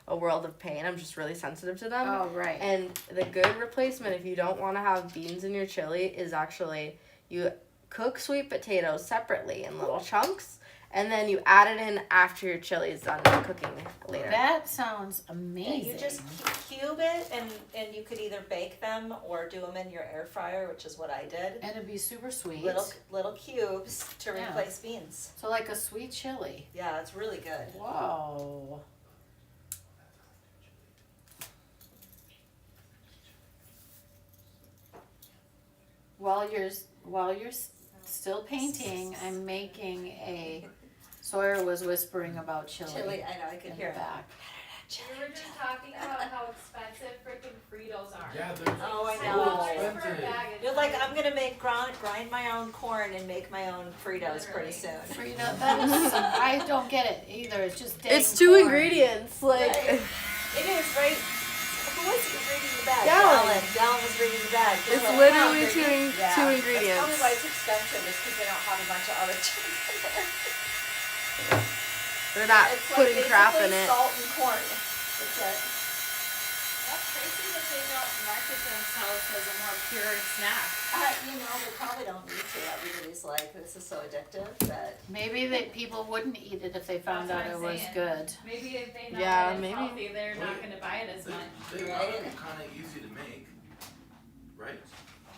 a world of pain. I'm just really sensitive to them. Oh, right. And the good replacement, if you don't want to have beans in your chili, is actually you cook sweet potatoes separately in little chunks, and then you add it in after your chili is done cooking later. That sounds Yeah, amazing. you just cube it, and you could either bake them or do them in your air fryer, which is what I did. And it'd be super sweet. Little cubes to Yeah. replace beans. So like a sweet chili. Yeah, it's really good. Whoa. While you're still painting, I'm making a. Sawyer was whispering about chili. Chili, I know, I could in hear the it. back. We were just talking about how expensive freaking Fritos are. Yeah, they're Oh, I so know. expensive. You're like, I'm gonna grind my own corn and make my own Fritos pretty Literally. soon. Frida, that is I don't get it either. It's just dang It's two corn. ingredients, like. Right. It is, right? Who was reading the bag? Dallin. Dallin was reading the bag. It's Like, literally wow, two they're- yeah. two That's ingredients. probably why it's expensive, is because they don't have a bunch of other chicken in there. They're not It's like putting crap in basically it. salt and corn. That's it. That's crazy that they don't market themselves as a more pure snack. They probably don't need to. Everybody's like, this is so addictive that. Maybe that people wouldn't eat it if they found That's out it what I'm was saying. good. Maybe if they know Yeah, that it's maybe. healthy, they're not going to buy it as much. They Right. probably kind of easy to make, right?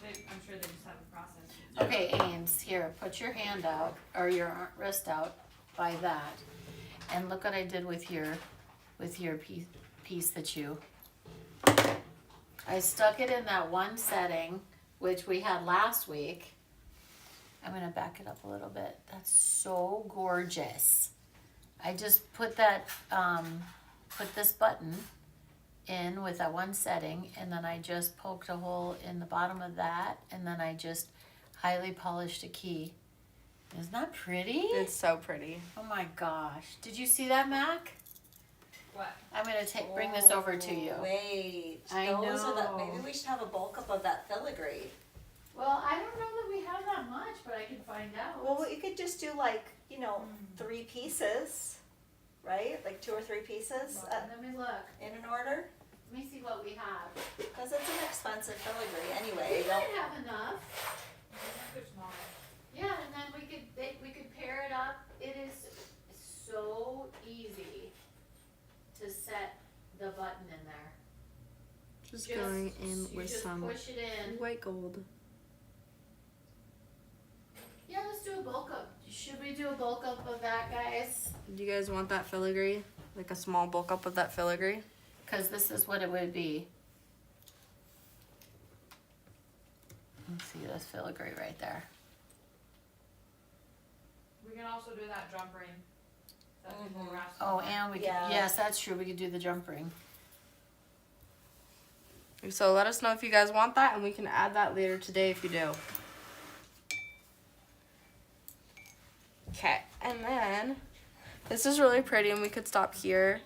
I'm sure they just have a process. Yeah. Okay, Ains, here, put your hand out or your wrist out by that, and look what I did with your piece that you. I stuck it in that one setting, which we had last week. I'm gonna back it up a little bit. That's so gorgeous. I just put that, put this button in with that one setting, and then I just poked a hole in the bottom of that, and then I just highly polished a key. Isn't that pretty? It's so pretty. Oh my gosh. Did you see that, Mac? What? I'm gonna bring this over to you. Wait. I Those are know. maybe we should have a bulk up of that filigree. Well, I don't know that we have that much, but I can find out. Well, you could just do like, 3 pieces, right? Like 2 or 3 pieces Let me look. in an order. Let me see what we have. Because it's an expensive filigree anyway. We You don't, might have enough. They're smaller. Yeah, and then we could pair it up. It is so easy to set the button in there. Just Just- going in You with just some push it in. white gold. Yeah, let's do a bulk up. Should we do a bulk up of that, guys? Do you guys want that filigree? Like a small bulk up of that filigree? Because this is what it would be. Let's see this filigree right there. We can also do that jump ring. That people were asking Oh, about. and we could, Yeah. yes, that's true. We could do the jump ring. So let us know if you guys want that, and we can add that later today if you do. Okay, and then this is really pretty, and we could stop here.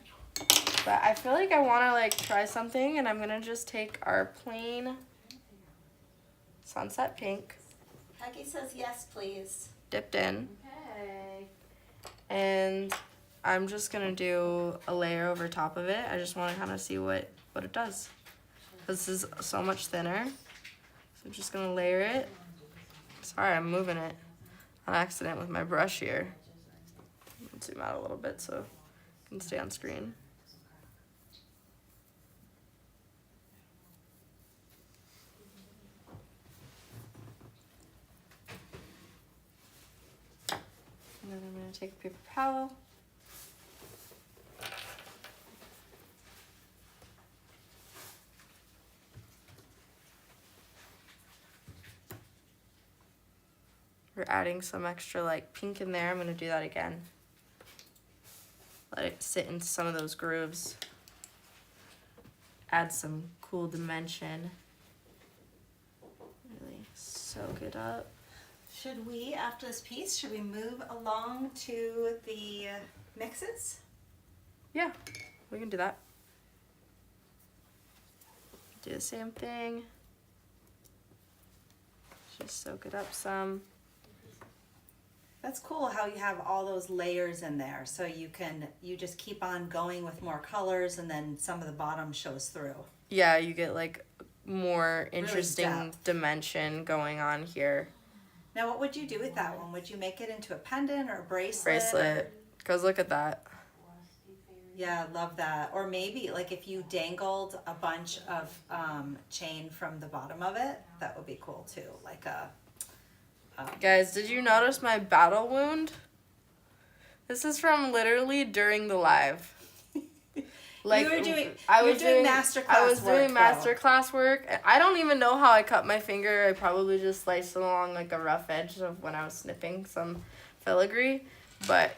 But I feel like I want to like try something, and I'm gonna just take our plain sunset pink, Peggy says yes, please. dipped in, Okay. and I'm just gonna do a layer over top of it. I just want to kind of see what it does. This is so much thinner, so I'm just gonna layer it. Sorry, I'm moving it on accident with my brush here. Let's zoom out a little bit so it can stay on screen. And then I'm gonna take a paper towel. We're adding some extra like pink in there. I'm gonna do that again. let it sit into some of those grooves. Add some cool dimension. Really soak it up. Should we, after this piece, should we move along to the mixes? Yeah, we can do that. Do the same thing. Just soak it up some. That's cool how you have all those layers in there, so you just keep on going with more colors, and then some of the bottom shows through. Yeah, you get like more Really interesting depth. dimension going on here. Now, what would you do with that one? Would you make it into a pendant or a bracelet? Bracelet. Cause look at that. Yeah, I love that. Or maybe like if you dangled a bunch of chain from the bottom of it, that would be cool too. Like a. Guys, did you notice my battle wound? This is from literally during the live. Like You were doing- I you were was doing doing masterclass I was work, doing though. masterclass work. And I don't even know how I cut my finger. I probably just sliced it along like a rough edge of when I was snipping some filigree. But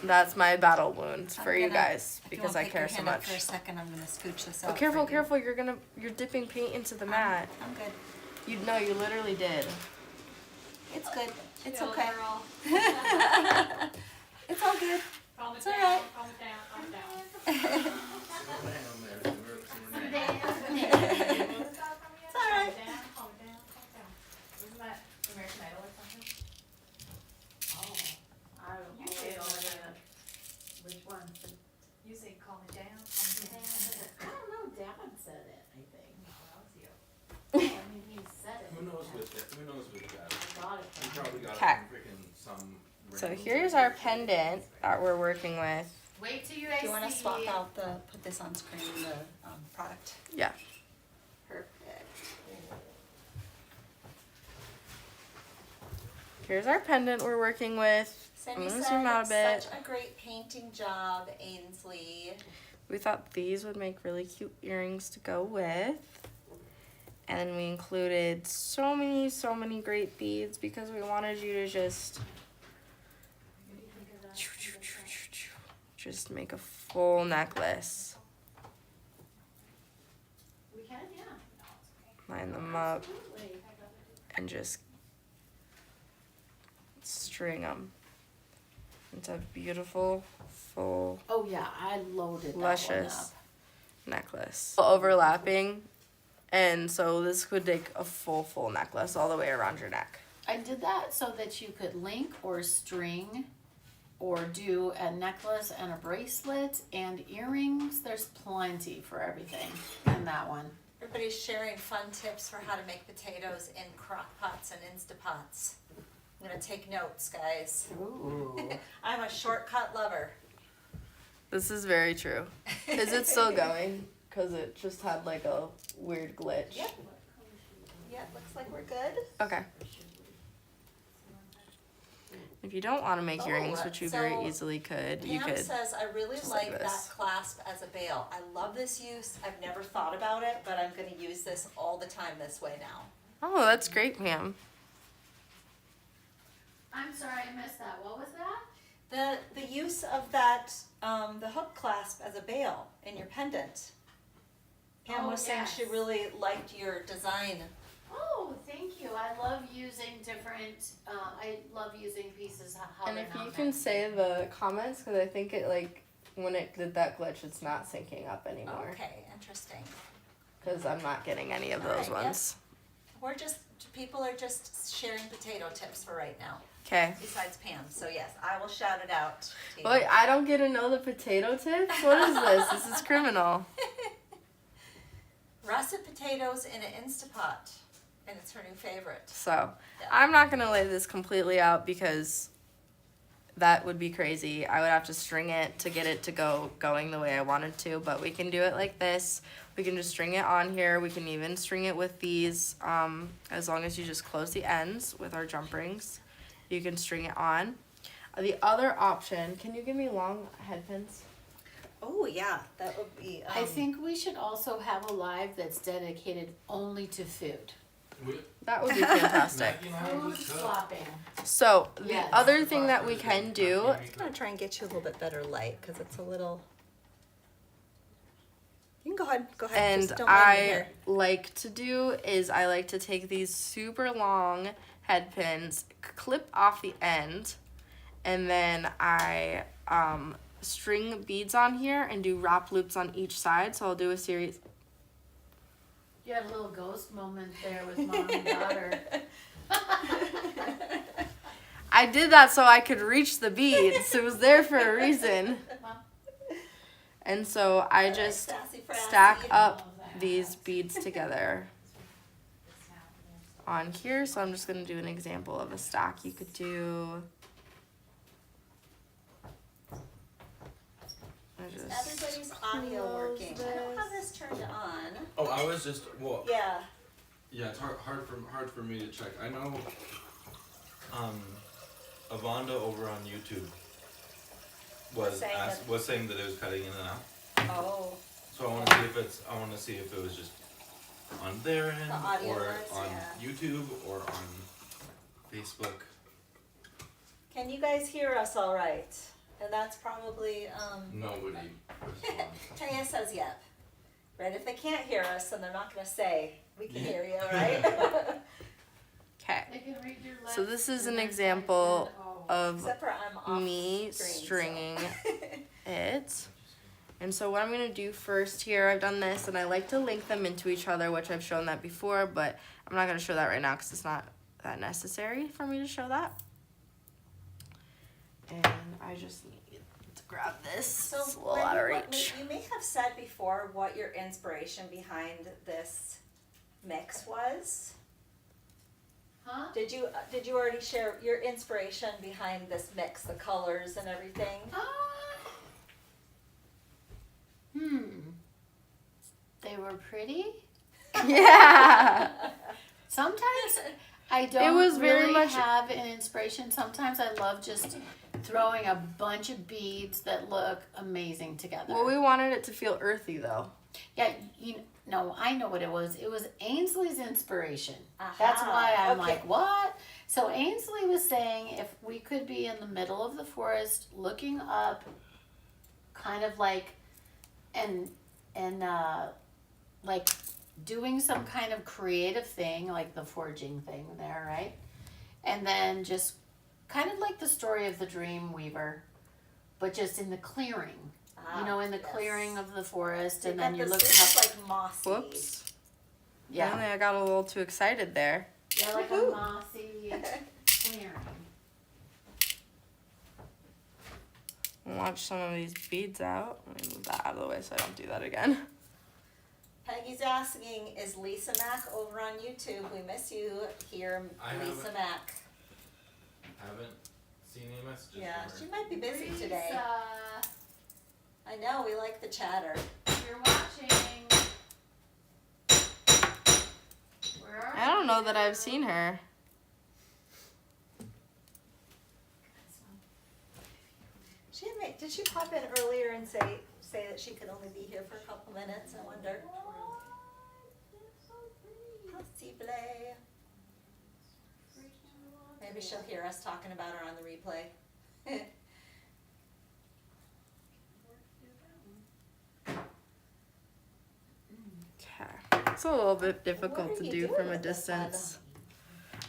that's my battle wound for you guys because I care so much. For a second, I'm gonna scooch this Oh, out. careful, for you. careful! You're dipping paint into the mat. I'm good. You literally did. It's good. It's Go, okay. girl. It's all good. Calm it It's all down, right. calm it down, calm it down. It's all right. Calm it down, calm it down, calm it down. Isn't that American Idol or something? Oh, I don't You know. say it all the time. Which one? You say calm it down, calm it down. I don't know, Dad said it, I think. No, that was you. I mean, he said it. Who knows with that? Who knows with that? I got it You from him. probably got it Okay. from freaking some. So random here's place. our pendant that we're working with. Wait till you guys Do you want to see. swap out put this on screen, the product? Yeah. Perfect. Here's our pendant we're working with. Cindy I'm gonna said, zoom out a bit. such a great painting job, Ainsley. We thought these would make really cute earrings to go with. And we included so many great beads because we wanted you to just make a full necklace. We can, yeah. Line them up Absolutely. and just string them into a beautiful, full Oh yeah, I loaded that one luscious up. necklace. Overlapping, and so this could take a full necklace all the way around your neck. I did that so that you could link or string or do a necklace and a bracelet and earrings. There's plenty for everything in that one. Everybody's sharing fun tips for how to make potatoes in crock pots and Instapots. I'm gonna take notes, guys. Ooh. I'm a shortcut lover. This is very true. Is it still going? Because it just had like a weird glitch. Yep. Yeah, looks like we're good. Okay. If you don't want to make Oh, earrings, which you very so easily could, you Pam could. says, I really just like like this. that clasp as a bail. I love this use. I've never thought about it, but I'm gonna use this all the time this way now. Oh, that's great, Pam. I'm sorry, I missed that. What was that? The use of that, the hook clasp as a bail in your pendant. Pam Oh, was saying she yes. really liked your design. Oh, thank you. I love using different, I love using pieces how And they're if not you can meant. say the comments, because I think it like when it did that glitch, it's not syncing up anymore. Okay, interesting. Because I'm not getting any of All those right, yep. ones. People are just sharing potato tips for right now, Okay. besides Pam. So yes, I will shout it out to you. Wait, I don't get to know the potato tips? What is this? This is criminal. Russet potatoes in an Instapot, and it's her new favorite. So, Yeah. I'm not going to lay this completely out because that would be crazy. I would have to string it to get it to going the way I wanted to, but we can do it like this. We can just string it on here. We can even string it with these, as long as you just close the ends with our jump rings. You can string it on. The other option, can you give me long head pins? Oh yeah, that would be. I think we should also have a live that's dedicated only to food. That would be fantastic. Mackie and I Food just cook. swapping. So the Yes. other thing that we can do, I'm gonna try and get you a little bit better light because it's a little. You can go ahead. Go ahead. and Just don't mind me I here. like to do, is I like to take these super long head pins, clip off the end, and then I string beads on here and do wrap loops on each side. So I'll do a series. You had a little ghost moment there with mom and daughter. I did that so I could reach the beads. It was there for a reason. And so I just Sassy frassy. stack up these beads together on here. So I'm just going to do an example of a stack you could do. Everybody's audio working. I don't have this turned on. Oh, I was just Yeah. Yeah, it's hard for me to check. I know Avonda over on YouTube was saying that it was cutting in and out. Oh. So I want to see if it was just on their end The audio or was, on yeah. YouTube or on Facebook. Can you guys hear us all right? And that's probably Nobody responded. Tanya says yep. Right? If they can't hear us, then they're not gonna say we can hear you, right? Okay. They can read your lips So this is and an then example type in, oh. of Except for I'm off me screen, so. stringing it. And so what I'm going to do first here, I've done this, and I like to link them into each other, which I've shown that before, but I'm not going to show that right now because it's not that necessary for me to show that. And I just need to grab this. So, It's a little out of Brandy, reach. you may have said before what your inspiration behind this mix was. Huh? Did you already share your inspiration behind this mix, the colors and everything? They were pretty. Yeah. Sometimes I don't was very really much- have an inspiration. Sometimes I love just throwing a bunch of beads that look amazing together. Well, we wanted it to feel earthy, though. Yeah, I know what it was. It was Ainsley's inspiration. Aha, That's why I'm okay. like, what? So Ainsley was saying if we could be in the middle of the forest looking up, kind of like, and like doing some kind of creative thing, like the forging thing there, right? And then just kind of like the story of the dream weaver, but just in the clearing. In the yes. clearing of the forest, and But then you're this looking is up. like mossy. Whoops. Yeah, Apparently I got a little too excited there. yeah, like a Woohoo. mossy clearing. Watch some of these beads out. Let me move that out of the way so I don't do that again. Peggy's asking, is Lisa Mack over on YouTube? We miss you here, I Lisa haven't- Mack. Haven't seen any messages Yeah, from she her. might be busy today. Lisa, I know, we like the chatter. you're watching. Where are I don't know you? that I've seen her. Did she pop in earlier and say that she could only be here for a couple minutes? I wonder. Possible. Maybe she'll hear us talking about her on the replay. Okay. It's a little bit What difficult are to you do doing from a with this distance.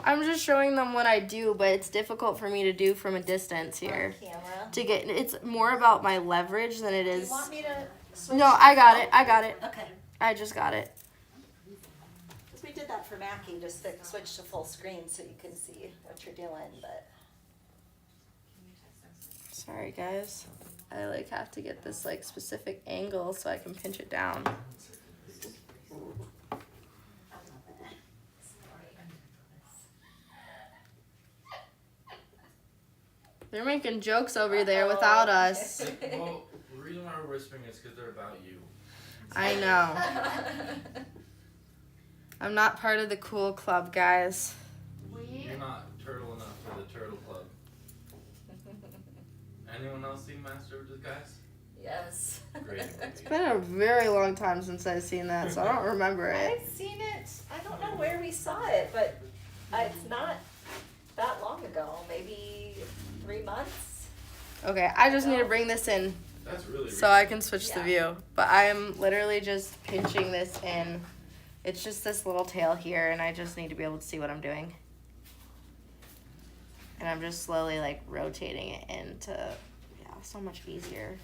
I'm just showing them what I do, but it's difficult for me to do from a distance here. On camera. To get, it's more about my leverage than it Do is. you want me to switch? No, I got it. I got it. Okay. I just got it. Because we did that for Mackie, just to switch to full screen so you can see what you're doing, but. Sorry, guys. I have to get this specific angle so I can pinch it down. They're making jokes over there without us. Well, the reason why we're whispering is because they're about you. I know. I'm not part of the cool club, guys. You're not turtle enough for the turtle club. Anyone else seen Master of Disguise? Yes. Great movie. It's been a very long time since I've seen that, so I don't remember it. I've seen it. I don't know where we saw it, but it's not that long ago. Maybe 3 months. Okay, I just need to bring this in That's really so I can switch the Yeah. view. But I'm literally just pinching this in. It's just this little tail here, and I just need to be able to see what I'm doing. And I'm just slowly like rotating it into, so much easier.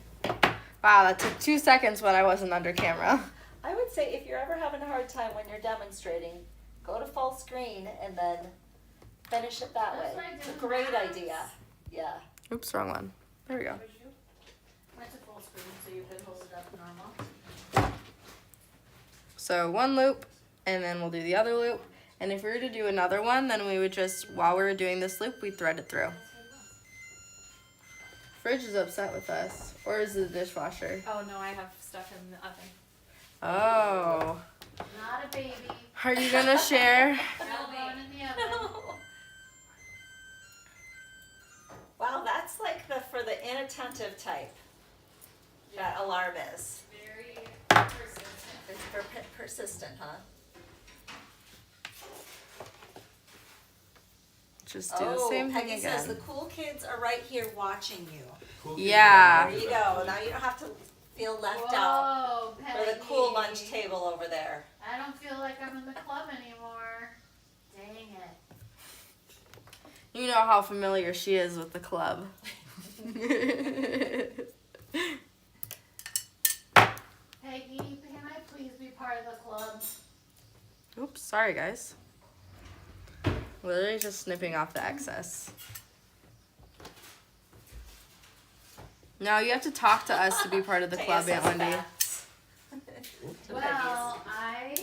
Wow, that took 2 seconds when I wasn't under camera. I would say if you're ever having a hard time when you're demonstrating, go to full screen and then finish it that That's way. what I did It's a in great maths. idea. Yeah. Oops, wrong one. There we go. Went to full screen so you could hold it up normal. So one loop, and then we'll do the other loop. And if we were to do another one, then we would just, while we were doing this loop, we'd thread it through. Fridge is upset with us. Or is it the dishwasher? Oh no, I have stuff in the oven. Oh. Not a baby. Are you gonna share? No going in the oven. Wow, that's like for the inattentive type. That alarm is. Very persistent. It's persistent, huh? Just do the same Peggy thing says the again. cool kids are right here watching you. Cool kids Yeah. are There you the best. go. Now you don't have to feel left out Whoa, for the cool Peggy. lunch table over there. I don't feel like I'm in the club anymore. Dang it. You know how familiar she is with the club. Peggy, can I please be part of the club? Oops, sorry guys. Literally just snipping off the excess. No, you have to talk to us to be part of the club, Taya Aunt says Wendy. facts. To Well, I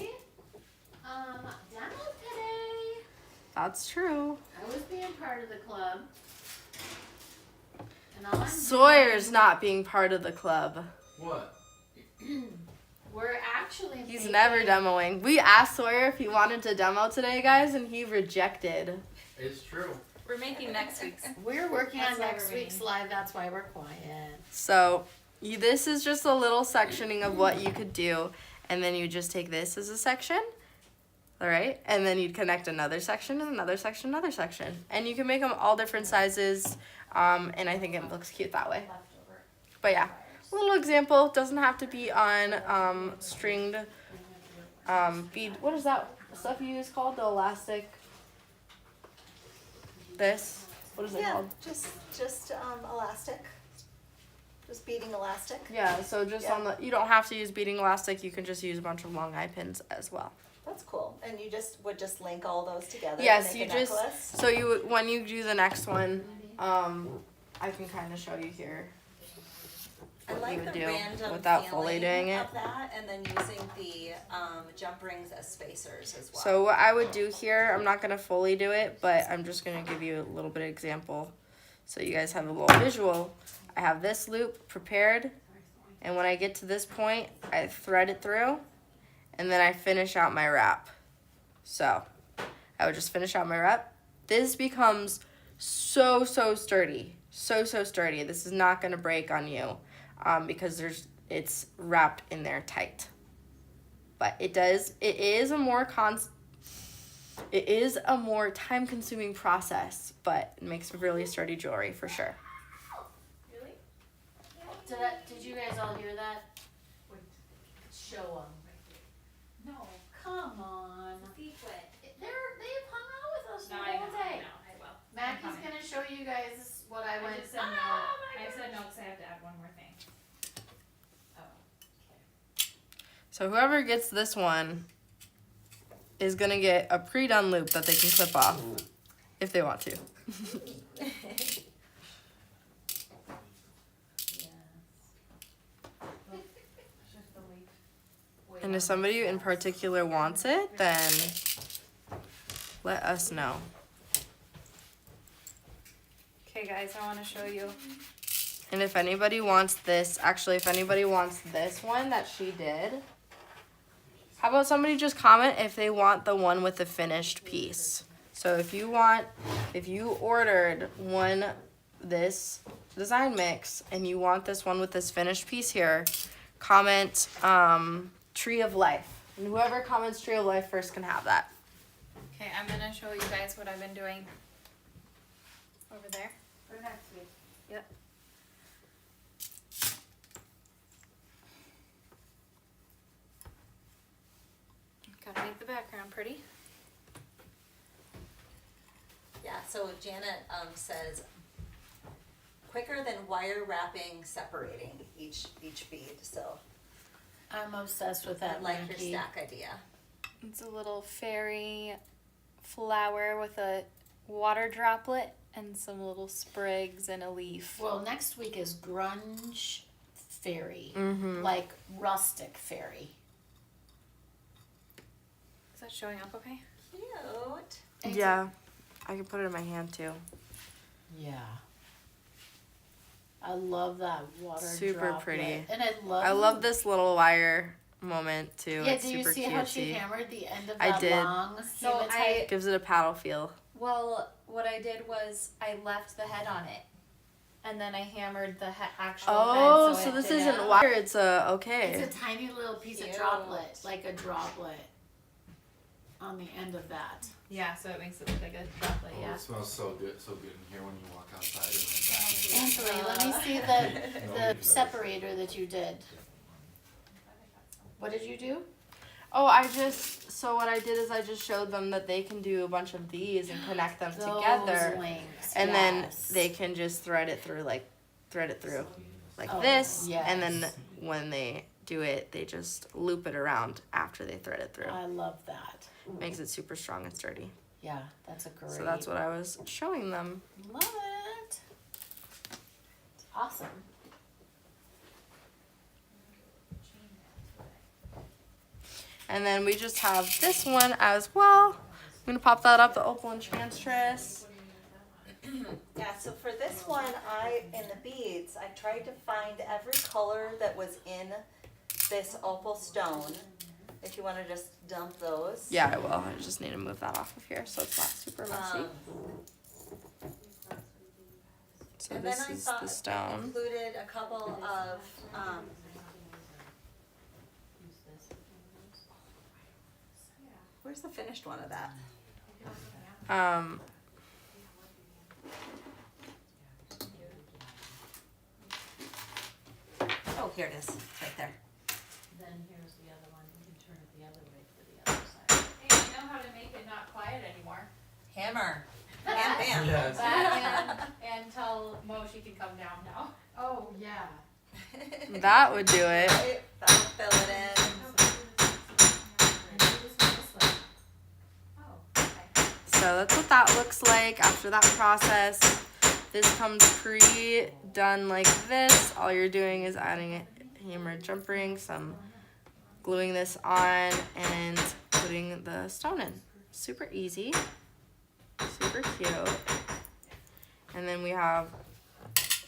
demoed today. That's true. I was being part of the club. And all I'm Sawyer's doing- not being part of the club. What? We're actually He's making- never demoing. We asked Sawyer if he wanted to demo today, guys, and he rejected. It's true. We're making next week's. We're working That's on why next we're week's live. That's why we're quiet. So this is just a little sectioning of what you could do, and then you just take this as a section, all right? And then you'd connect another section and another section, another section. And you can make them all different sizes, and I think it looks cute that way. Leftover. But yeah, a little example. Doesn't have to be on stringed bead. What is that stuff you use called? The elastic. This. What is it Yeah, called? just elastic. Just beading elastic. Yeah. So just on the. You don't have to use beading elastic. You can just use a bunch of long eye pins as well. That's cool. And you would just link all those together. Yes, and you make a just. necklace? So you when you do the next one, I can kind of show you here. I what you like would the do random without fully feeling doing it. of that, and then using the jump rings as spacers as well. So what I would do here, I'm not gonna fully do it, but I'm just gonna give you a little bit of example, so you guys have a little visual. I have this loop prepared, and when I get to this point, I thread it through, and then I finish out my wrap. So I would just finish out my wrap. This becomes so sturdy, so sturdy. This is not gonna break on you, because it's wrapped in there tight. But it is a more time-consuming process, but it makes really sturdy jewelry for sure. Really? Did you guys all hear that? Show them. No, come on. They've hung out with us the No, I know, whole day. I will. Mackie's coming. gonna show you guys what I I went. just said no. I said no because I have to add one more thing. So whoever gets this one is gonna get a pre-done loop that they can clip off if they want to. And if somebody in particular wants it, then let us know. Okay, guys, I want to show you. And if anybody wants this, actually, if anybody wants this one that she did, how about somebody just comment if they want the one with the finished piece. So if you ordered this design mix and you want this one with this finished piece here, comment Tree of Life. And whoever comments Tree of Life first can have that. Okay, I'm gonna show you guys what I've been doing over there. For next week. Yep. Gotta make the background pretty. Yeah, so Janet says quicker than wire wrapping separating each bead. So I'm obsessed with I that, like your Mackie. stack idea. It's a little fairy flower with a water droplet and some little sprigs and a leaf. Well, next week is grunge fairy, Mm-hmm. like rustic fairy. Is that showing up okay? Cute. Yeah, I can put it in my hand too. Yeah. I love that water Super droplet. pretty. And I love this little wire moment too. Yeah, It's do you super see cutesy. how she hammered the end of I that did. long So hematite? Gives it a paddle feel. Well, what I did was I left the head on it, and then I hammered the actual Oh, head. so it this didn't- isn't wire. It's a okay. It's a tiny little piece of Cute. droplet, like a droplet on the end of that. Yeah, so it makes it look like a droplet. Oh, Yeah. it smells so good in here when you walk outside and then Ainsley, let me see No, the no. separator that you did. What did you do? Oh, so what I did is I just showed them that they can do a bunch of these and connect them Those together, links, and then yes. they can just thread it through like Oh, this, yes. and then when they do it, they just loop it around after they thread it through. I love that. Makes it super strong and sturdy. Yeah, that's a great. So that's what I was showing them. Love it. It's awesome. And then we just have this one as well. I'm gonna pop that up, the Opal Enchantress. Yeah, so for this one, in the beads, I tried to find every color that was in this opal stone. If you want to just dump those. Yeah, I will. I just need to move that off of here so it's not super messy. So And then this I is thought the stone. included a couple of, where's the finished one of that? Oh, here it is, it's right there. Then here's the other one, you can turn it the other way for the other side. Hey, you know how to make it not quiet anymore. Hammer. Bam, bam. Yes. That and tell Mo she can come down now. Oh, yeah. That would do it. Right, that'll fill it in. Oh, okay. So that's what that looks like after that process. This comes pre-done like this. All you're doing is adding a hammer jump ring, some gluing this on, and putting the stone in. Super easy. Super cute. And then we have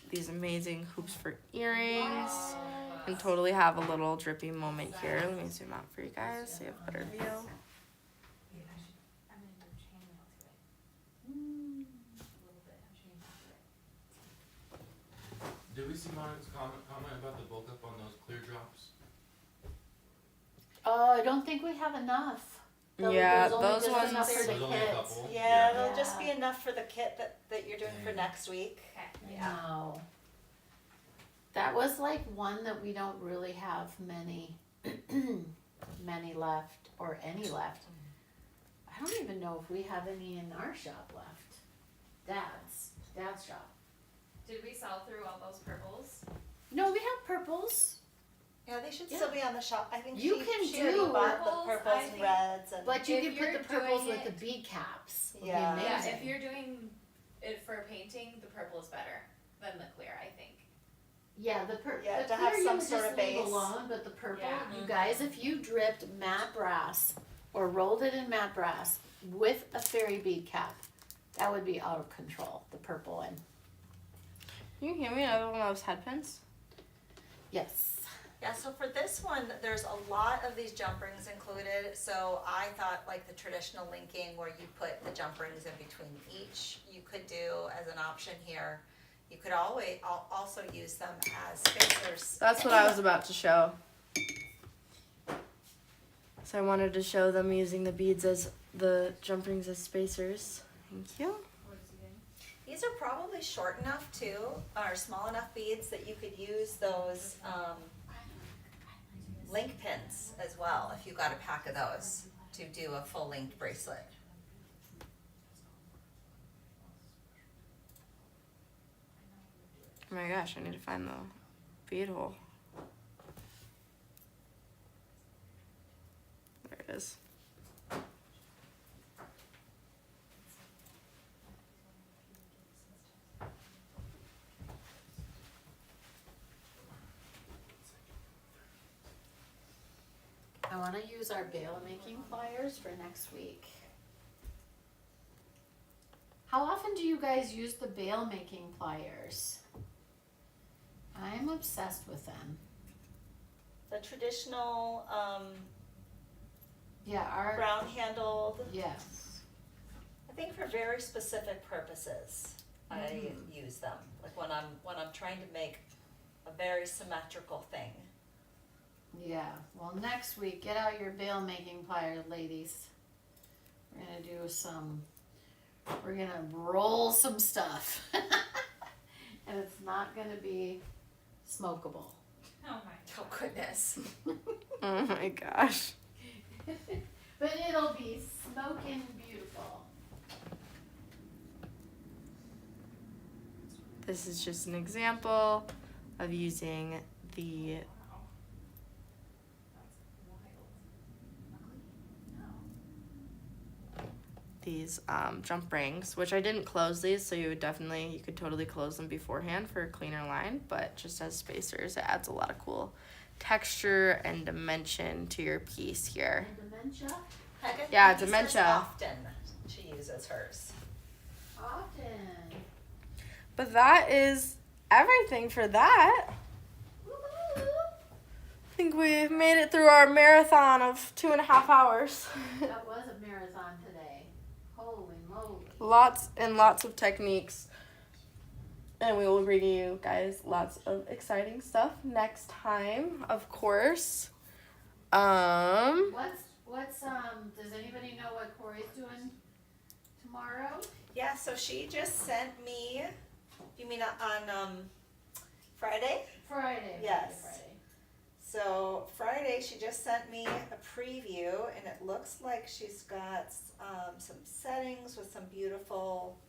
these amazing hoops for earrings. And totally have a little drippy moment here. Let me zoom out for you guys so you have a better view. Did we see Monica's comment about the bulk up on those clear drops? Oh, I don't think we have enough. Yeah, There's only those just ones- enough for the There's only a kids. couple. Yeah, it'll just be enough for the kit that you're doing for Dang. next week. Okay. No. That was like one that we don't really have many left or any left. I don't even know if we have any in our shop left. Dad's shop. Did we sell through all those purples? No, we have purples, Yeah, they should Yeah. still be on the shop. I think You she can already do bought purples, the purples I and think. reds and but you If can put you're the purples doing with the it- bead caps. Would Yeah. be Yeah, amazing. if you're doing it for painting, the purple is better than the clear, I think. Yeah, the Yeah, the to have clear some you would sort just of leave base. alone, but the purple, Yeah. you guys, if you dripped matte brass or rolled it in matte brass with a fairy bead cap, that would be out of control. The purple one. Can you hand me another one of those head pins? Yes. yeah, so for this one, there's a lot of these jump rings included. So I thought like the traditional linking where you put the jump rings in between each, you could do as an option here. You could always also use them as spacers. That's what I was about to show. So I wanted to show them using the beads as the jump rings as spacers. Thank you. These are probably short enough too, or small enough beads that you could use those link pins as well if you got a pack of those to do a full linked bracelet. Oh my gosh, I need to find the bead hole. There it is. I want to use our bail making pliers for next week. How often do you guys use the bail making pliers? I'm obsessed with them. The traditional Yeah, our round handled, yes. I think for very specific purposes, I use them. Like when I'm trying to make a very symmetrical thing. Yeah. Well, next week, get out your bail making pliers, ladies. We're gonna do some. We're gonna roll some stuff, and it's not gonna be smokable. Oh my Oh goodness. Oh my gosh. But it'll be smoking beautiful. This is just an example of using the these jump rings, which I didn't close these, so you could totally close them beforehand for a cleaner line, but just as spacers, it adds a lot of cool texture and dimension to your piece here. And dementia? Yeah, Peggy says dementia. often she uses hers. Often. But that is everything for that. Woo-hoo. I think we made it through our marathon of 2.5 hours. That was a marathon today. Holy moly. Lots and lots of techniques. And we will bring you guys lots of exciting stuff next time, of course. What's does anybody know what Corey's doing tomorrow? Yeah, so she just sent me, you mean on Friday? Friday. Yes. Friday. So Friday she just sent me a preview and it looks like she's got some settings with a beautiful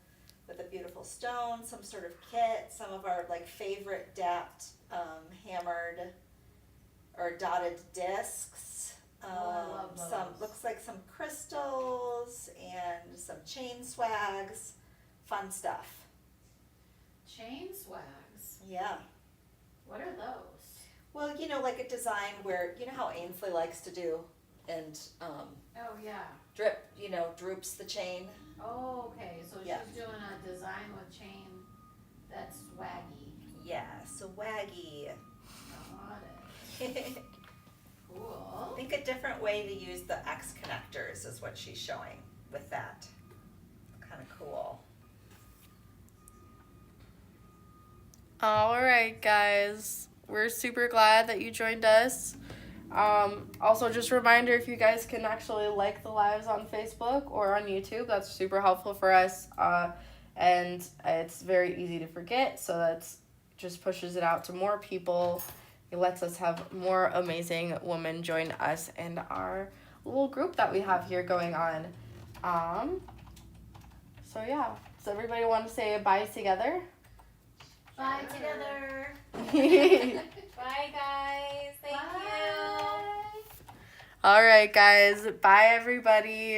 stone, some sort of kit, some of our like favorite dapped hammered or dotted discs. I love those. Looks like some crystals and some chain swags, fun stuff. Chain swags. Yeah. What are those? Well, like a design where how Ainsley likes to do, and Oh yeah. droops the chain. Oh, okay. So Yeah. she's doing a design with chain that's swaggy. Yeah, swaggy. Got it. Cool. I think a different way to use the X connectors is what she's showing with that. Kind of cool. All right, guys. We're super glad that you joined us. Also, just a reminder, if you guys can actually like the lives on Facebook or on YouTube, that's super helpful for us. And it's very easy to forget, so that's just pushes it out to more people. It lets us have more amazing women join us and our little group that we have here going on. So yeah, does everybody want to say bye together? Bye together. Bye guys. Thank you. Bye. All right, guys. Bye, everybody.